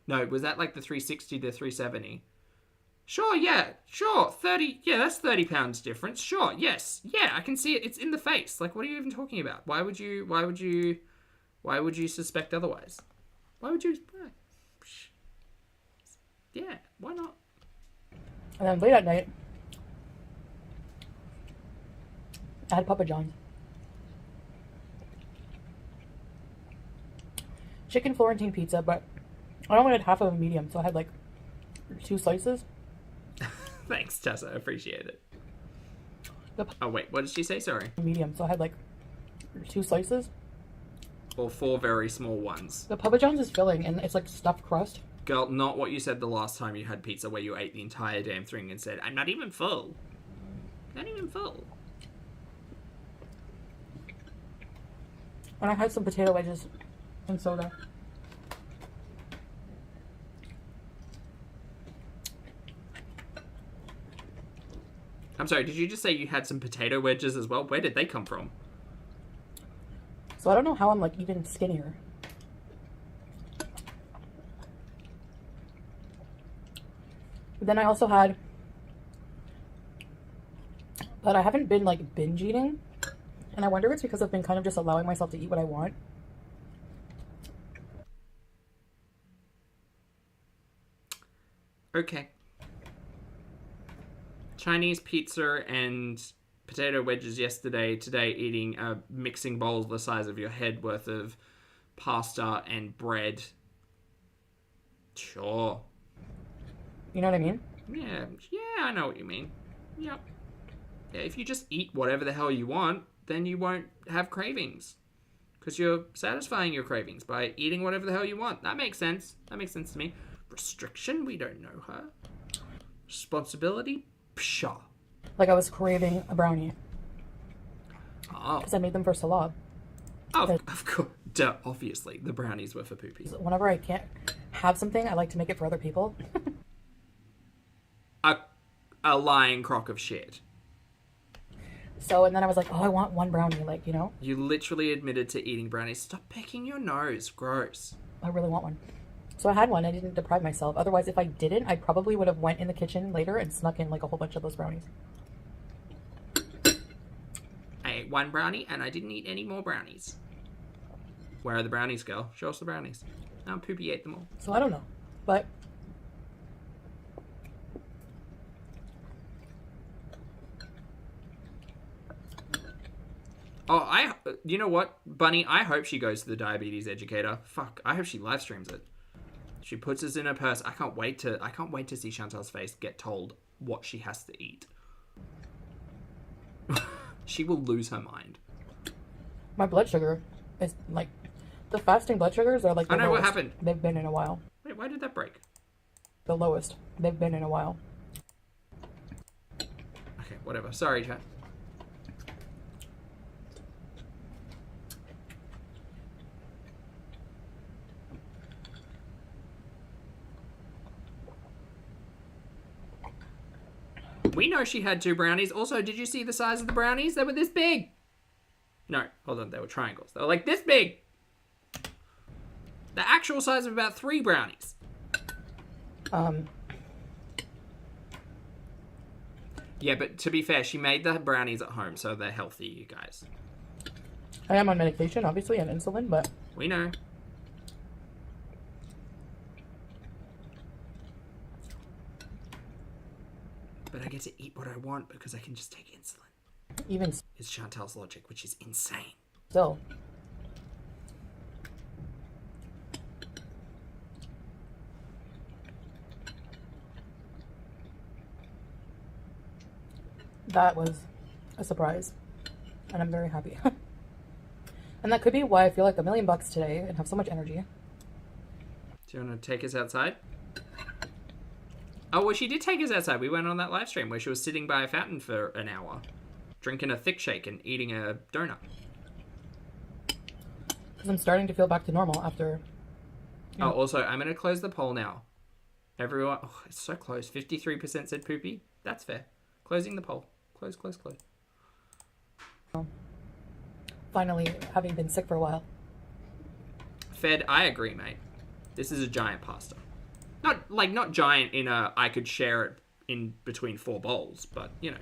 no, was that like the 360 to 370? Sure, yeah, sure, 30, yeah, that's 30 pounds difference. Sure, yes, yeah, I can see it. It's in the face. Like, what are you even talking about? Why would you suspect otherwise? Why would you? Yeah, why not? And then late at night, I had Papa John's. Chicken Florentine pizza, but I only had half of a medium, so I had like 2 slices. Thanks, Tessa. I appreciate it. Oh, wait, what did she say? Sorry. Medium, so I had like 2 slices. Or 4 very small ones. The Papa John's is filling, and it's like stuffed crust. Girl, not what you said the last time you had pizza, where you ate the entire damn thing and said, I'm not even full. Not even full. And I had some potato wedges and soda. I'm sorry, did you just say you had some potato wedges as well? Where did they come from? So I don't know how I'm like even skinnier. But then I also had, but I haven't been like binge eating. And I wonder if it's because I've been kind of just allowing myself to eat what I want. Okay. Chinese pizza and potato wedges yesterday. Today eating a mixing bowl the size of your head worth of pasta and bread. Sure. You know what I mean? Yeah, I know what you mean. Yep. Yeah, if you just eat whatever the hell you want, then you won't have cravings. Because you're satisfying your cravings by eating whatever the hell you want. That makes sense. That makes sense to me. Restriction? We don't know her. Responsibility? Pshaw. Like I was craving a brownie. Oh. Because I made them for Salab. Oh, of course. Duh, obviously. The brownies were for Poopy. Whenever I can't have something, I like to make it for other people. A lying crock of shit. So, and then I was like, oh, I want one brownie, like, you know? You literally admitted to eating brownies. Stop picking your nose. Gross. I really want one. So I had one. I didn't deprive myself. Otherwise, if I didn't, I probably would have went in the kitchen later and snuck in like a whole bunch of those brownies. I ate one brownie and I didn't eat any more brownies. Where are the brownies, girl? Show us the brownies. Now Poopy ate them all. So I don't know. But oh, you know what, Bunny? I hope she goes to the diabetes educator. Fuck, I hope she live streams it. She puts us in her purse. I can't wait to see Chantal's face get told what she has to eat. She will lose her mind. my blood sugar is like, the fasting blood sugars are like the I know what lowest happened. they've been in a while. Wait, why did that break? the lowest they've been in a while. Okay, whatever. Sorry, chat. We know she had 2 brownies. Also, did you see the size of the brownies? They were this big. No, hold on. They were triangles. They were like this big. The actual size of about 3 brownies. Yeah, but to be fair, she made the brownies at home, so they're healthy, you guys. I am on medication, obviously, and insulin, but... We know. But I get to eat what I want because I can just take insulin. Even Is Chantal's logic, which is insane. still. That was a surprise. And I'm very happy. And that could be why I feel like $1,000,000 today and have so much energy. Do you want to take us outside? Oh, well, she did take us outside. We went on that live stream where she was sitting by a fountain for an hour, drinking a thick shake and eating a donut. Because I'm starting to feel back to normal after... Oh, also, I'm going to close the poll now. Everyone... Oh, it's so close. 53% said poopy. That's fair. Closing the poll. Close, close, close. Finally, having been sick for a while. Fed, I agree, mate. This is a giant pasta. Not giant in a I could share it in between 4 bowls, but, you know.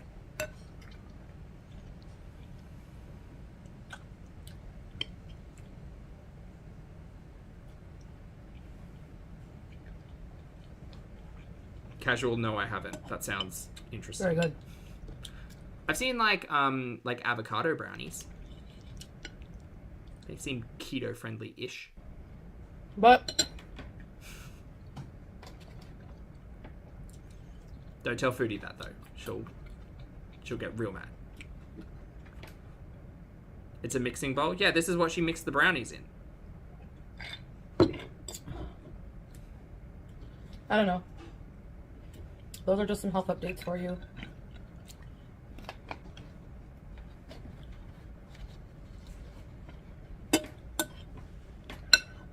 Casual, no, I haven't. That sounds interesting. Very good. I've seen like avocado brownies. They seem keto friendly-ish. But... Don't tell Foodie that though. She'll get real mad. It's a mixing bowl. Yeah, this is what she mixed the brownies in. I don't know. Those are just some health updates for you.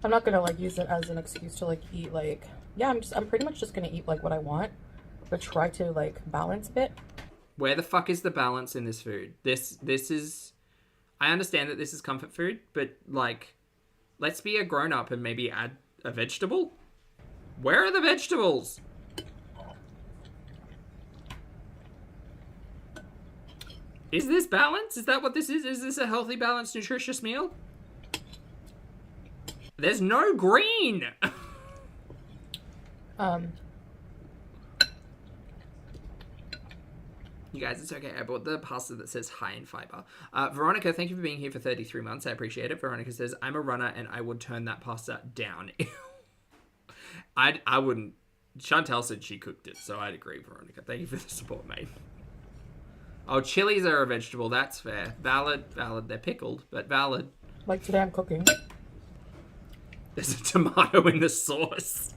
I'm not gonna like use it as an excuse to like eat like, yeah, I'm pretty much just gonna eat like what I want, but try to like balance a bit. Where the fuck is the balance in this food? This is... I understand that this is comfort food, but like, let's be a grown up and maybe add a vegetable. Where are the vegetables? Is this balance? Is that what this is? Is this a healthy, balanced, nutritious meal? There's no green. You guys, it's okay. I bought the pasta that says high in fiber. Veronica, thank you for being here for 33 months. I appreciate it. Veronica says, I'm a runner and I would turn that pasta down. I wouldn't. Chantal said she cooked it, so I'd agree, Veronica. Thank you for the support, mate. Oh, chilies are a vegetable. That's fair. Valid. They're pickled, but valid. Like today I'm cooking. There's a tomato in the sauce.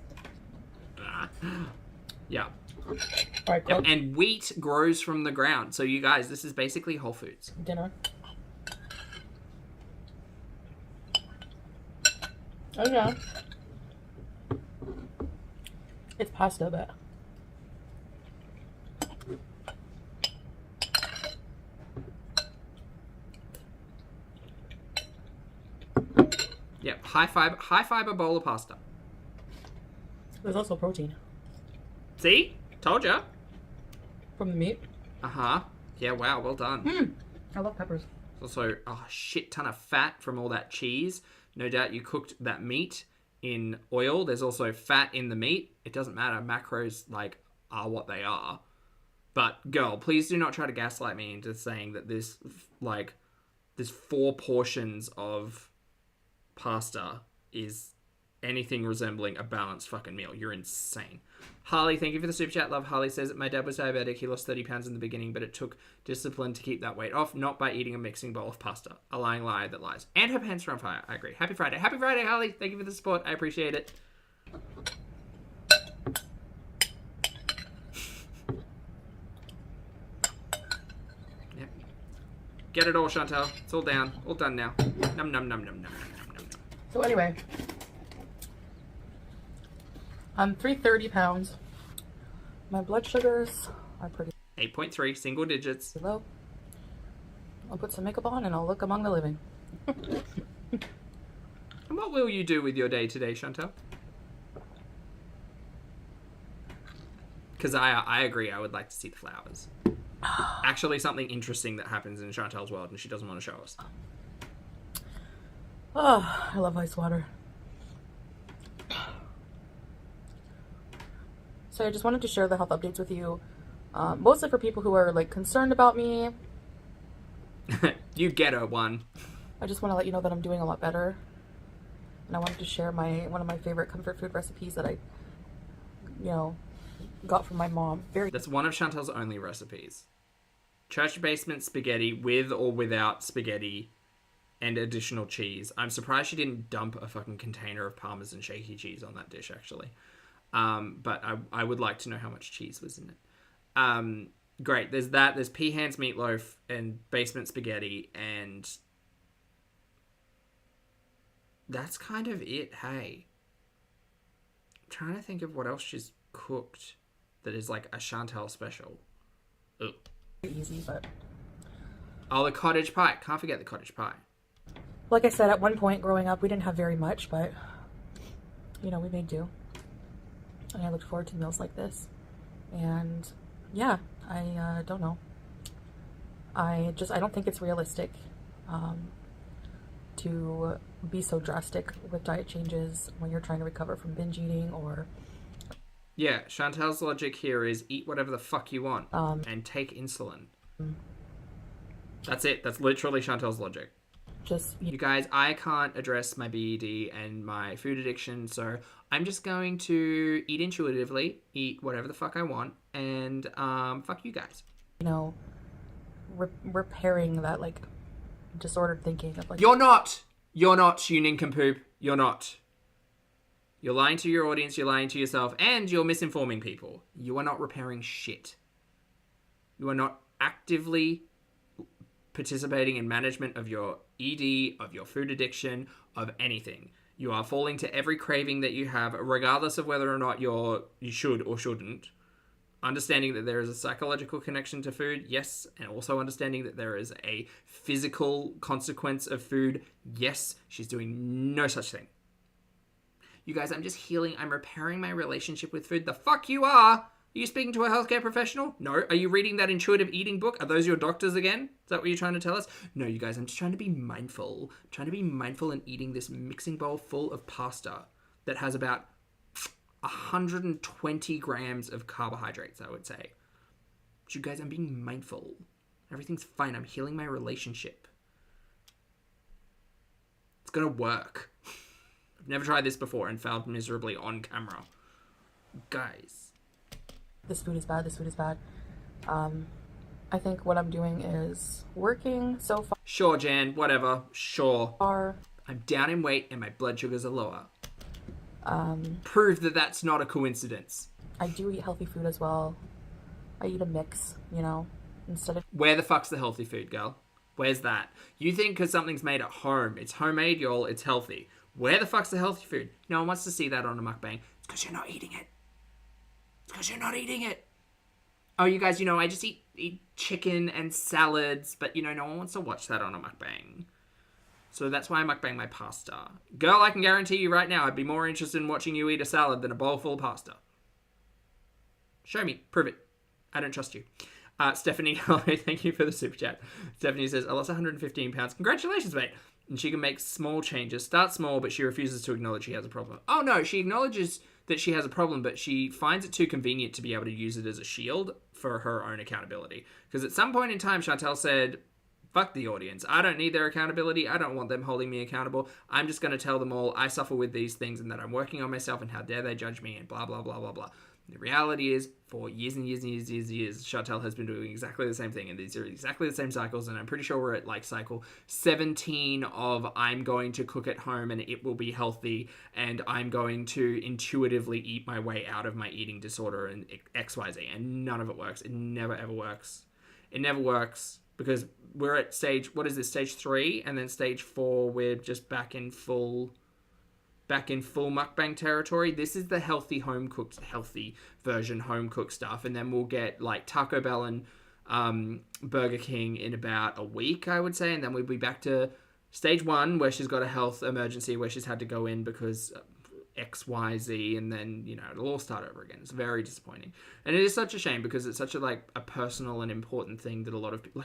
Yeah. All right, Yep. And wheat grows from the ground. So you guys, this is basically Whole Foods. Dinner. Oh yeah. It's pasta, but... Yep, high fiber bowl of pasta. There's also protein. See? Told ya. From the meat. Uh-huh. Yeah, wow, well done. I love peppers. Also, a shit ton of fat from all that cheese. No doubt you cooked that meat in oil. There's also fat in the meat. It doesn't matter. Macros, like, are what they are. But, girl, please do not try to gaslight me into saying that this, like, there's 4 portions of pasta is anything resembling a balanced fucking meal. You're insane. Harley, thank you for the super chat. Love. Harley says, my dad was diabetic. He lost 30 pounds in the beginning, but it took discipline to keep that weight off, not by eating a mixing bowl of pasta. A lying liar that lies. And her pants are on fire. I agree. Happy Friday. Happy Friday, Harley. Thank you for the support. I appreciate it. Get it all, Chantal. It's all down. All done now. Num, num, num, num, num, num, num, num. So anyway, I'm 330 pounds. My blood sugars are pretty 8.3, single digits. low. I'll put some makeup on and I'll look among the living. And what will you do with your day today, Chantal? Because I agree, I would like to see the flowers. Actually, something interesting that happens in Chantal's world and she doesn't want to show us. Oh, I love ice water. So I just wanted to share the health updates with you. Mostly for people who are like concerned about me. You get her one. I just want to let you know that I'm doing a lot better. And I wanted to share one of my favorite comfort food recipes that I, got from my mom. That's one of Chantal's only recipes. Church basement spaghetti with or without spaghetti and additional cheese. I'm surprised she didn't dump a fucking container of Parmesan shaky cheese on that dish, actually. But I would like to know how much cheese was in it. Great. There's that. There's Peahan's meatloaf and basement spaghetti, and that's kind of it. Hey, I'm trying to think of what else she's cooked that is like a Chantal special. Ugh. Easy, but Oh, the cottage pie. Can't forget the cottage pie. like I said, at one point growing up, we didn't have very much, but we made do. And I looked forward to meals like this. And yeah, I don't know. I don't think it's realistic to be so drastic with diet changes when you're trying to recover from binge eating or... Yeah, Chantal's logic here is eat whatever the fuck you want and take insulin. That's it. That's literally Chantal's logic. You guys, I can't address my BED and my food addiction, so I'm just going to eat intuitively, eat whatever the fuck I want, and fuck you guys. Repairing that like disordered thinking of like... You're not, you nincompoop. You're not. You're lying to your audience, you're lying to yourself, and you're misinforming people. You are not repairing shit. You are not actively participating in management of your ED, of your food addiction, of anything. You are falling to every craving that you have, regardless of whether or not you should or shouldn't. Understanding that there is a psychological connection to food, yes, and also understanding that there is a physical consequence of food, yes. She's doing no such thing. You guys, I'm just healing. I'm repairing my relationship with food. The fuck you are? Are you speaking to a healthcare professional? No. Are you reading that intuitive eating book? Are those your doctors again? Is that what you're trying to tell us? No, you guys, I'm just trying to be mindful. I'm trying to be mindful in eating this mixing bowl full of pasta that has about 120 grams of carbohydrates, I would say. But you guys, I'm being mindful. Everything's fine. I'm healing my relationship. It's gonna work. I've never tried this before and failed miserably on camera. Guys. This food is bad, this food is bad. I think what I'm doing is working so far. Sure, Jan, whatever. Sure. Far. I'm down in weight and my blood sugars are lower. Prove that that's not a coincidence. I do eat healthy food as well. I eat a mix, instead of... Where the fuck's the healthy food, girl? Where's that? You think because something's made at home, it's homemade, y'all, it's healthy. Where the fuck's the healthy food? No one wants to see that on a mukbang. It's because you're not eating it. It's because you're not eating it. Oh, you guys, I just eat chicken and salads, but, no one wants to watch that on a mukbang. So that's why I mukbang my pasta. Girl, I can guarantee you right now, I'd be more interested in watching you eat a salad than a bowl full of pasta. Show me. Prove it. I don't trust you. Stephanie, thank you for the super chat. Stephanie says, I lost 115 pounds. Congratulations, mate. And she can make small changes. Start small, but she refuses to acknowledge she has a problem. Oh, no, she acknowledges that she has a problem, but she finds it too convenient to be able to use it as a shield for her own accountability. Because at some point in time, Chantal said, fuck the audience. I don't need their accountability. I don't want them holding me accountable. I'm just going to tell them all I suffer with these things and that I'm working on myself and how dare they judge me and blah, blah, blah, blah, blah. The reality is, for years and years and years and years and years, Chantal has been doing exactly the same thing, and these are exactly the same cycles, and I'm pretty sure we're at, cycle 17 of I'm going to cook at home and it will be healthy, and I'm going to intuitively eat my way out of my eating disorder and XYZ, and none of it works. It never, ever works. It never works, because we're at stage 3, and then stage 4 we're just back in full mukbang territory. This is the healthy version home cooked stuff, and then we'll get like Taco Bell and Burger King in about a week, I would say, and then we'll be back to stage 1 where she's got a health emergency where she's had to go in because XYZ, and then, you know, it'll all start over again. It's very disappointing, and it is such a shame because it's such a personal and important thing that a lot of people,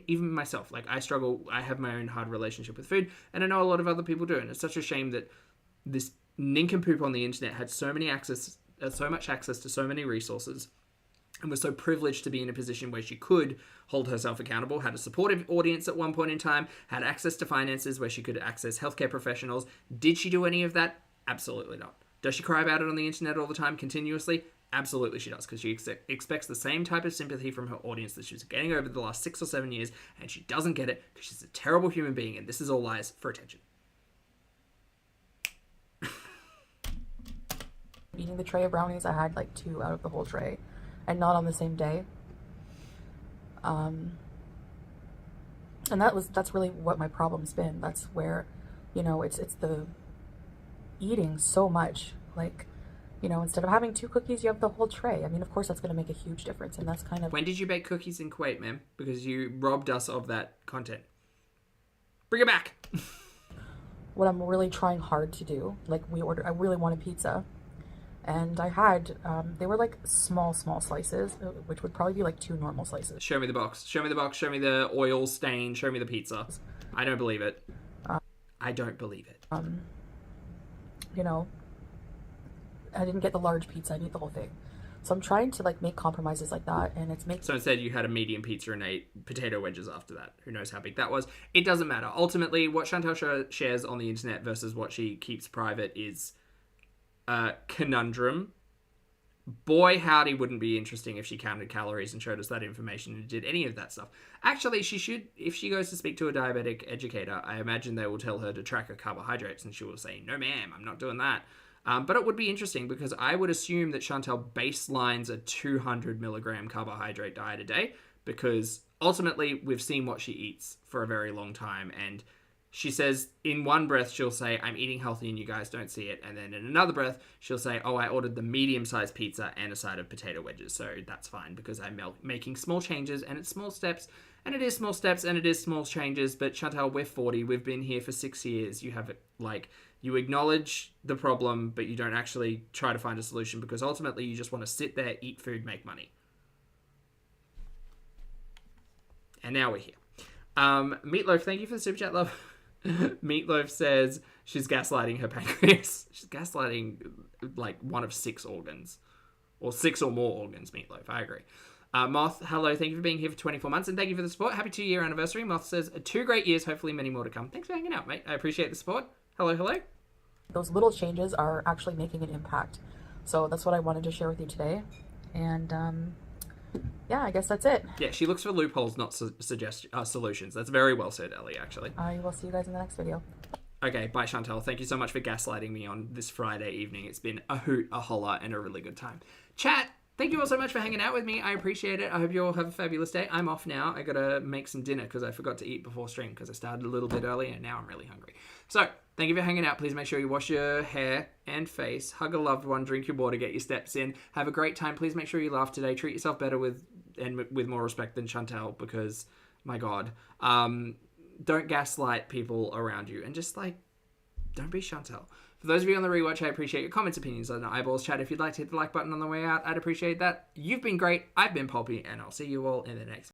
even myself, I struggle. I have my own hard relationship with food, and I know a lot of other people do, and it's such a shame that this nincompoop on the internet had so much access to so many resources, and was so privileged to be in a position where she could hold herself accountable, had a supportive audience at one point in time, had access to finances where she could access healthcare professionals. Did she do any of that? Absolutely not. Does she cry about it on the internet all the time, continuously? Absolutely she does, because she expects the same type of sympathy from her audience that she's getting over the last 6 or 7 years, and she doesn't get it because she's a terrible human being, and this is all lies for attention. Eating the tray of brownies, I had 2 out of the whole tray, and not on the same day. And that's really what my problem's been. That's where, it's the eating so much. Instead of having 2 cookies, you have the whole tray. I mean, of course, that's going to make a huge difference, and that's kind of... When did you bake cookies in Kuwait, ma'am? Because you robbed us of that content. Bring it back! What I'm really trying hard to do, I really wanted pizza, and I had, they were small slices, which would probably be 2 normal slices. Show me the box. Show me the box. Show me the oil stain. Show me the pizza. I don't believe it. I don't believe it. I didn't get the large pizza. I need the whole thing. So I'm trying to make compromises like that, and it's making... So instead you had a medium pizza and 8 potato wedges after that. Who knows how big that was. It doesn't matter. Ultimately, what Chantal shares on the internet versus what she keeps private is a conundrum. Boy, howdy, wouldn't be interesting if she counted calories and showed us that information and did any of that stuff. Actually, she should, if she goes to speak to a diabetic educator, I imagine they will tell her to track her carbohydrates, and she will say, no ma'am, I'm not doing that. But it would be interesting because I would assume that Chantal baselines a 200 milligram carbohydrate diet a day, because ultimately we've seen what she eats for a very long time, and she says in one breath she'll say, I'm eating healthy and you guys don't see it, and then in another breath she'll say, oh, I ordered the medium-sized pizza and a side of potato wedges, so that's fine because I'm making small changes, and it's small steps, and it is small steps, and it is small changes. But Chantal, we're 40, we've been here for 6 years. You have you acknowledge the problem, but you don't actually try to find a solution, because ultimately you just want to sit there, eat food, make money. And now we're here. Meatloaf, thank you for the super chat, love. Meatloaf says she's gaslighting her pancreas. She's gaslighting one of 6 organs, or 6 or more organs. Meatloaf, I agree. Moth, hello, thank you for being here for 24 months, and thank you for the support. Happy 2-year anniversary. Moth says 2 great years, hopefully many more to come. Thanks for hanging out, mate. I appreciate the support. Hello. Those little changes are actually making an impact. So that's what I wanted to share with you today. And yeah, I guess that's it. Yeah, she looks for loopholes, not suggest solutions. That's very well said, Ellie, actually. I will see you guys in the next video. Okay, bye, Chantal. Thank you so much for gaslighting me on this Friday evening. It's been a hoot, a holler, and a really good time. Chat, thank you all so much for hanging out with me. I appreciate it. I hope you all have a fabulous day. I'm off now. I gotta make some dinner because I forgot to eat before stream because I started a little bit early and now I'm really hungry. So, thank you for hanging out. Please make sure you wash your hair and face, hug a loved one, drink your water, get your steps in, have a great time. Please make sure you laugh today. Treat yourself better with more respect than Chantal, because, my God, don't gaslight people around you, and just don't be Chantal. For those of you on the rewatch, I appreciate your comments, opinions on the eyeballs. Chat, if you'd like to hit the like button on the way out, I'd appreciate that. You've been great. I've been Poppy, and I'll see you all in the next